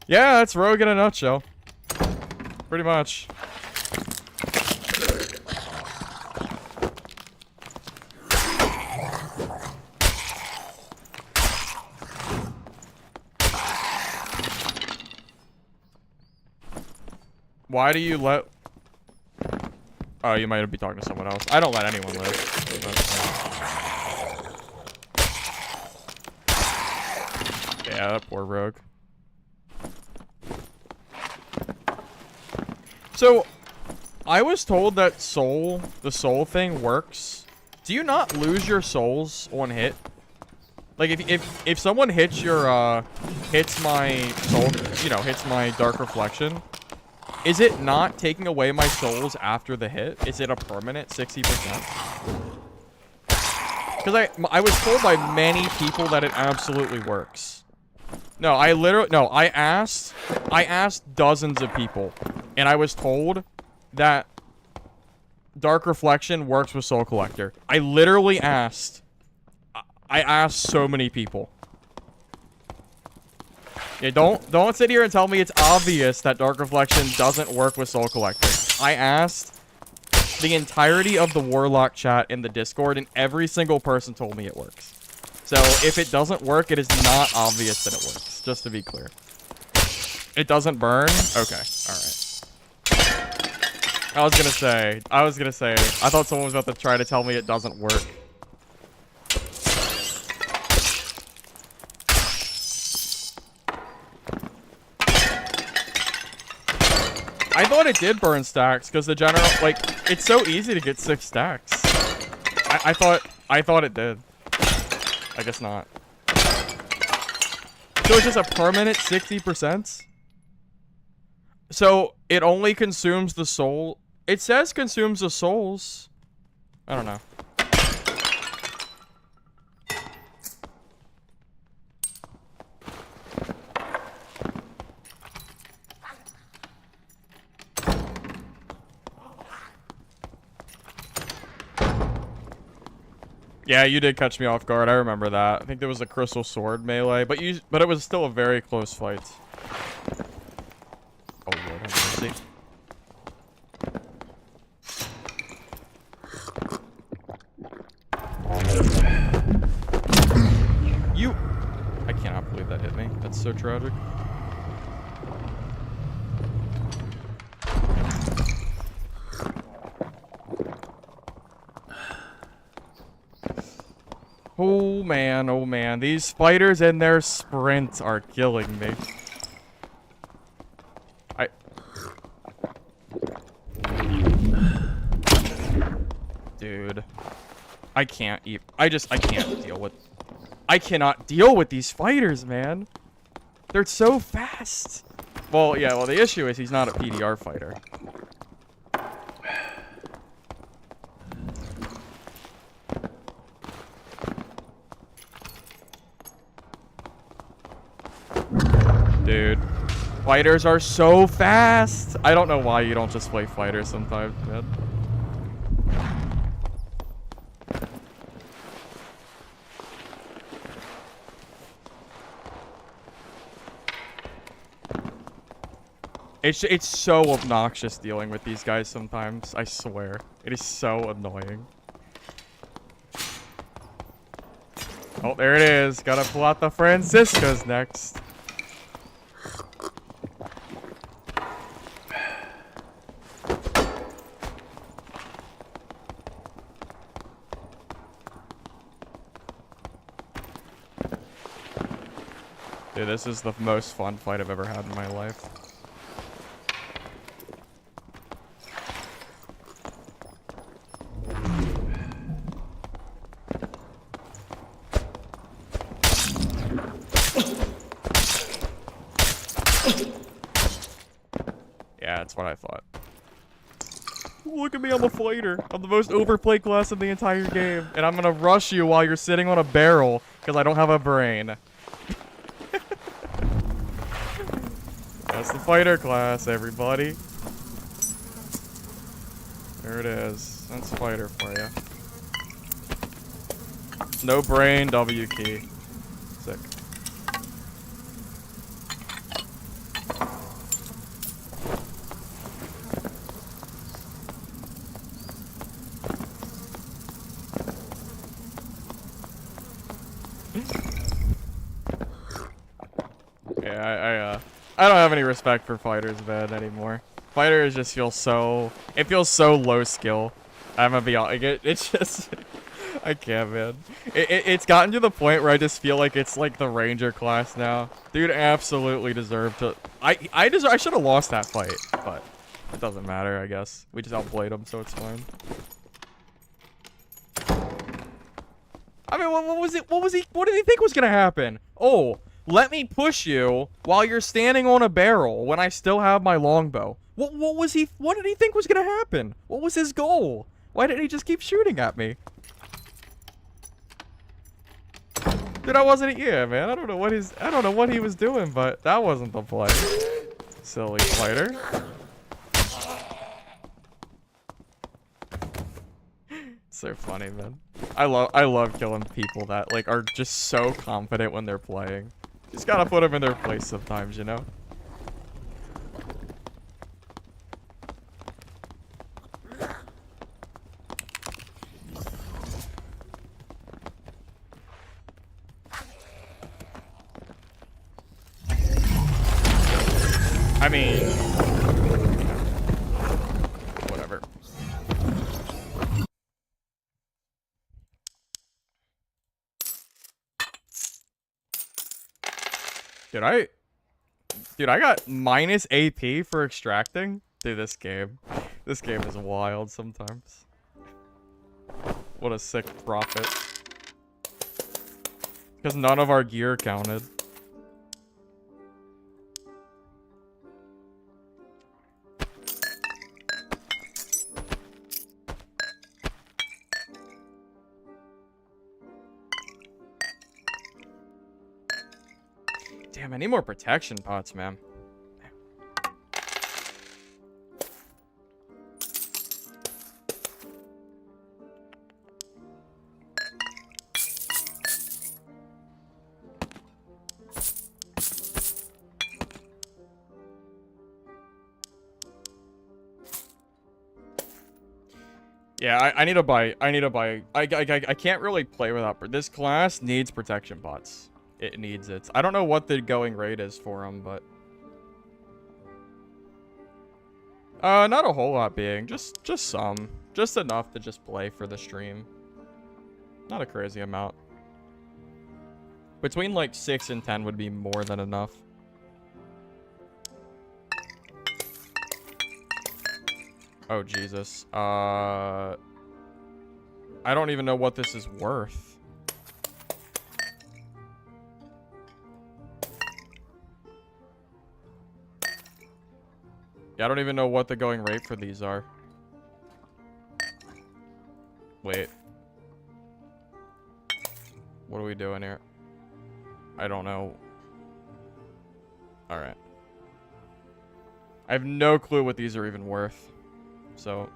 Yeah, that's rogue in a nutshell. Pretty much. Why do you let... Oh, you might be talking to someone else. I don't let anyone live. Yeah, that poor rogue. So, I was told that the soul thing works. Do you not lose your souls on hit? Like, if someone hits your, hits my soul, hits my dark reflection... Is it not taking away my souls after the hit? Is it a permanent 60%? Because I was told by many people that it absolutely works. No, I asked dozens of people, and I was told that Dark Reflection works with Soul Collector. I literally asked so many people. Yeah, don't sit here and tell me it's obvious that Dark Reflection doesn't work with Soul Collector. I asked the entirety of the Warlock chat in the Discord, and every single person told me it works. So, if it doesn't work, it is not obvious that it works, just to be clear. It doesn't burn? Okay, alright. I was gonna say, I thought someone was about to try to tell me it doesn't work. I thought it did burn stacks because the general, like, it's so easy to get 6 stacks. I thought it did. I guess not. So it's just a permanent 60%? So it only consumes the soul. It says consumes the souls. I don't know. Yeah, you did catch me off guard. I remember that. I think there was a crystal sword melee, but it was still a very close fight. Oh Lord, have mercy. You... I cannot believe that hit me. That's so tragic. Oh man, these fighters and their sprint are killing me. Dude. I can't deal with... I cannot deal with these fighters, man. They're so fast. Well, yeah, well, the issue is he's not a PDR fighter. Dude. Fighters are so fast. I don't know why you don't just play fighters sometimes, man. It's so obnoxious dealing with these guys sometimes, I swear. It is so annoying. Oh, there it is. Gotta pull out the Franciscas next. Dude, this is the most fun fight I've ever had in my life. Yeah, that's what I thought. Look at me, I'm a fighter. I'm the most overplayed class in the entire game. And I'm gonna rush you while you're sitting on a barrel, because I don't have a brain. That's the fighter class, everybody. There it is. That's fighter for you. No brain, W key. Sick. Yeah, I don't have any respect for fighters, man, anymore. Fighters just feel so... It feels so low skill. I'm gonna be honest. It's just... I can't, man. It's gotten to the point where I just feel like it's like the ranger class now. Dude absolutely deserved to... I should have lost that fight, but it doesn't matter, I guess. We just outplayed him, so it's fine. I mean, what did he think was gonna happen? Oh, let me push you while you're standing on a barrel when I still have my longbow. What did he think was gonna happen? What was his goal? Why didn't he just keep shooting at me? Dude, I wasn't... Yeah, man, I don't know what he was doing, but that wasn't the play. Silly fighter. So funny, man. I love killing people that like are just so confident when they're playing. Just gotta put them in their place sometimes, you know? I mean, whatever. Dude, I got minus AP for extracting. Dude, this game is wild sometimes. What a sick profit. Because none of our gear counted. Damn, I need more protection pots, man. Yeah, I need to buy. I need to buy. I can't really play without. This class needs protection bots. It needs it. I don't know what the going rate is for them, but not a whole lot being. Just some. Just enough to just play for the stream. Not a crazy amount. Between like 6 and 10 would be more than enough. Oh, Jesus. I don't even know what this is worth. Yeah, I don't even know what the going rate for these are. Wait. What are we doing here? I don't know. Alright. I have no clue what these are even worth. So,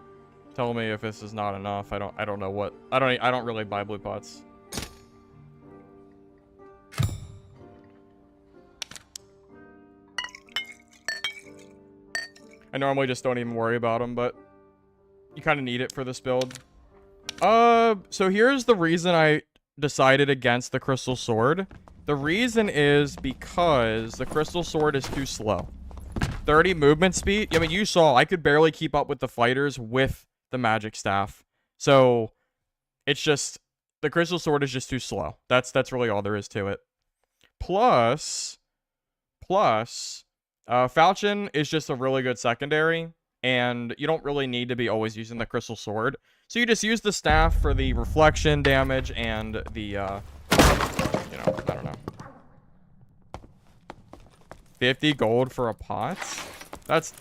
tell me if this is not enough. I don't know what. I don't really buy blue pots. I normally just don't even worry about them, but you kind of need it for this build. So here's the reason I decided against the Crystal Sword. The reason is because the Crystal Sword is too slow. 30 movement speed. I mean, you saw I could barely keep up with the fighters with the magic staff. So it's just the Crystal Sword is just too slow. That's really all there is to it. Plus, Falchion is just a really good secondary, and you don't really need to be always using the Crystal Sword. So you just use the staff for the reflection damage and the, you know, I don't know. 50 gold for a pot? That's...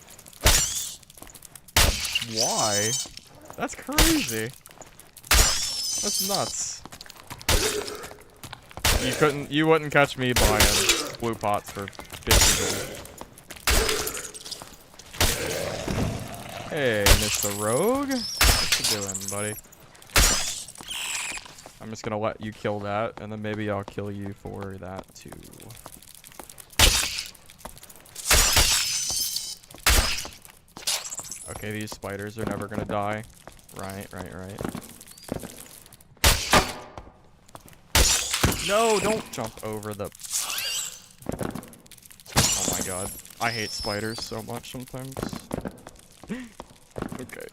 Why? That's crazy. That's nuts. You wouldn't catch me buying blue pots for 50 gold. Hey, Mr. Rogue. What you doing, buddy? I'm just gonna let you kill that, and then maybe I'll kill you for that, too. Okay, these spiders are never gonna die. Right. No, don't jump over the... Oh my god. I hate spiders so much sometimes. Okay.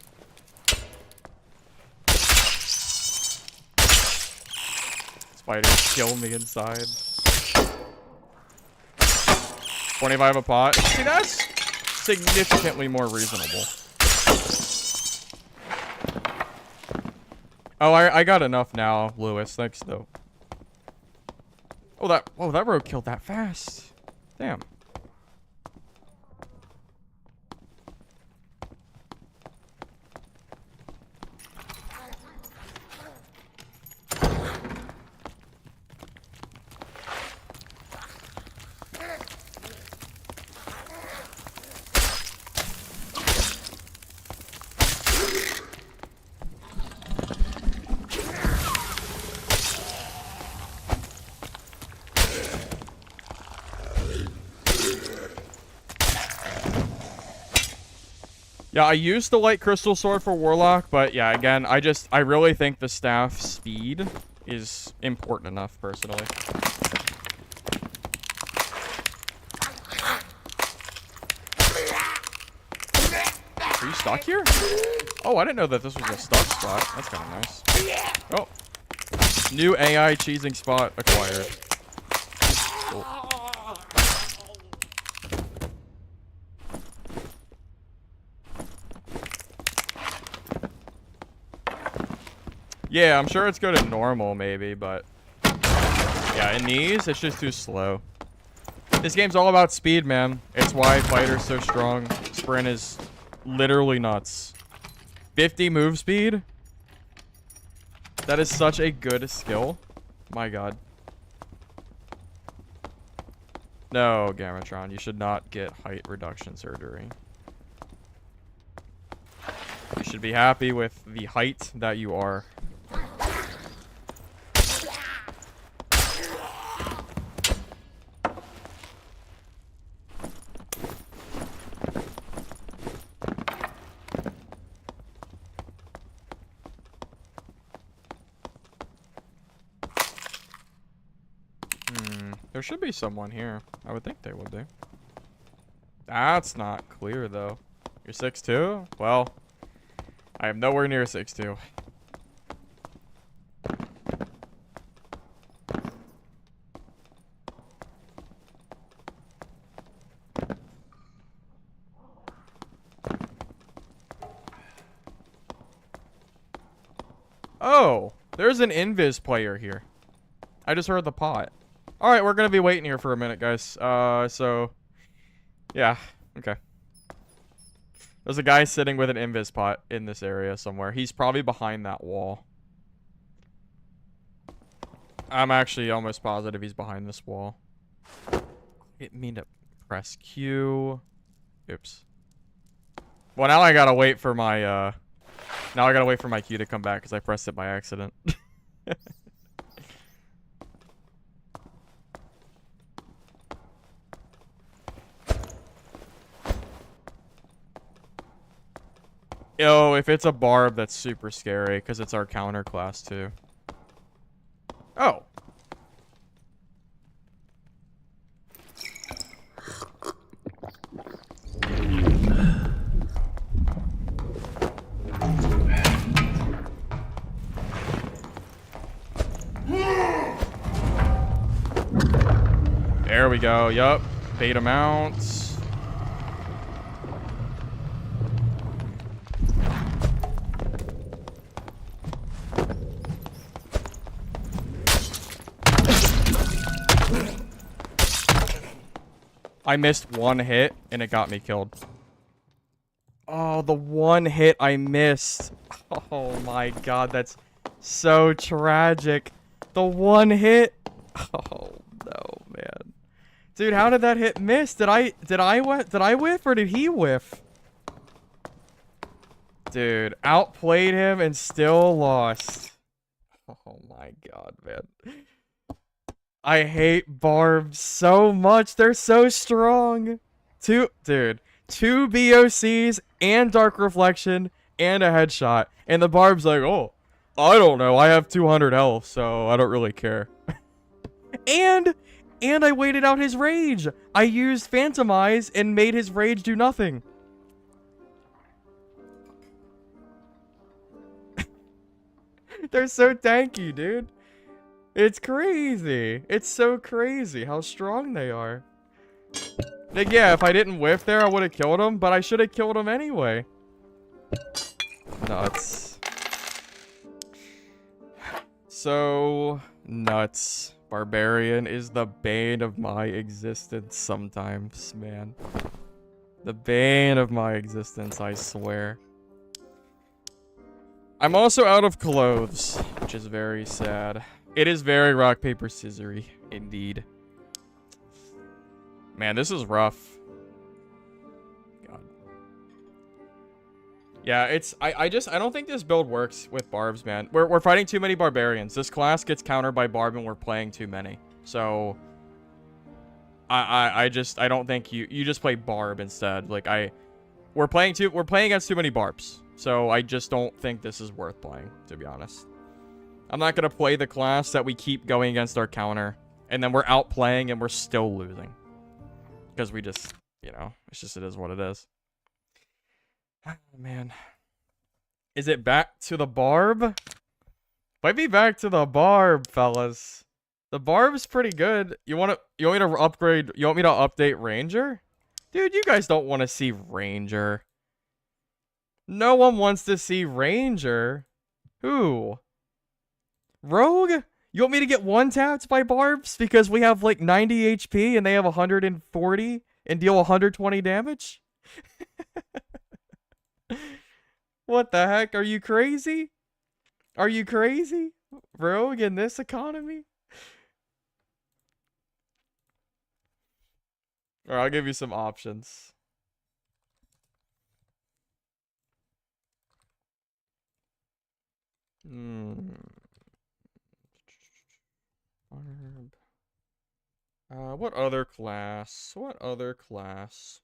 Spiders kill me inside. 25 a pot. See, that's significantly more reasonable. Oh, I got enough now, Lewis. Thanks, though. Oh, that rogue killed that fast. Damn. Yeah, I used the light crystal sword for Warlock, but yeah, again, I really think the staff speed is important enough, personally. Are you stuck here? Oh, I didn't know that this was a stuck spot. That's kind of nice. Oh. New AI cheesing spot acquired. Cool. Yeah, I'm sure it's good at normal, maybe, but... Yeah, in these, it's just too slow. This game's all about speed, man. It's why Fighter's so strong. Sprint is literally nuts. 50 move speed? That is such a good skill. My god. No, Gamatron, you should not get height reduction surgery. You should be happy with the height that you are. There should be someone here. I would think they would be. That's not clear, though. You're 6'2"? Well, I am nowhere near 6'2". Oh, there's an invis player here. I just heard the pot. Alright, we're gonna be waiting here for a minute, guys. So... yeah, okay. There's a guy sitting with an invis pot in this area somewhere. He's probably behind that wall. I'm actually almost positive he's behind this wall. Didn't mean to press Q. Oops. Well, now I gotta wait for my, now I gotta wait for my Q to come back because I pressed it by accident. Yo, if it's a barb, that's super scary because it's our counter class too. Oh. There we go. Yup. Beta mounts. I missed one hit and it got me killed. Oh, the one hit I missed. Oh my god, that's so tragic. The one hit. Oh no, man. Dude, how did that hit miss? Did I whiff or did he whiff? Dude, outplayed him and still lost. Oh my god, man. I hate barbs so much. They're so strong. Two BOCs and Dark Reflection and a headshot. And the barb's like, oh, I don't know. I have 200 health, so I don't really care. and I waited out his rage. I used Phantom Eyes and made his rage do nothing. They're so tanky, dude. It's crazy. It's so crazy how strong they are. Like, yeah, if I didn't whiff there, I would have killed him, but I should have killed him anyway. Nuts. So nuts. Barbarian is the bane of my existence sometimes, man. The bane of my existence, I swear. I'm also out of clothes, which is very sad. It is very rock, paper, scissory, indeed. Man, this is rough. God. Yeah, it's... I don't think this build works with barbs, man. We're fighting too many barbarians. This class gets countered by barb and we're playing too many. So... I don't think you just play barb instead. Like, we're playing against too many barbs. So I just don't think this is worth playing, to be honest. I'm not going to play the class that we keep going against our counter. And then we're outplaying and we're still losing. Because we just, you know, it is what it is. Oh, man. Is it back to the barb? Might be back to the barb, fellas. The barb's pretty good. You want me to upgrade? You want me to update Ranger? Dude, you guys don't want to see Ranger. No one wants to see Ranger. Who? Rogue? You want me to get one-tapped by barbs because we have like 90 HP and they have 140 and deal 120 damage? What the heck? Are you crazy? Are you crazy? Rogue in this economy? Alright, I'll give you some options. What other class? What other class?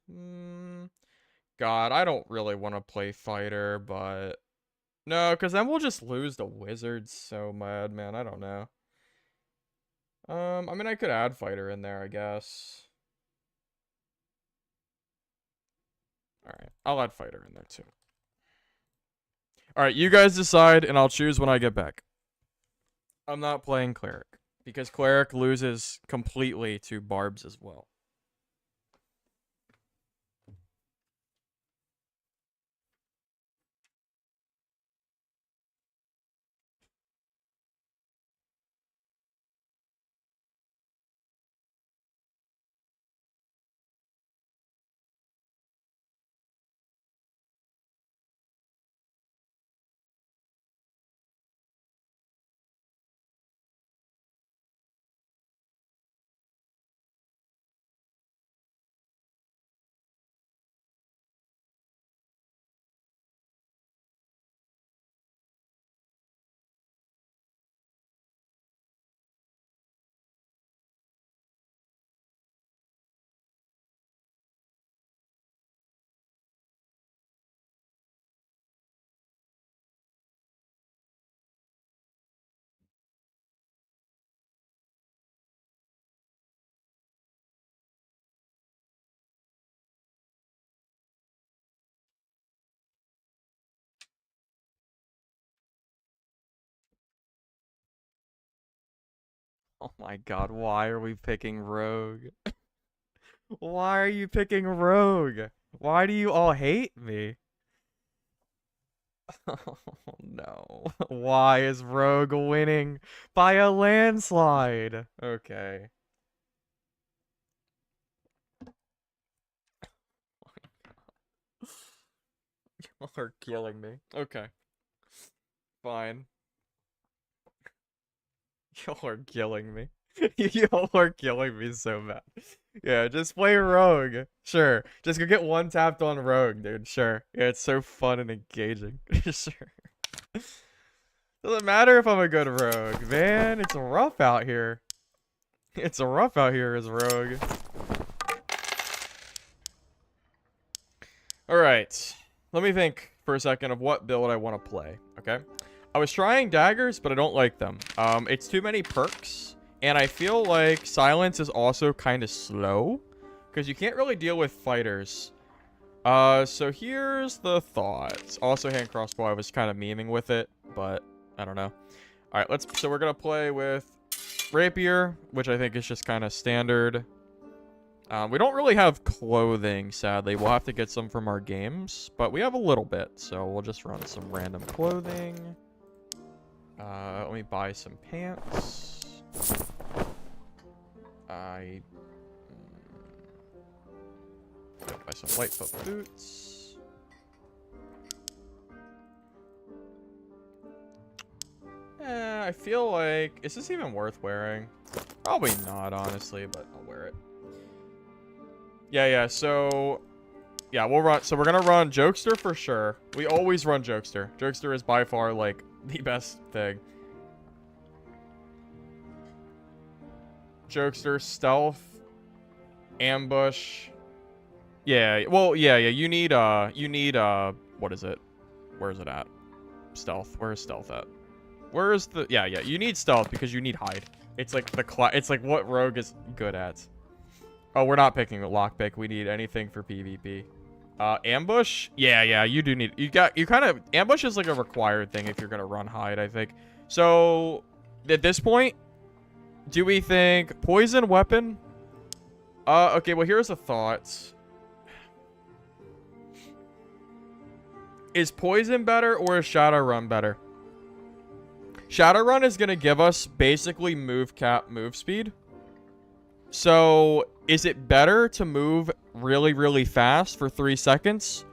God, I don't really want to play fighter, but... No, because then we'll just lose the wizards so mad, man. I don't know. I mean, I could add fighter in there, I guess. Alright, I'll add fighter in there too. Alright, you guys decide, and I'll choose when I get back. I'm not playing Cleric, because Cleric loses completely to Barbs as well. Oh my god, why are we picking Rogue? Why are you picking Rogue? Why do you all hate me? Oh no. Why is Rogue winning by a landslide? Okay. Y'all are killing me. Okay. Fine. Y'all are killing me. Y'all are killing me so bad. Yeah, just play Rogue. Sure. Just go get one tapped on Rogue, dude. Sure. Yeah, it's so fun and engaging. Sure. Doesn't matter if I'm a good Rogue, man. It's rough out here. It's rough out here as Rogue. Alright. Let me think for a second of what build I want to play, okay? I was trying daggers, but I don't like them. It's too many perks, and I feel like silence is also kind of slow, because you can't really deal with fighters. So here's the thoughts. Also, hand crossbow, I was kind of memeing with it, but I don't know. Alright, so we're gonna play with rapier, which I think is just kind of standard. We don't really have clothing, sadly. We'll have to get some from our games, but we have a little bit, so we'll just run some random clothing. Let me buy some pants. Buy some lightfoot boots. I feel like, is this even worth wearing? Probably not, honestly, but I'll wear it. Yeah, so yeah, we'll run. So we're gonna run Jokester for sure. We always run Jokester. Jokester is by far like the best thing. Jokester, stealth, ambush. Yeah, well, yeah. You need what is it? Where is it at? Stealth. Where is stealth at? Where is the? Yeah. You need stealth because you need hide. It's like it's like what Rogue is good at. Oh, we're not picking a lockpick. We need anything for PvP. Ambush? Yeah, you do need... You kind of... Ambush is like a required thing if you're going to run hide, I think. So, at this point, do we think poison weapon? Okay, well, here's a thought. Is poison better or is Shadowrun better? Shadowrun is going to give us basically move speed. So, is it better to move really, really fast for 3 seconds?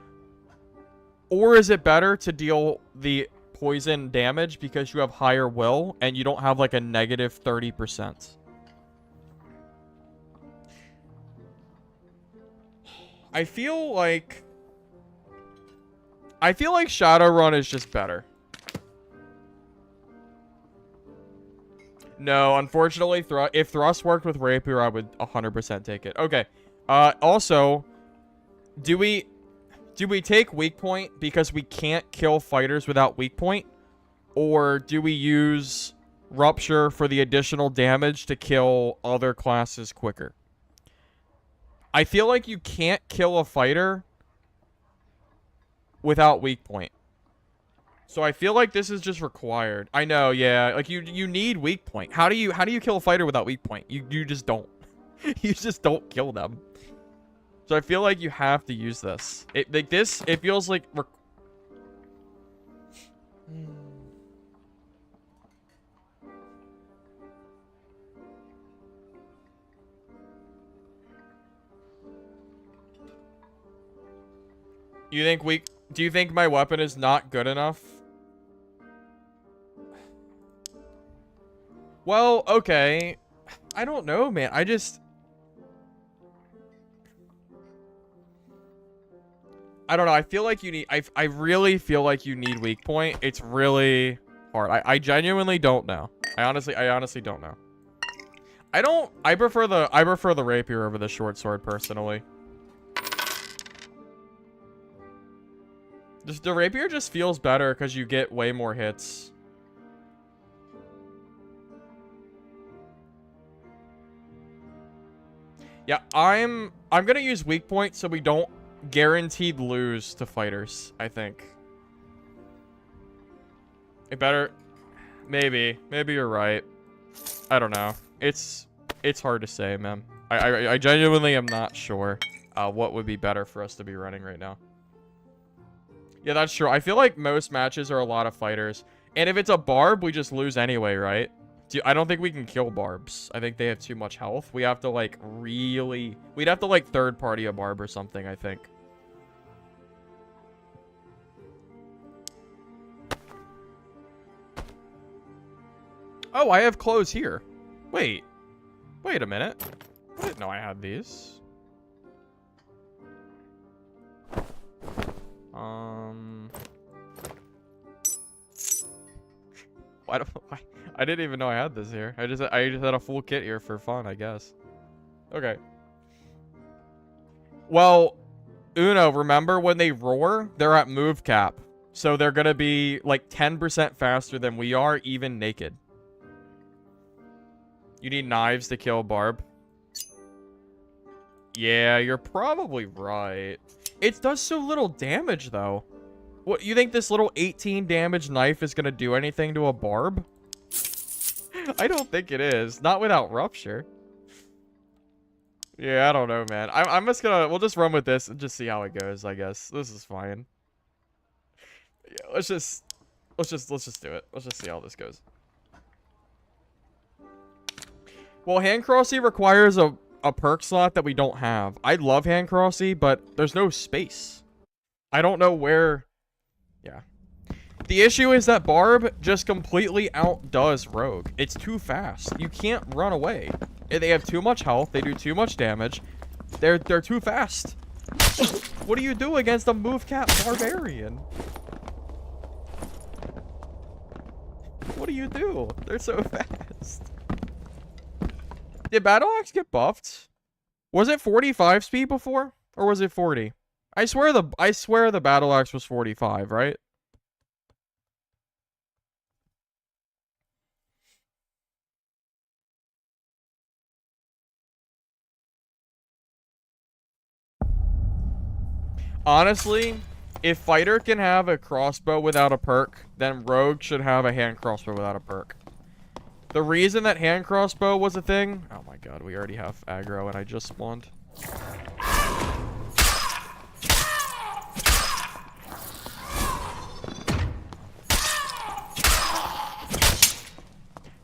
Or is it better to deal the poison damage because you have higher will and you don't have like a negative 30%? I feel like Shadowrun is just better. No, unfortunately, if Thrust worked with Rapier, I would 100% take it. Okay. Also, do we take weak point because we can't kill fighters without weak point? Or do we use Rupture for the additional damage to kill other classes quicker. I feel like you can't kill a fighter without weak point. So I feel like this is just required. I know, yeah. Like you need weak point. How do you kill a fighter without weak point? You just don't. You just don't kill them. So I feel like you have to use this. It feels like do you think my weapon is not good enough? Well, okay. I don't know, man. I don't know. I feel like you need... I really feel like you need weak point. It's really hard. I genuinely don't know. I honestly don't know. I prefer the rapier over the short sword, personally. The rapier just feels better because you get way more hits. Yeah, I'm gonna use weak point so we don't guaranteed lose to fighters, I think. It better... Maybe you're right. I don't know. It's hard to say, man. I genuinely am not sure what would be better for us to be running right now. Yeah, that's true. I feel like most matches are a lot of fighters. And if it's a barb, we just lose anyway, right? I don't think we can kill barbs. I think they have too much health. We have to, like, really... We'd have to, like, third party a barb or something, I think. Oh, I have clothes here. Wait a minute. I didn't know I had these. I didn't even know I had this here. I just had a full kit here for fun, I guess. Okay. Well, Uno, remember when they roar, they're at move cap. So they're gonna be like 10% faster than we are, even naked. You need knives to kill Barb. Yeah, you're probably right. It does so little damage, though. What, you think this little 18 damage knife is gonna do anything to a Barb? I don't think it is. Not without Rupture. Yeah, I don't know, man. I'm just gonna... We'll just run with this and just see how it goes, I guess. This is fine. Yeah, let's just do it. Let's just see how this goes. Well, Hand Crossy requires a perk slot that we don't have. I love Hand Crossy, but there's no space. I don't know where... Yeah. The issue is that Barb just completely outdoes Rogue. It's too fast. You can't run away. They have too much health. They do too much damage. They're too fast. What do you do against a move cap Barbarian? What do you do? They're so fast. Did Battle Axe get buffed? Was it 45 speed before? Or was it 40? I swear the Battle Axe was 45, right? Honestly, if Fighter can have a crossbow without a perk, then Rogue should have a hand crossbow without a perk. The reason that hand crossbow was a thing... Oh my god, we already have aggro and I just spawned.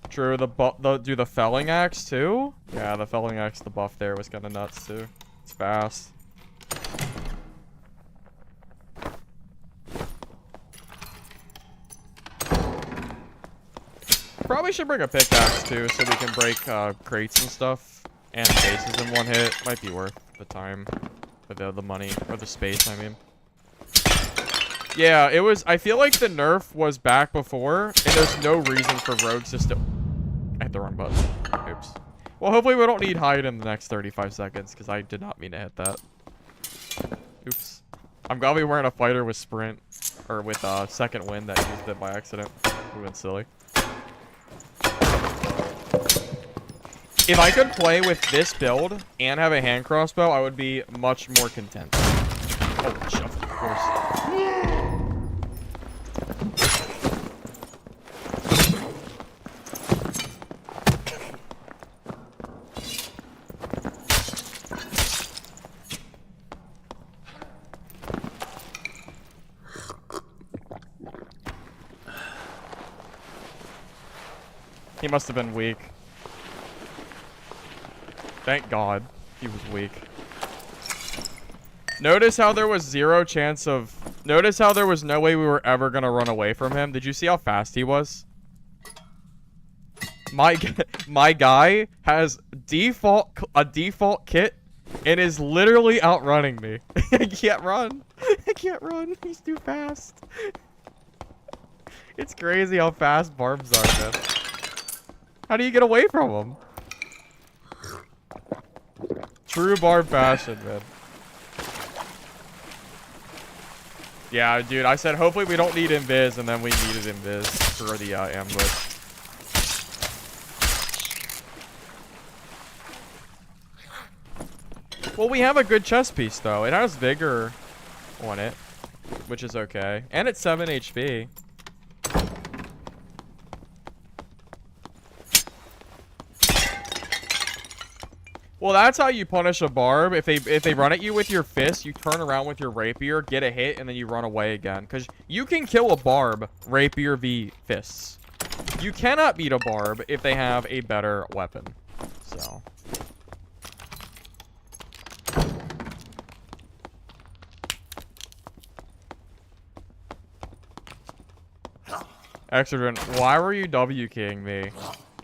True, do the felling axe too? Yeah, the felling axe, the buff there was kind of nuts too. It's fast. Probably should bring a pickaxe too, so we can break crates and stuff and bases in one hit. Might be worth the time, or the money, or the space. I mean, yeah, it was. I feel like the nerf was back before, and there's no reason for rogues to still. I hit the wrong button. Oops. Well, hopefully we don't need hide in the next 35 seconds, because I did not mean to hit that. Oops. I'm glad we weren't a fighter with sprint, or with second wind that used it by accident. We went silly. If I could play with this build and have a hand crossbow, I would be much more content. Oh, shit, of course. He must have been weak. Thank God he was weak. Notice how there was zero chance of... Notice how there was no way we were ever going to run away from him. Did you see how fast he was? My guy has a default kit and is literally outrunning me. I can't run. I can't run. He's too fast. It's crazy how fast barbs are, man. How do you get away from him? True barb fashion, man. Yeah, dude, I said hopefully we don't need invis, and then we needed invis for the ambush. Well, we have a good chest piece, though. It has vigor on it, which is okay. And it's 7 HP. Well, that's how you punish a barb. If they run at you with your fist, you turn around with your rapier, get a hit, and then you run away again. Because you can kill a barb, rapier v fists. You cannot beat a barb if they have a better weapon. So. Exodrin, why were you W-keying me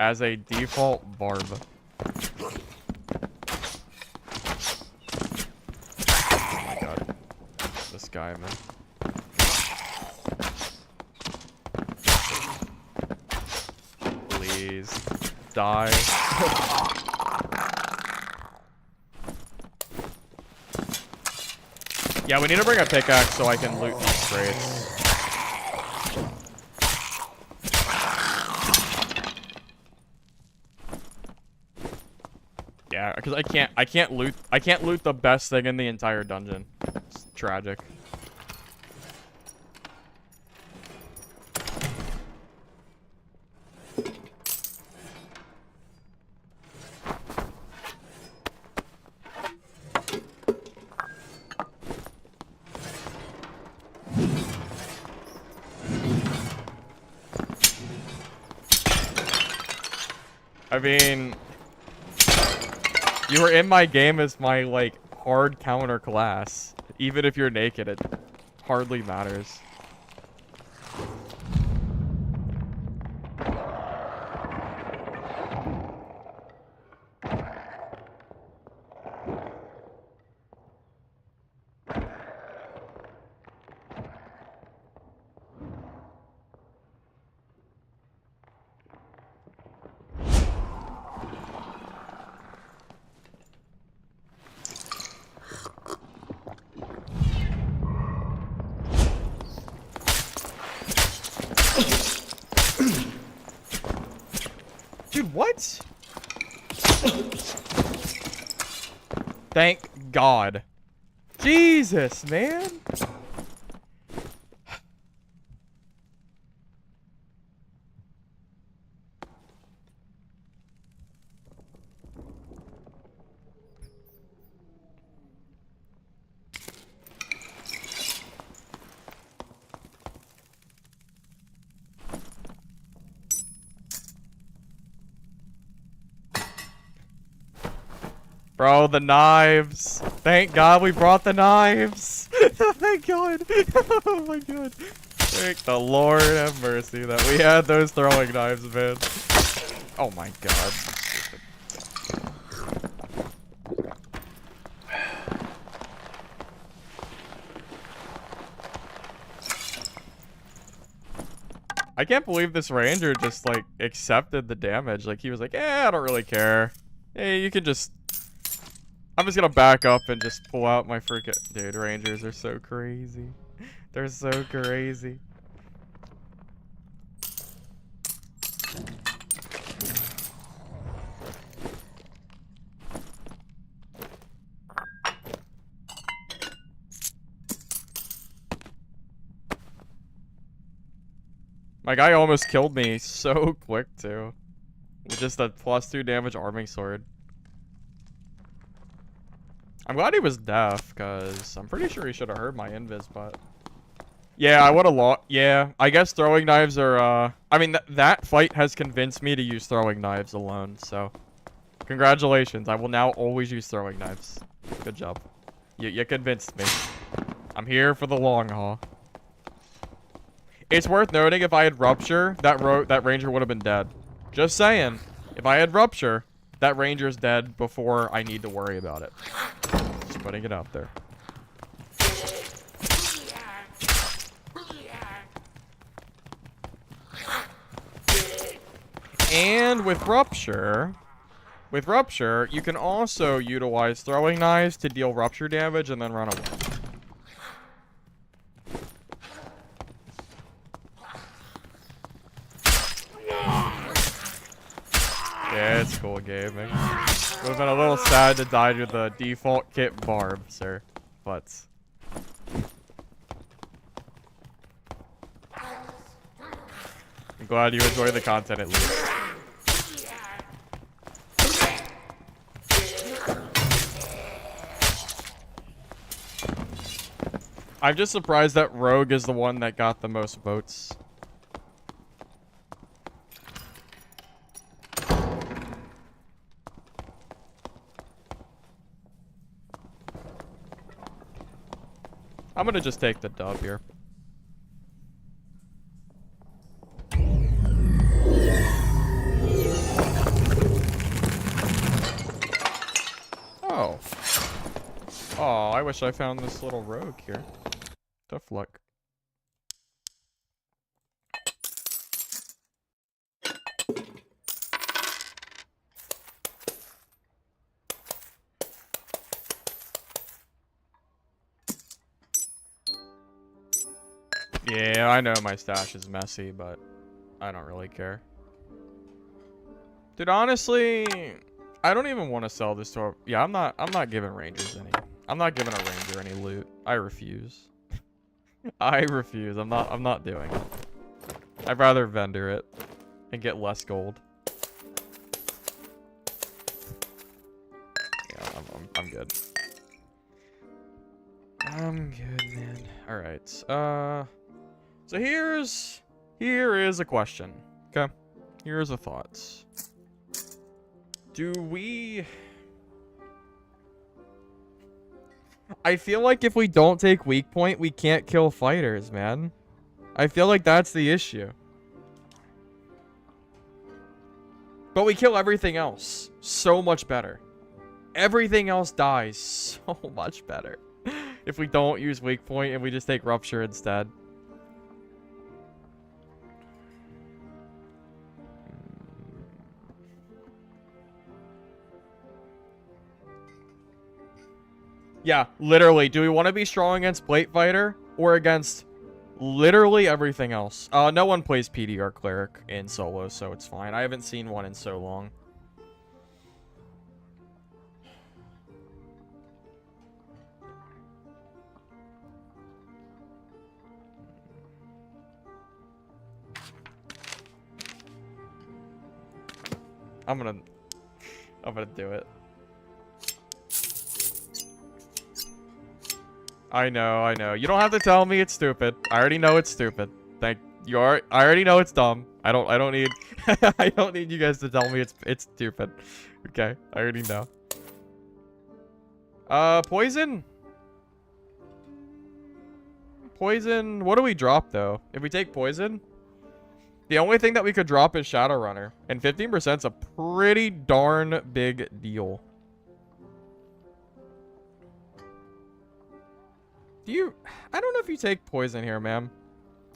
as a default barb? This guy, man. Please die. Yeah, we need to bring a pickaxe so I can loot these crates. Yeah, because I can't loot the best thing in the entire dungeon. It's tragic. I mean, you were in my game as my, like, hard counter class. Even if you're naked, it hardly matters. Dude, what? Thank God. Jesus, man. Bro, the knives. Thank God we brought the knives. Thank God. Oh my God. Thank the Lord have mercy that we had those throwing knives, man. Oh my God. I can't believe this ranger just, like, accepted the damage. Like, he was like, I don't really care. Hey, you can just... I'm just gonna back up and just pull out my freaking... Dude, rangers are so crazy. They're so crazy. My guy almost killed me so quick, too. With just a +2 damage arming sword. I'm glad he was deaf, because I'm pretty sure he should have heard my invis, but... Yeah, I would have lost. Yeah, I guess throwing knives are, I mean, that fight has convinced me to use throwing knives alone, so... Congratulations, I will now always use throwing knives. Good job. You convinced me. I'm here for the long haul. It's worth noting, if I had Rupture, that Ranger would have been dead. Just saying. If I had Rupture, that Ranger's dead before I need to worry about it. Just putting it out there. And with Rupture, you can also utilize throwing knives to deal Rupture damage and then run away. Yeah, it's cool gaming. Would have been a little sad to die to the default kit Barb, sir. But... I'm glad you enjoy the content at least. I'm just surprised that Rogue is the one that got the most votes. I'm gonna just take the dub here. Oh. Oh, I wish I found this little rogue here. Tough luck. Yeah, I know my stash is messy, but I don't really care. Dude, honestly, I don't even want to sell this to a... Yeah, I'm not giving Rangers any... I'm not giving a Ranger any loot. I refuse. I refuse. I'm not doing it. I'd rather vendor it and get less gold. Yeah, I'm good. I'm good, man. All right. So here is a question. Okay. Here's a thought. Do we... I feel like if we don't take weak point, we can't kill fighters, man. I feel like that's the issue. But we kill everything else so much better. Everything else dies so much better if we don't use weak point and we just take Rupture instead. Yeah, literally. Do we want to be strong against Plate Fighter or against literally everything else? No one plays PDR Cleric in solo, so it's fine. I haven't seen one in so long. I'm gonna do it. I know. You don't have to tell me it's stupid. I already know it's stupid. I already know it's dumb. I don't need I don't need you guys to tell me it's stupid. Okay, I already know. Poison? Poison, what do we drop though? If we take poison, the only thing that we could drop is Shadowrunner, and 15% is a pretty darn big deal. I don't know if you take poison here, ma'am.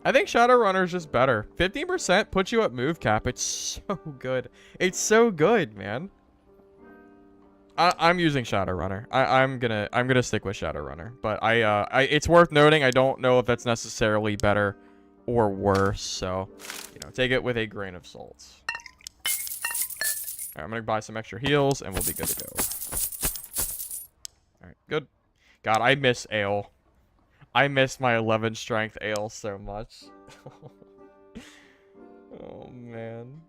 I think Shadowrunner is just better. 15% puts you at move cap. It's so good. It's so good, man. I'm using Shadowrunner. I'm gonna stick with Shadowrunner. But it's worth noting I don't know if that's necessarily better or worse. So, take it with a grain of salt. Alright, I'm gonna buy some extra heals and we'll be good to go. Alright, good. God, I miss Ale. I miss my 11 strength Ale so much. Oh, man.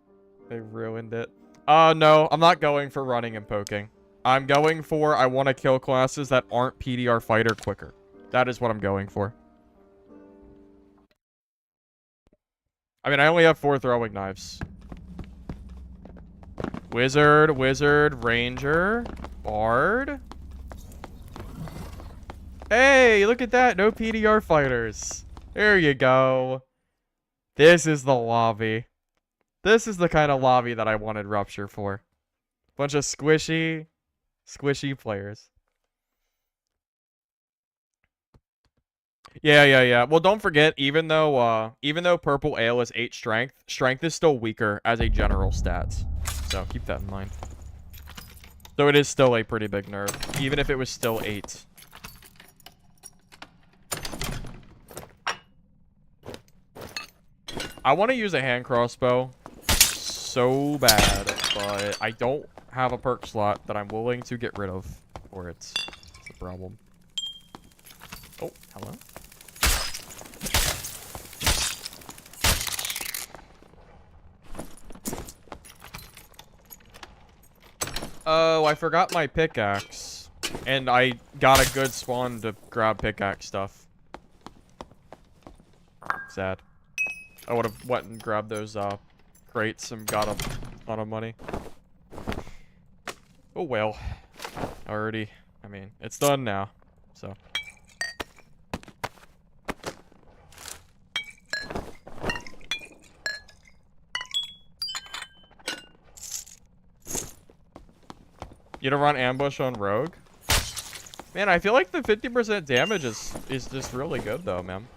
They ruined it. No, I'm not going for running and poking. I'm going for I want to kill classes that aren't PDR fighter quicker. That is what I'm going for. I mean, I only have 4 throwing knives. Wizard, wizard, ranger, bard. Hey, look at that. No PDR fighters. There you go. This is the lobby. This is the kind of lobby that I wanted Rupture for. Bunch of squishy players. Yeah. Well, don't forget, even though purple ale is 8 strength, strength is still weaker as a general stats. So keep that in mind. So it is still a pretty big nerf, even if it was still 8. I want to use a hand crossbow so bad, but I don't have a perk slot that I'm willing to get rid of, or it's a problem. Oh, hello. Oh, I forgot my pickaxe, and I got a good spawn to grab pickaxe stuff. Sad. I would have went and grabbed those crates and got a ton of money. Oh well. I mean, it's done now, so. You don't run ambush on rogue? Man, I feel like the 50% damage is just really good though, man.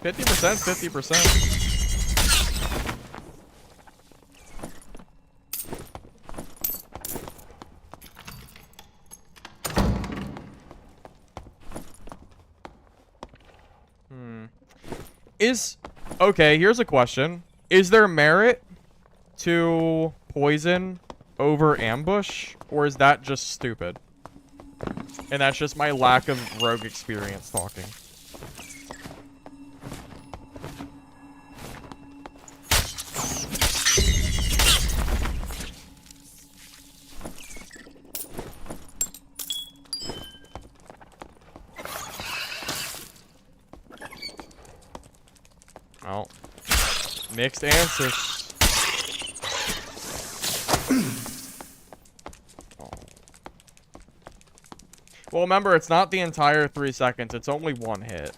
50% is 50%. Okay, here's a question. Is there merit to poison over ambush, or is that just stupid? And that's just my lack of rogue experience talking. Well, mixed answers. Oh. Well, remember, it's not the entire 3 seconds. It's only 1 hit.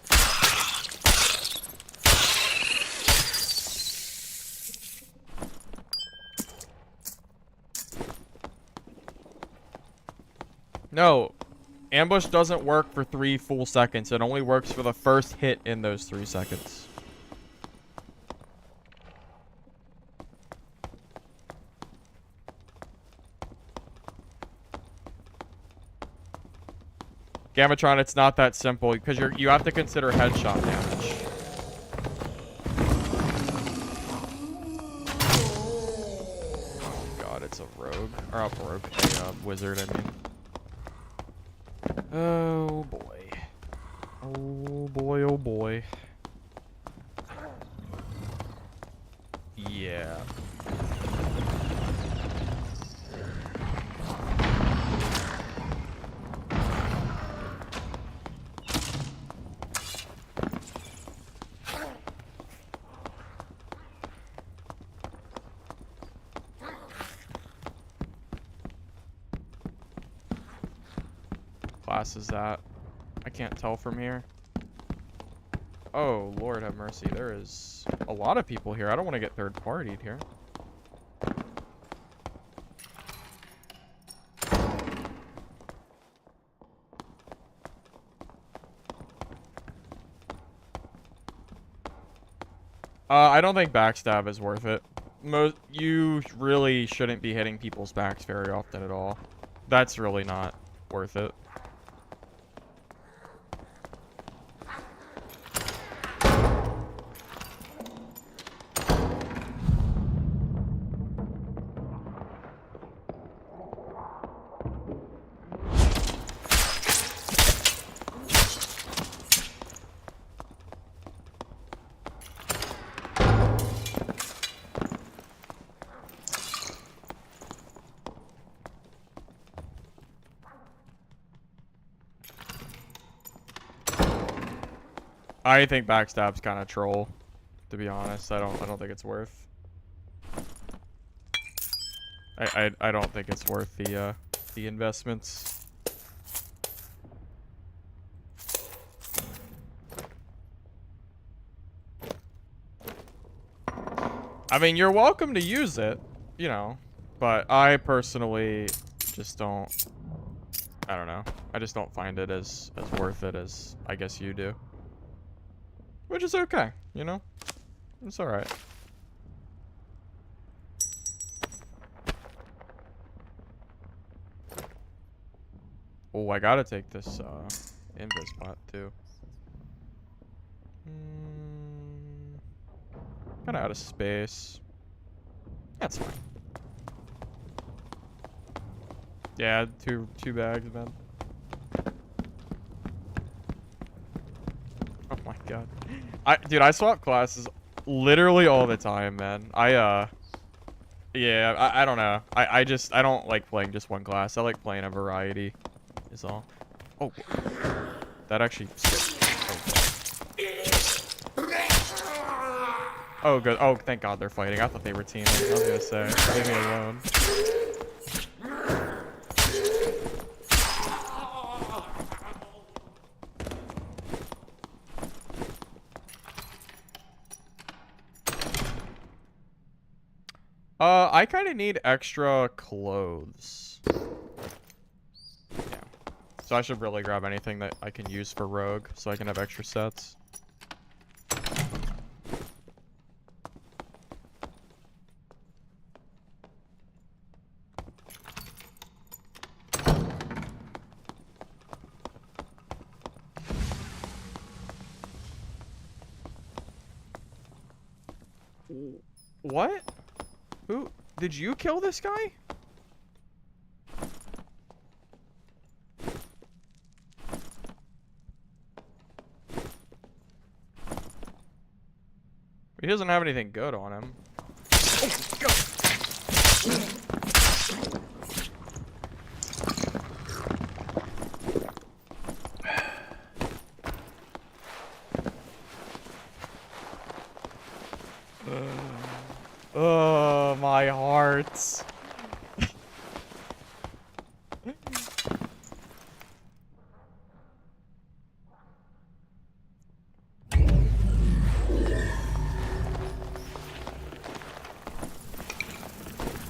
No, ambush doesn't work for 3 full seconds. It only works for the first hit in those 3 seconds. Gamatron, it's not that simple because you have to consider headshot damage. Oh god, it's a rogue. Or a rogue. A wizard, I mean. Oh boy. Oh boy, oh boy. Yeah. Class is that? I can't tell from here. Oh, Lord have mercy. There is a lot of people here. I don't want to get third-partied here. I don't think backstab is worth it. You really shouldn't be hitting people's backs very often at all. That's really not worth it. I think backstab's kind of troll, to be honest. I don't think it's worth. I don't think it's worth the investments. I mean, you're welcome to use it, you know, but I personally just don't. I don't know. I just don't find it as worth it as I guess you do. Which is okay, you know? It's alright. Oh, I gotta take this invis pot too. Kinda out of space. That's fine. Yeah, two bags, man. Oh my god. Dude, I swap classes literally all the time, man. Yeah, I don't know. I don't like playing just one class. I like playing a variety is all. Oh. That actually Oh good. Oh, thank God they're fighting. I thought they were teaming. I was gonna say, leave me alone. I kind of need extra clothes. Yeah. So I should really grab anything that I can use for rogue so I can have extra sets. What? Who? Did you kill this guy? He doesn't have anything good on him. Oh, go! Oh, my heart.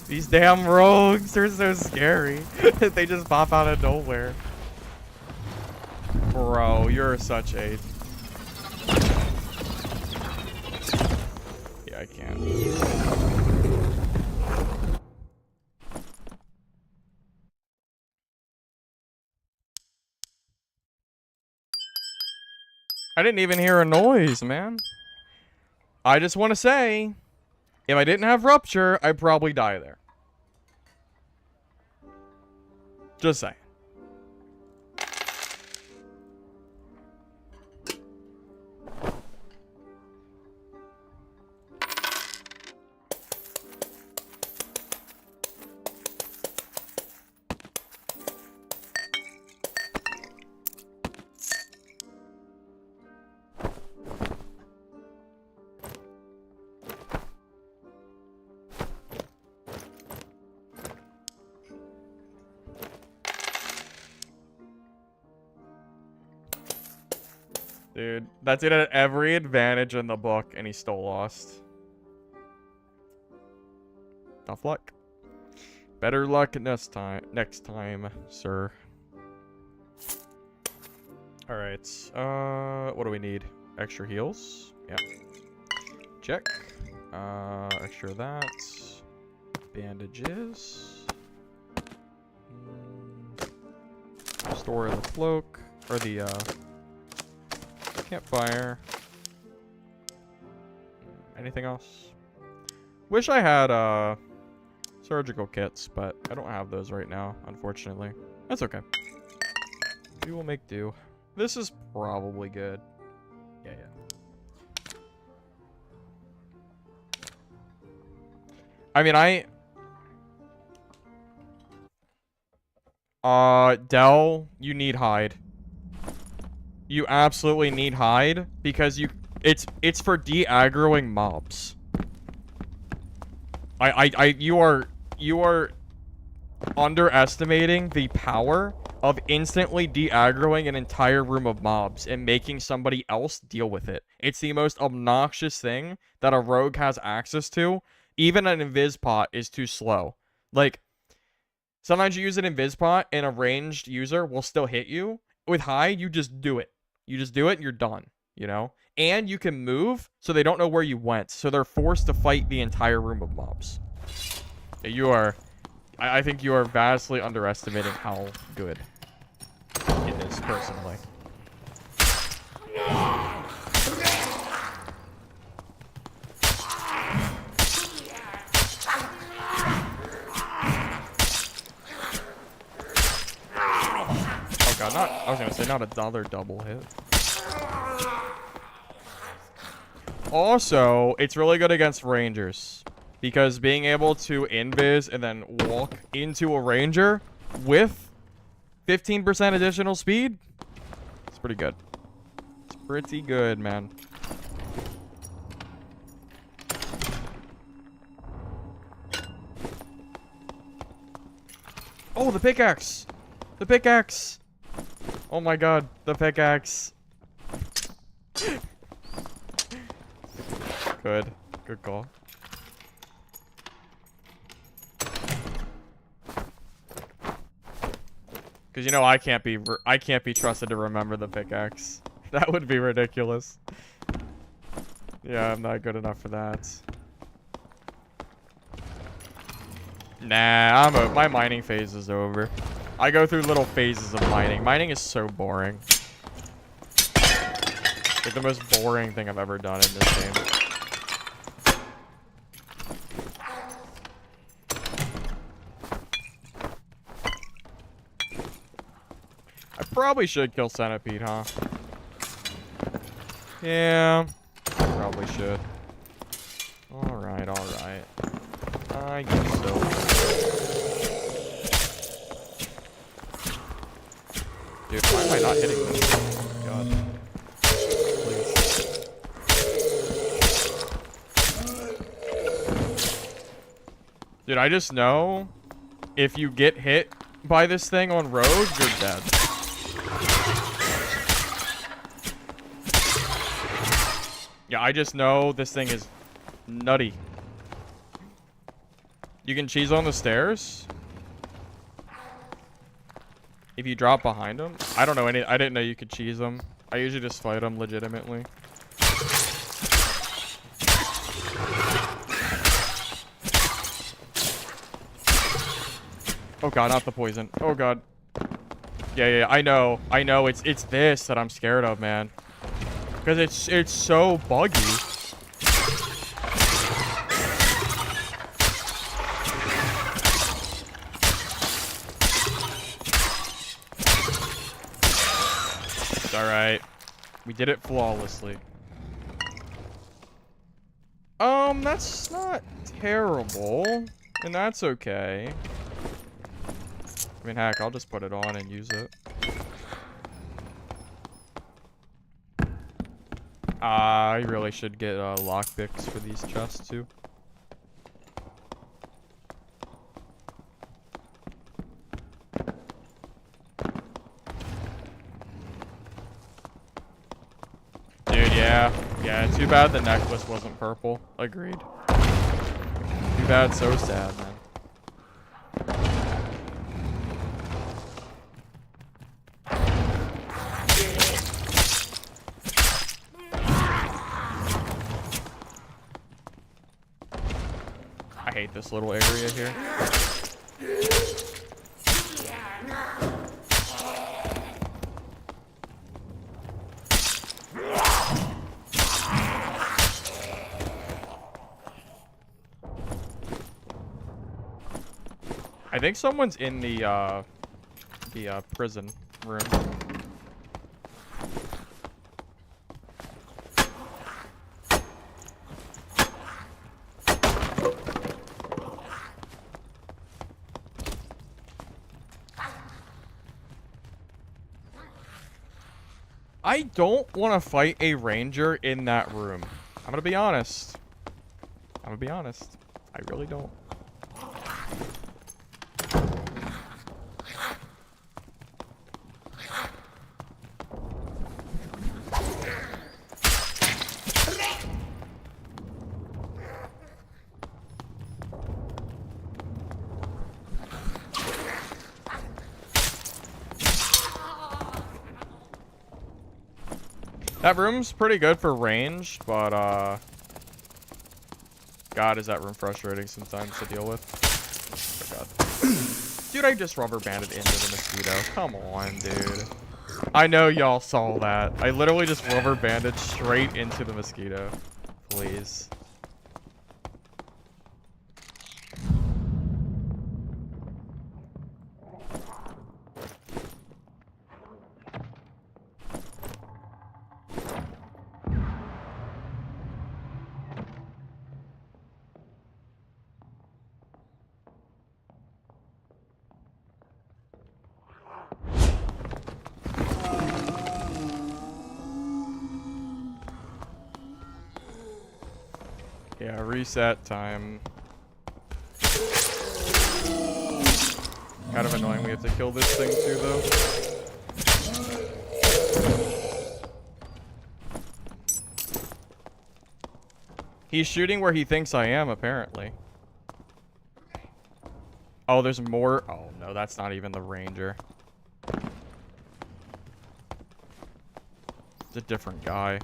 These damn rogues are so scary. They just pop out of nowhere. Bro, you're such a... Yeah, I can't. I didn't even hear a noise, man. I just want to say, if I didn't have Rupture, I'd probably die there. Just saying. Dude, that's it at every advantage in the book, and he still lost. Tough luck. Better luck next time, sir. Alright, what do we need? Extra heals? Yeah. Check. Extra that. Bandages. Store the cloak, or the, campfire. Anything else? Wish I had surgical kits, but I don't have those right now, unfortunately. That's okay. We will make do. This is probably good. Yeah. I mean, Del, you need hide. You absolutely need hide because it's for de-aggroing mobs. You are underestimating the power of instantly de-aggroing an entire room of mobs and making somebody else deal with it. It's the most obnoxious thing that a rogue has access to. Even an invis pot is too slow. Like, sometimes you use an invis pot and a ranged user will still hit you. With hide, you just do it. You just do it and you're done, you know? And you can move so they don't know where you went. So they're forced to fight the entire room of mobs. You are... I think you are vastly underestimating how good it is, personally. Oh god, I was gonna say not another double hit. Also, it's really good against rangers. Because being able to invis and then walk into a ranger with 15% additional speed, it's pretty good. It's pretty good, man. Oh, the pickaxe! The pickaxe! Oh my god, the pickaxe. Good. Good call. Because you know I can't be trusted to remember the pickaxe. That would be ridiculous. Yeah, I'm not good enough for that. Nah, my mining phase is over. I go through little phases of mining. Mining is so boring. Like the most boring thing I've ever done in this game. Probably should kill Centipede, huh? Yeah, probably should. Alright, alright. I guess so. Dude, why am I not hitting this? Oh, God. Please. Dude, I just know if you get hit by this thing on road, you're dead. Yeah, I just know this thing is nutty. You can cheese on the stairs? If you drop behind them? I don't know I didn't know you could cheese them. I usually just fight them legitimately. Oh god, not the poison. Oh god. Yeah, I know. It's this that I'm scared of, man. Because it's so buggy. It's alright. We did it flawlessly. That's not terrible. And that's okay. I mean, heck, I'll just put it on and use it. I really should get lockpicks for these chests too. Dude, yeah. Yeah, too bad the necklace wasn't purple. Agreed. Too bad, so sad, man. I hate this little area here. I think someone's in the prison room. I don't want to fight a ranger in that room. I'm gonna be honest. I'm gonna be honest. I really don't. That room's pretty good for range, but, God, is that room frustrating sometimes to deal with. Oh, God. Dude, I just rubber banded into the mosquito. Come on, dude. I know y'all saw that. I literally just rubber banded straight into the mosquito. Please. Yeah, reset time. Kind of annoying we have to kill this thing too, though. He's shooting where he thinks I am, apparently. Oh, there's more. Oh, no, that's not even the ranger. It's a different guy.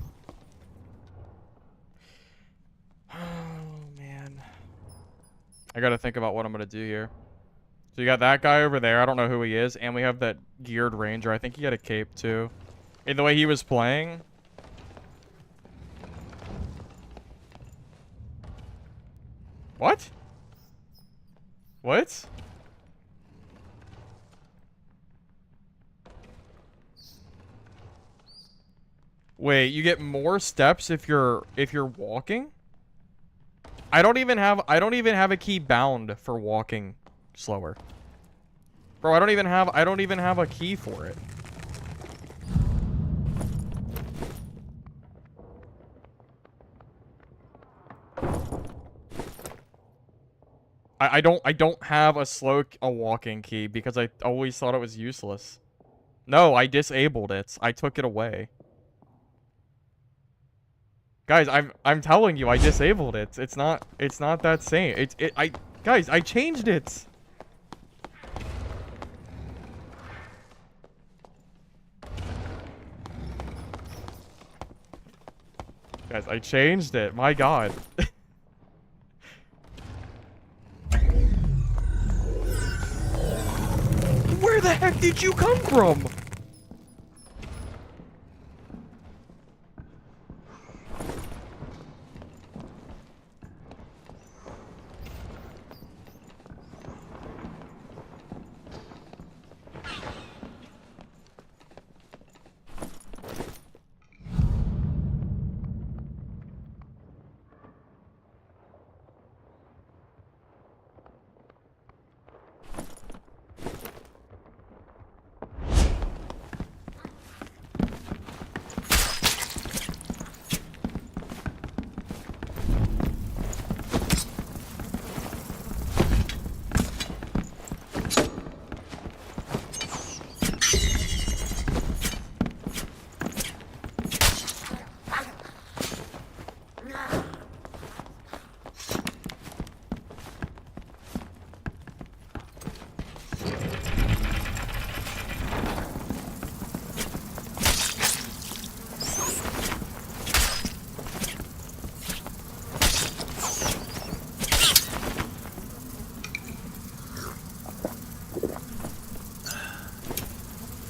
Oh, man. I gotta think about what I'm gonna do here. So you got that guy over there. I don't know who he is. And we have that geared ranger. I think he had a cape, too. In the way he was playing. What? What? Wait, you get more steps if you're walking? I don't even have a key bound for walking slower. Bro, I don't even have a key for it. I don't have a walking key because I always thought it was useless. No, I disabled it. I took it away. Guys, I'm telling you, I disabled it. It's not that same. Guys, I changed it. Guys, I changed it. My God. Where the heck did you come from?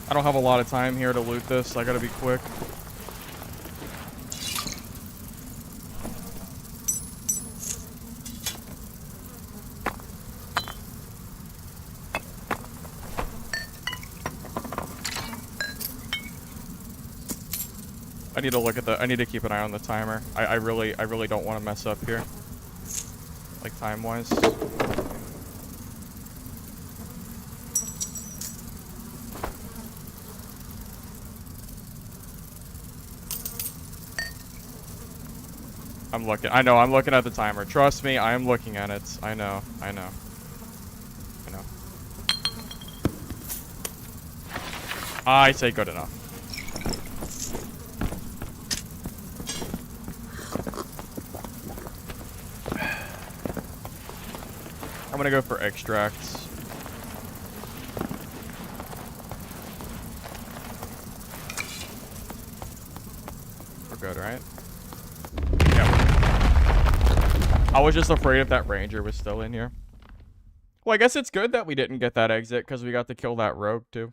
I don't have a lot of time here to loot this. I gotta be quick. I need to look at I need to keep an eye on the timer. I really don't want to mess up here. Like time-wise. I'm looking. I know, I'm looking at the timer. Trust me, I am looking at it. I know. I know. I know. I say good enough. I'm gonna go for extracts. We're good, right? Yeah. I was just afraid if that ranger was still in here. Well, I guess it's good that we didn't get that exit because we got to kill that rogue too.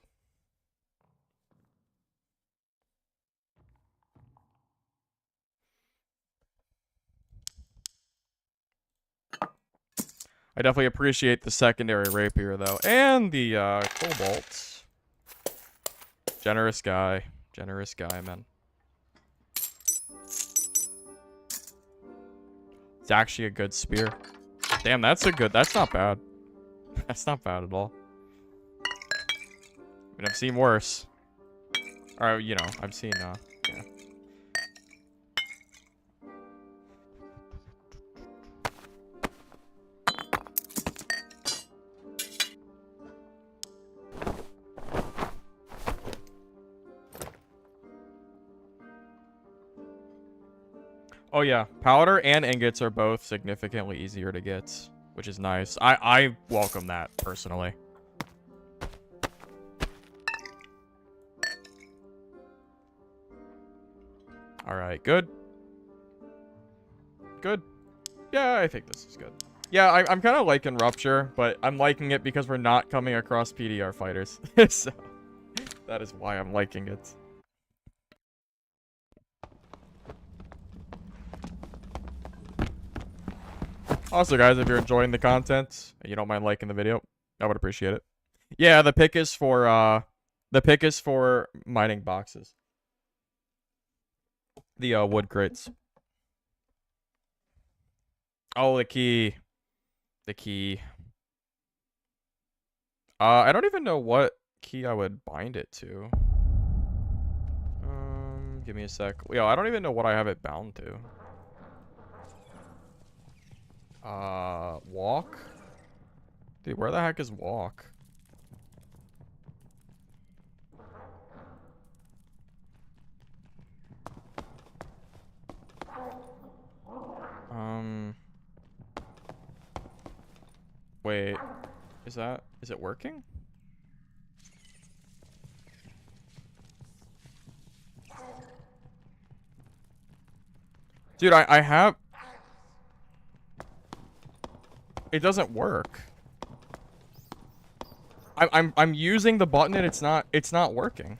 I definitely appreciate the secondary rapier, though. And the, cobalt. Generous guy. Generous guy, man. It's actually a good spear. Damn, that's a good... That's not bad. That's not bad at all. I mean, I've seen worse. Or, you know, I've seen, yeah. Oh yeah, powder and ingots are both significantly easier to get, which is nice. I welcome that, personally. Alright, good. Good. Yeah, I think this is good. Yeah, I'm kind of liking Rupture, but I'm liking it because we're not coming across PDR fighters. So, that is why I'm liking it. Also, guys, if you're enjoying the content and you don't mind liking the video, I would appreciate it. Yeah, the pick is for mining boxes. The wood crates. Oh, the key. The key. I don't even know what key I would bind it to. Give me a sec. Yo, I don't even know what I have it bound to. Walk? Dude, where the heck is walk? Wait. Is it working? Dude, I have... It doesn't work. I'm using the button and it's not working.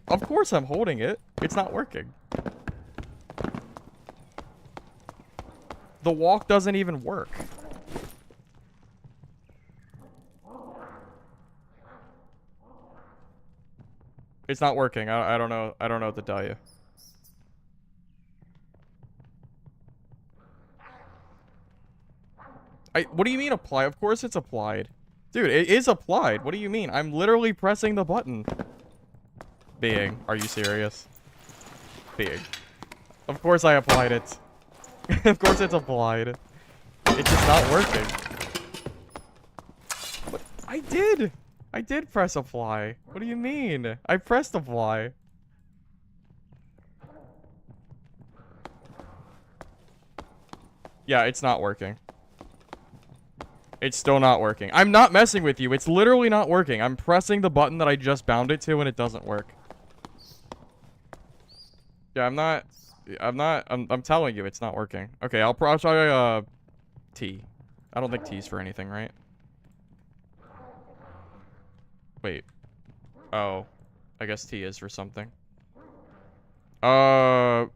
Of course I'm holding it. It's not working. The walk doesn't even work. It's not working. I don't know. I don't know what to tell you. What do you mean apply? Of course it's applied. Dude, it is applied. What do you mean? I'm literally pressing the button. Being. Are you serious? Being. Of course I applied it. Of course it's applied. It's just not working. But I did. I did press apply. What do you mean? I pressed apply. Yeah, it's not working. It's still not working. I'm not messing with you. It's literally not working. I'm pressing the button that I just bound it to and it doesn't work. Yeah, I'm telling you it's not working. Okay, I'll try T. I don't think T's for anything, right? Wait. Oh. I guess T is for something. P.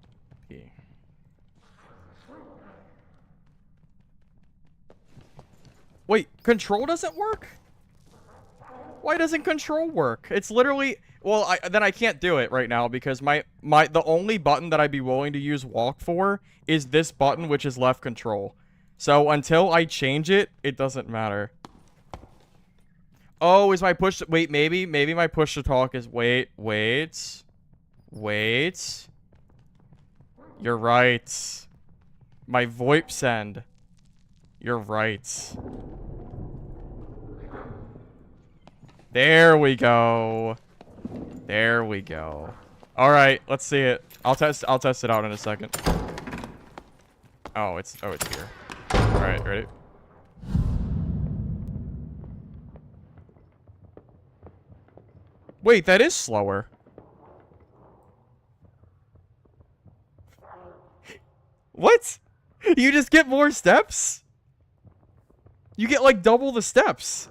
Wait, control doesn't work? Why doesn't control work? It's literally... Well, then I can't do it right now because the only button that I'd be willing to use walk for is this button, which is left control. So until I change it, it doesn't matter. Oh, is my push... Wait, maybe my push to talk is... Wait. You're right. My VoIP send. You're right. There we go. There we go. All right, let's see it. I'll test it out in a second. Oh, it's here. All right, ready? Wait, that is slower. What? You just get more steps? You get like double the steps.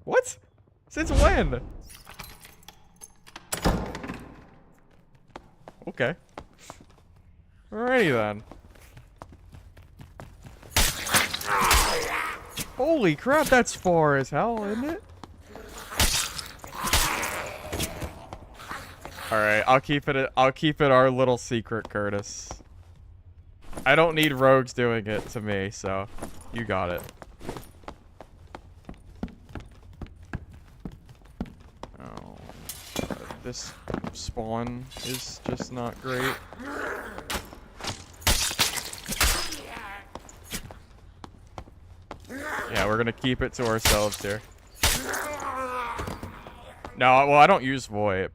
What? Since when? Okay. Alrighty then. Holy crap, that's far as hell, isn't it? Alright, I'll keep it our little secret, Curtis. I don't need rogues doing it to me, so you got it. Oh, this spawn is just not great. Yeah, we're gonna keep it to ourselves here. No, well, I don't use VoIP.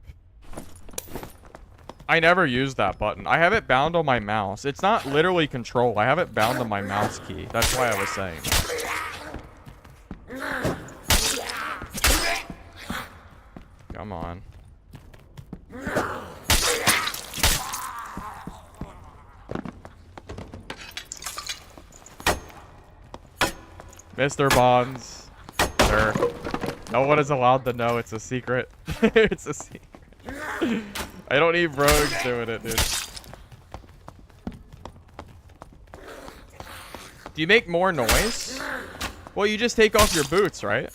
I never use that button. I have it bound on my mouse. It's not literally control. I have it bound on my mouse key. That's why I was saying that. Come on. Mr. Bonds. Sir. No one is allowed to know it's a secret. It's a secret. I don't need rogues doing it, dude. Do you make more noise? Well, you just take off your boots, right?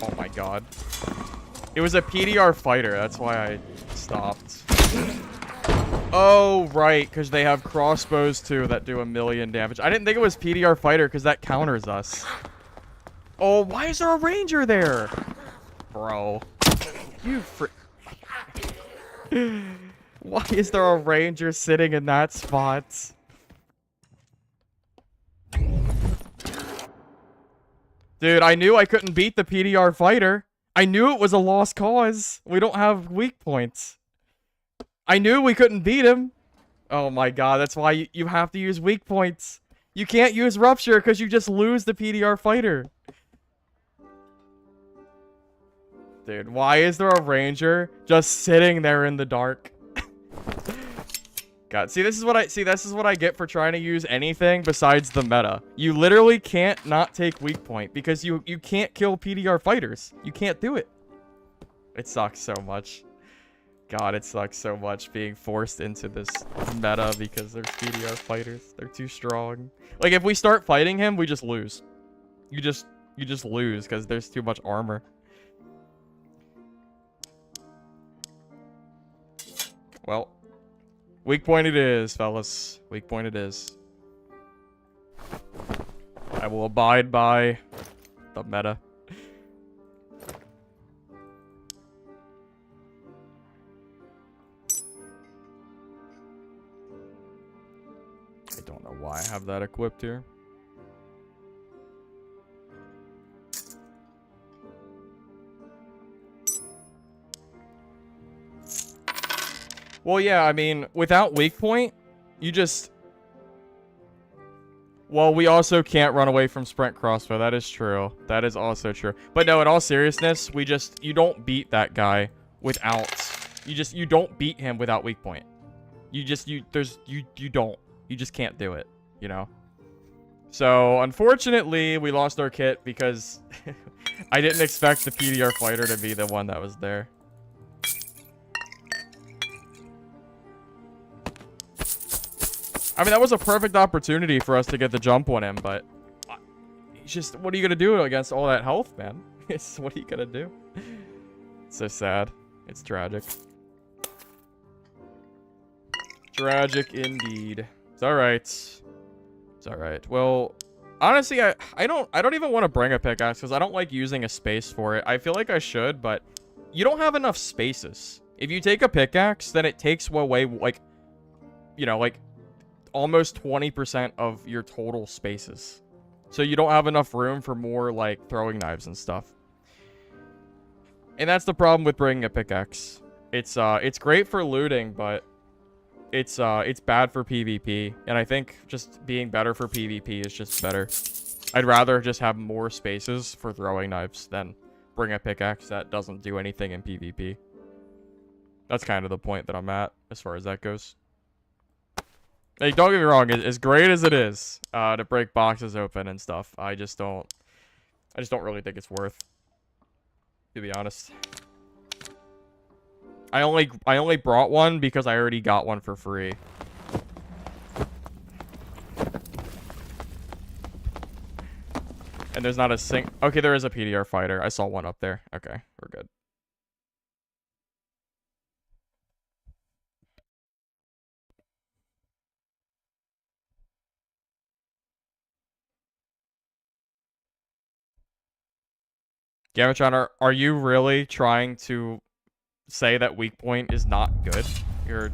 Oh my god. It was a PDR fighter, that's why I stopped. Oh, right, because they have crossbows too that do 1,000,000 damage. I didn't think it was PDR fighter because that counters us. Oh, why is there a ranger there? Bro. You fr- Why is there a ranger sitting in that spot? Dude, I knew I couldn't beat the PDR fighter. I knew it was a lost cause. We don't have weak points. I knew we couldn't beat him. Oh my god, that's why you have to use weak points. You can't use rupture because you just lose the PDR fighter. Dude, why is there a ranger just sitting there in the dark? God, this is what I get for trying to use anything besides the meta. You literally can't not take weak point because you can't kill PDR fighters. You can't do it. It sucks so much. God, it sucks so much being forced into this meta because there's PDR fighters. They're too strong. Like, if we start fighting him, we just lose. You just lose because there's too much armor. Well, weak point it is, fellas. Weak point it is. I will abide by the meta. I don't know why I have that equipped here. Well, yeah, I mean, without weak point, you just... Well, we also can't run away from sprint crossbow. That is true. That is also true. But no, in all seriousness, you don't beat that guy without... You don't beat him without weak point. You don't. You just can't do it, you know? So, unfortunately, we lost our kit because I didn't expect the PDR fighter to be the one that was there. I mean, that was a perfect opportunity for us to get the jump on him, but just, what are you going to do against all that health, man? What are you going to do? It's so sad. It's tragic. Tragic indeed. It's alright. It's alright. Well, honestly, I don't even want to bring a pickaxe because I don't like using a space for it. I feel like I should, but you don't have enough spaces. If you take a pickaxe, then it takes away, like, you know, like, almost 20% of your total spaces. So you don't have enough room for more, like, throwing knives and stuff. And that's the problem with bringing a pickaxe. It's great for looting, but it's bad for PvP. And I think just being better for PvP is just better. I'd rather just have more spaces for throwing knives than bring a pickaxe that doesn't do anything in PvP. That's kind of the point that I'm at as far as that goes. Hey, don't get me wrong, as great as it is to break boxes open and stuff, I just don't really think it's worth, to be honest. I only brought one because I already got one for free. And there's not a okay, there is a PDR fighter. I saw one up there. Okay, we're good. Gamatron, are you really trying to say that weak point is not good? You're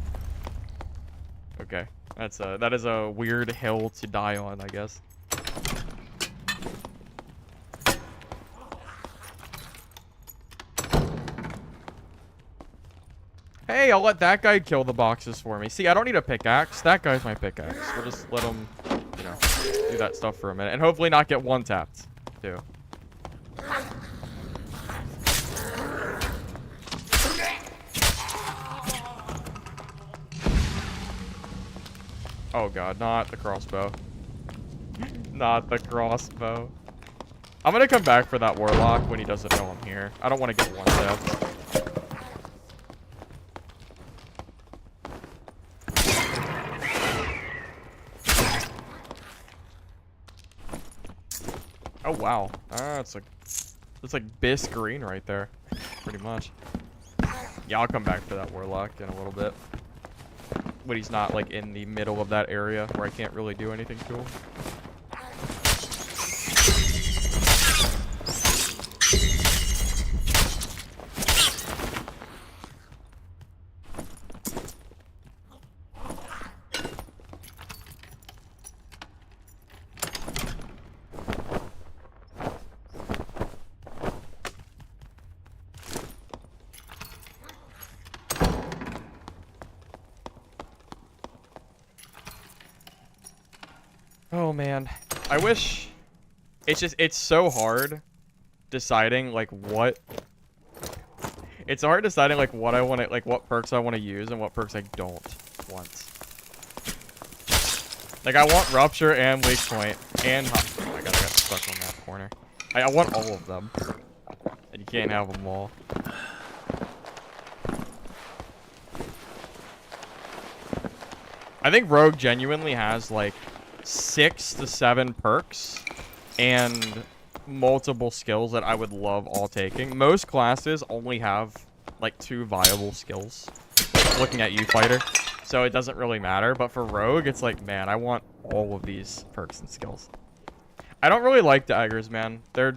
okay. That is a weird hill to die on, I guess. Hey, I'll let that guy kill the boxes for me. See, I don't need a pickaxe. That guy's my pickaxe. We'll just let him, you know, do that stuff for a minute. And hopefully not get one-tapped, too. Oh god, not the crossbow. Not the crossbow. I'm gonna come back for that Warlock when he doesn't know I'm here. I don't want to get one-tapped. Oh wow, it's like Bisque green right there, pretty much. Yeah, I'll come back for that Warlock in a little bit, when he's not like in the middle of that area where I can't really do anything to him. Oh man, I wish it's so hard deciding like what it's hard deciding like what I want to, like what perks I want to use and what perks I don't want. Like I want rupture and weak point and oh my god, I got stuck on that corner. I want all of them, and you can't have them all. I think Rogue genuinely has like 6 to 7 perks and multiple skills that I would love all taking. Most classes only have like 2 viable skills, looking at you, fighter, so it doesn't really matter. But for Rogue, it's like, man, I want all of these perks and skills. I don't really like daggers, man. They're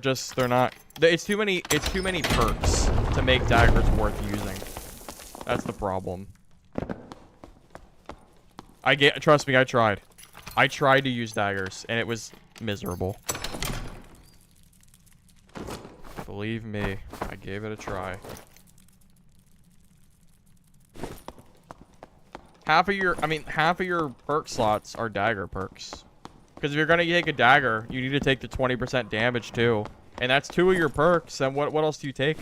not, it's too many perks to make daggers worth using. That's the problem. Trust me, I tried to use daggers, and it was miserable. Believe me, I gave it a try. Half of your perk slots are dagger perks. Because if you're gonna take a dagger, you need to take the 20% damage too. And that's 2 of your perks, and what else do you take?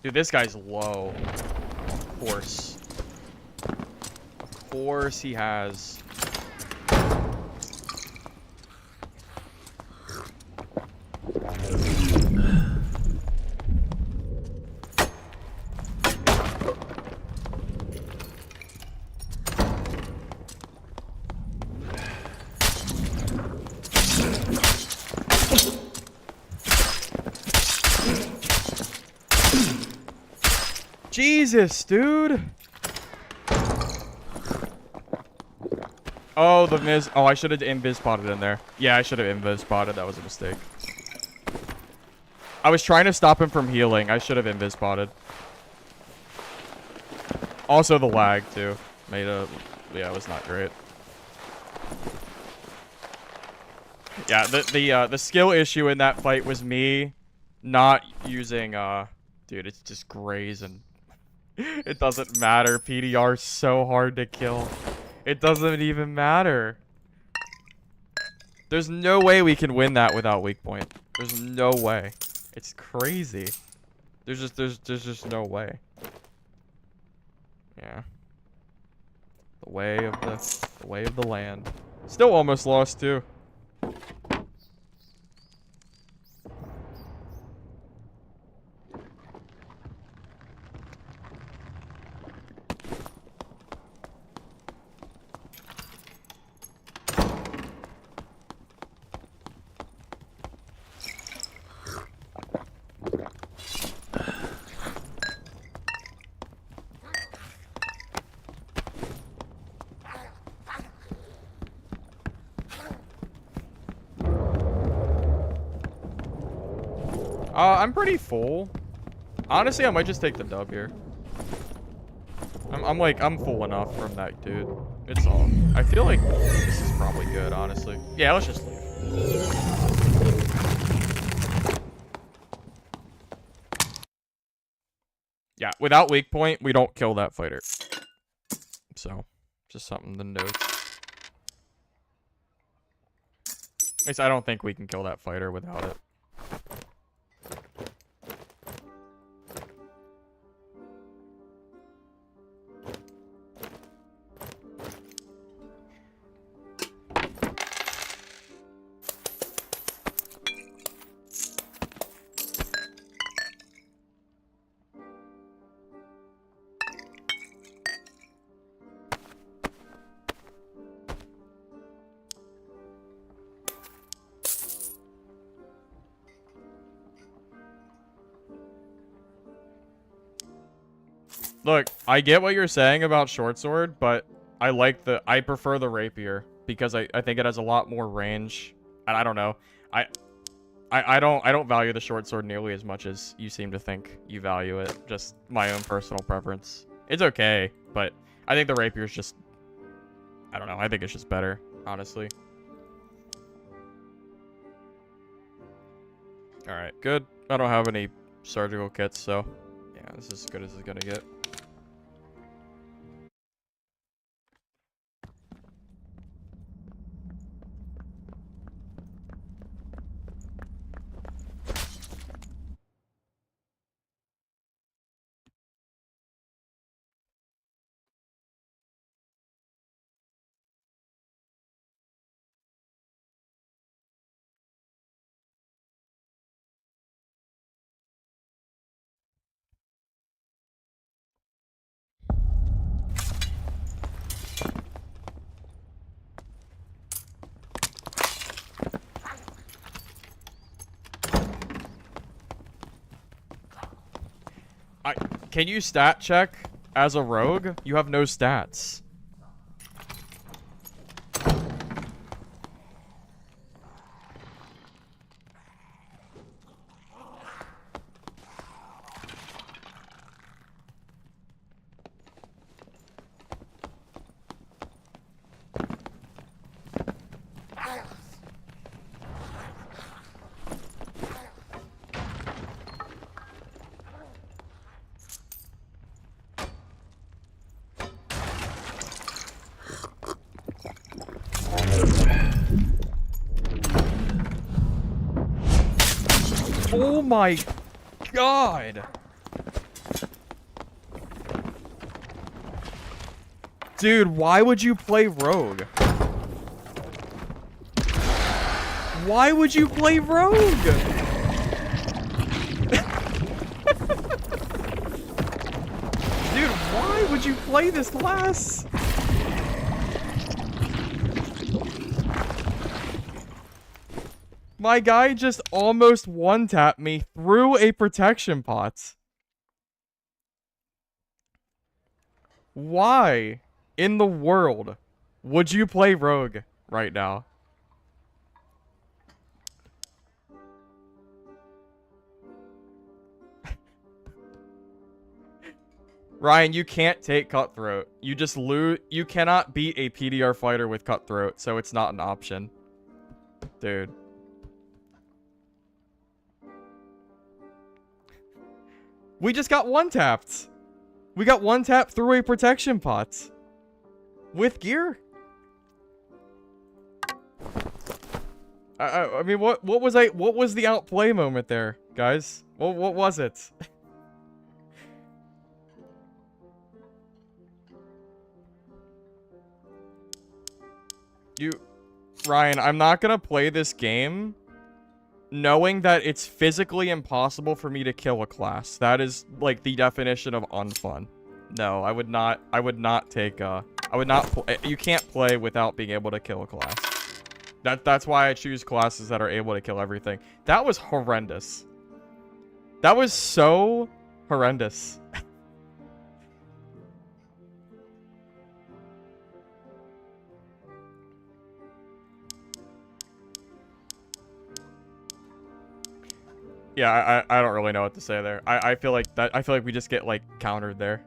Dude, this guy's low. Of course. Of course he has. Jesus, dude. Oh, the Miz. Oh, I should have invis spotted in there. Yeah, I should have invis spotted. That was a mistake. I was trying to stop him from healing. I should have invis spotted. Also, the lag, too. Yeah, it was not great. Yeah, the skill issue in that fight was me not using, dude, it's just Graze and it doesn't matter. PDR's so hard to kill. It doesn't even matter. There's no way we can win that without weak point. There's no way. It's crazy. There's just no way. Yeah. The way of the land. Still almost lost too. I'm pretty full. Honestly, I might just take the dub here. I'm full enough from that dude. It's all. I feel like this is probably good, honestly. Yeah, let's just leave. Yeah, without weak point, we don't kill that fighter. So, just something to note. At least I don't think we can kill that fighter without it. Look, I get what you're saying about short sword, but I prefer the rapier because I think it has a lot more range. And I don't know. I don't value the short sword nearly as much as you seem to think you value it. Just my own personal preference. It's okay, but I think the rapier is just, I don't know. I think it's just better, honestly. All right, good. I don't have any surgical kits, so yeah, this is as good as it's gonna get. Can you stat check as a rogue? You have no stats. Oh my god! Dude, why would you play rogue? Why would you play rogue? Dude, why would you play this class? My guy just almost one-tapped me through a protection pot. Why in the world would you play Rogue right now? Ryan, you can't take Cutthroat. You just lose. You cannot beat a PDR fighter with Cutthroat, so it's not an option. Dude. We just got one-tapped. We got one-tap through a protection pot. With gear. I mean, what was the outplay moment there, guys? What was it? Ryan, I'm not gonna play this game knowing that it's physically impossible for me to kill a class. That is, like, the definition of unfun. No, I would not take, you can't play without being able to kill a class. That's why I choose classes that are able to kill everything. That was horrendous. That was so horrendous. Yeah, I don't really know what to say there. I feel like we just get, like, countered there.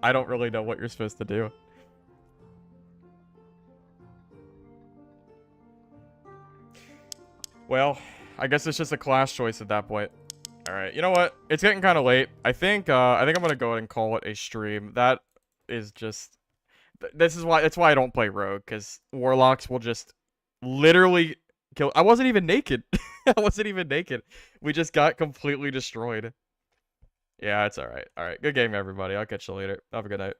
I don't really know what you're supposed to do. Well, I guess it's just a class choice at that point. Alright, you know what? It's getting kind of late. I think I'm gonna go ahead and call it a stream. That is just... That's why I don't play Rogue, because Warlocks will just literally kill... I wasn't even naked. I wasn't even naked. We just got completely destroyed. Yeah, it's alright. Alright, good game, everybody. I'll catch you later. Have a good night.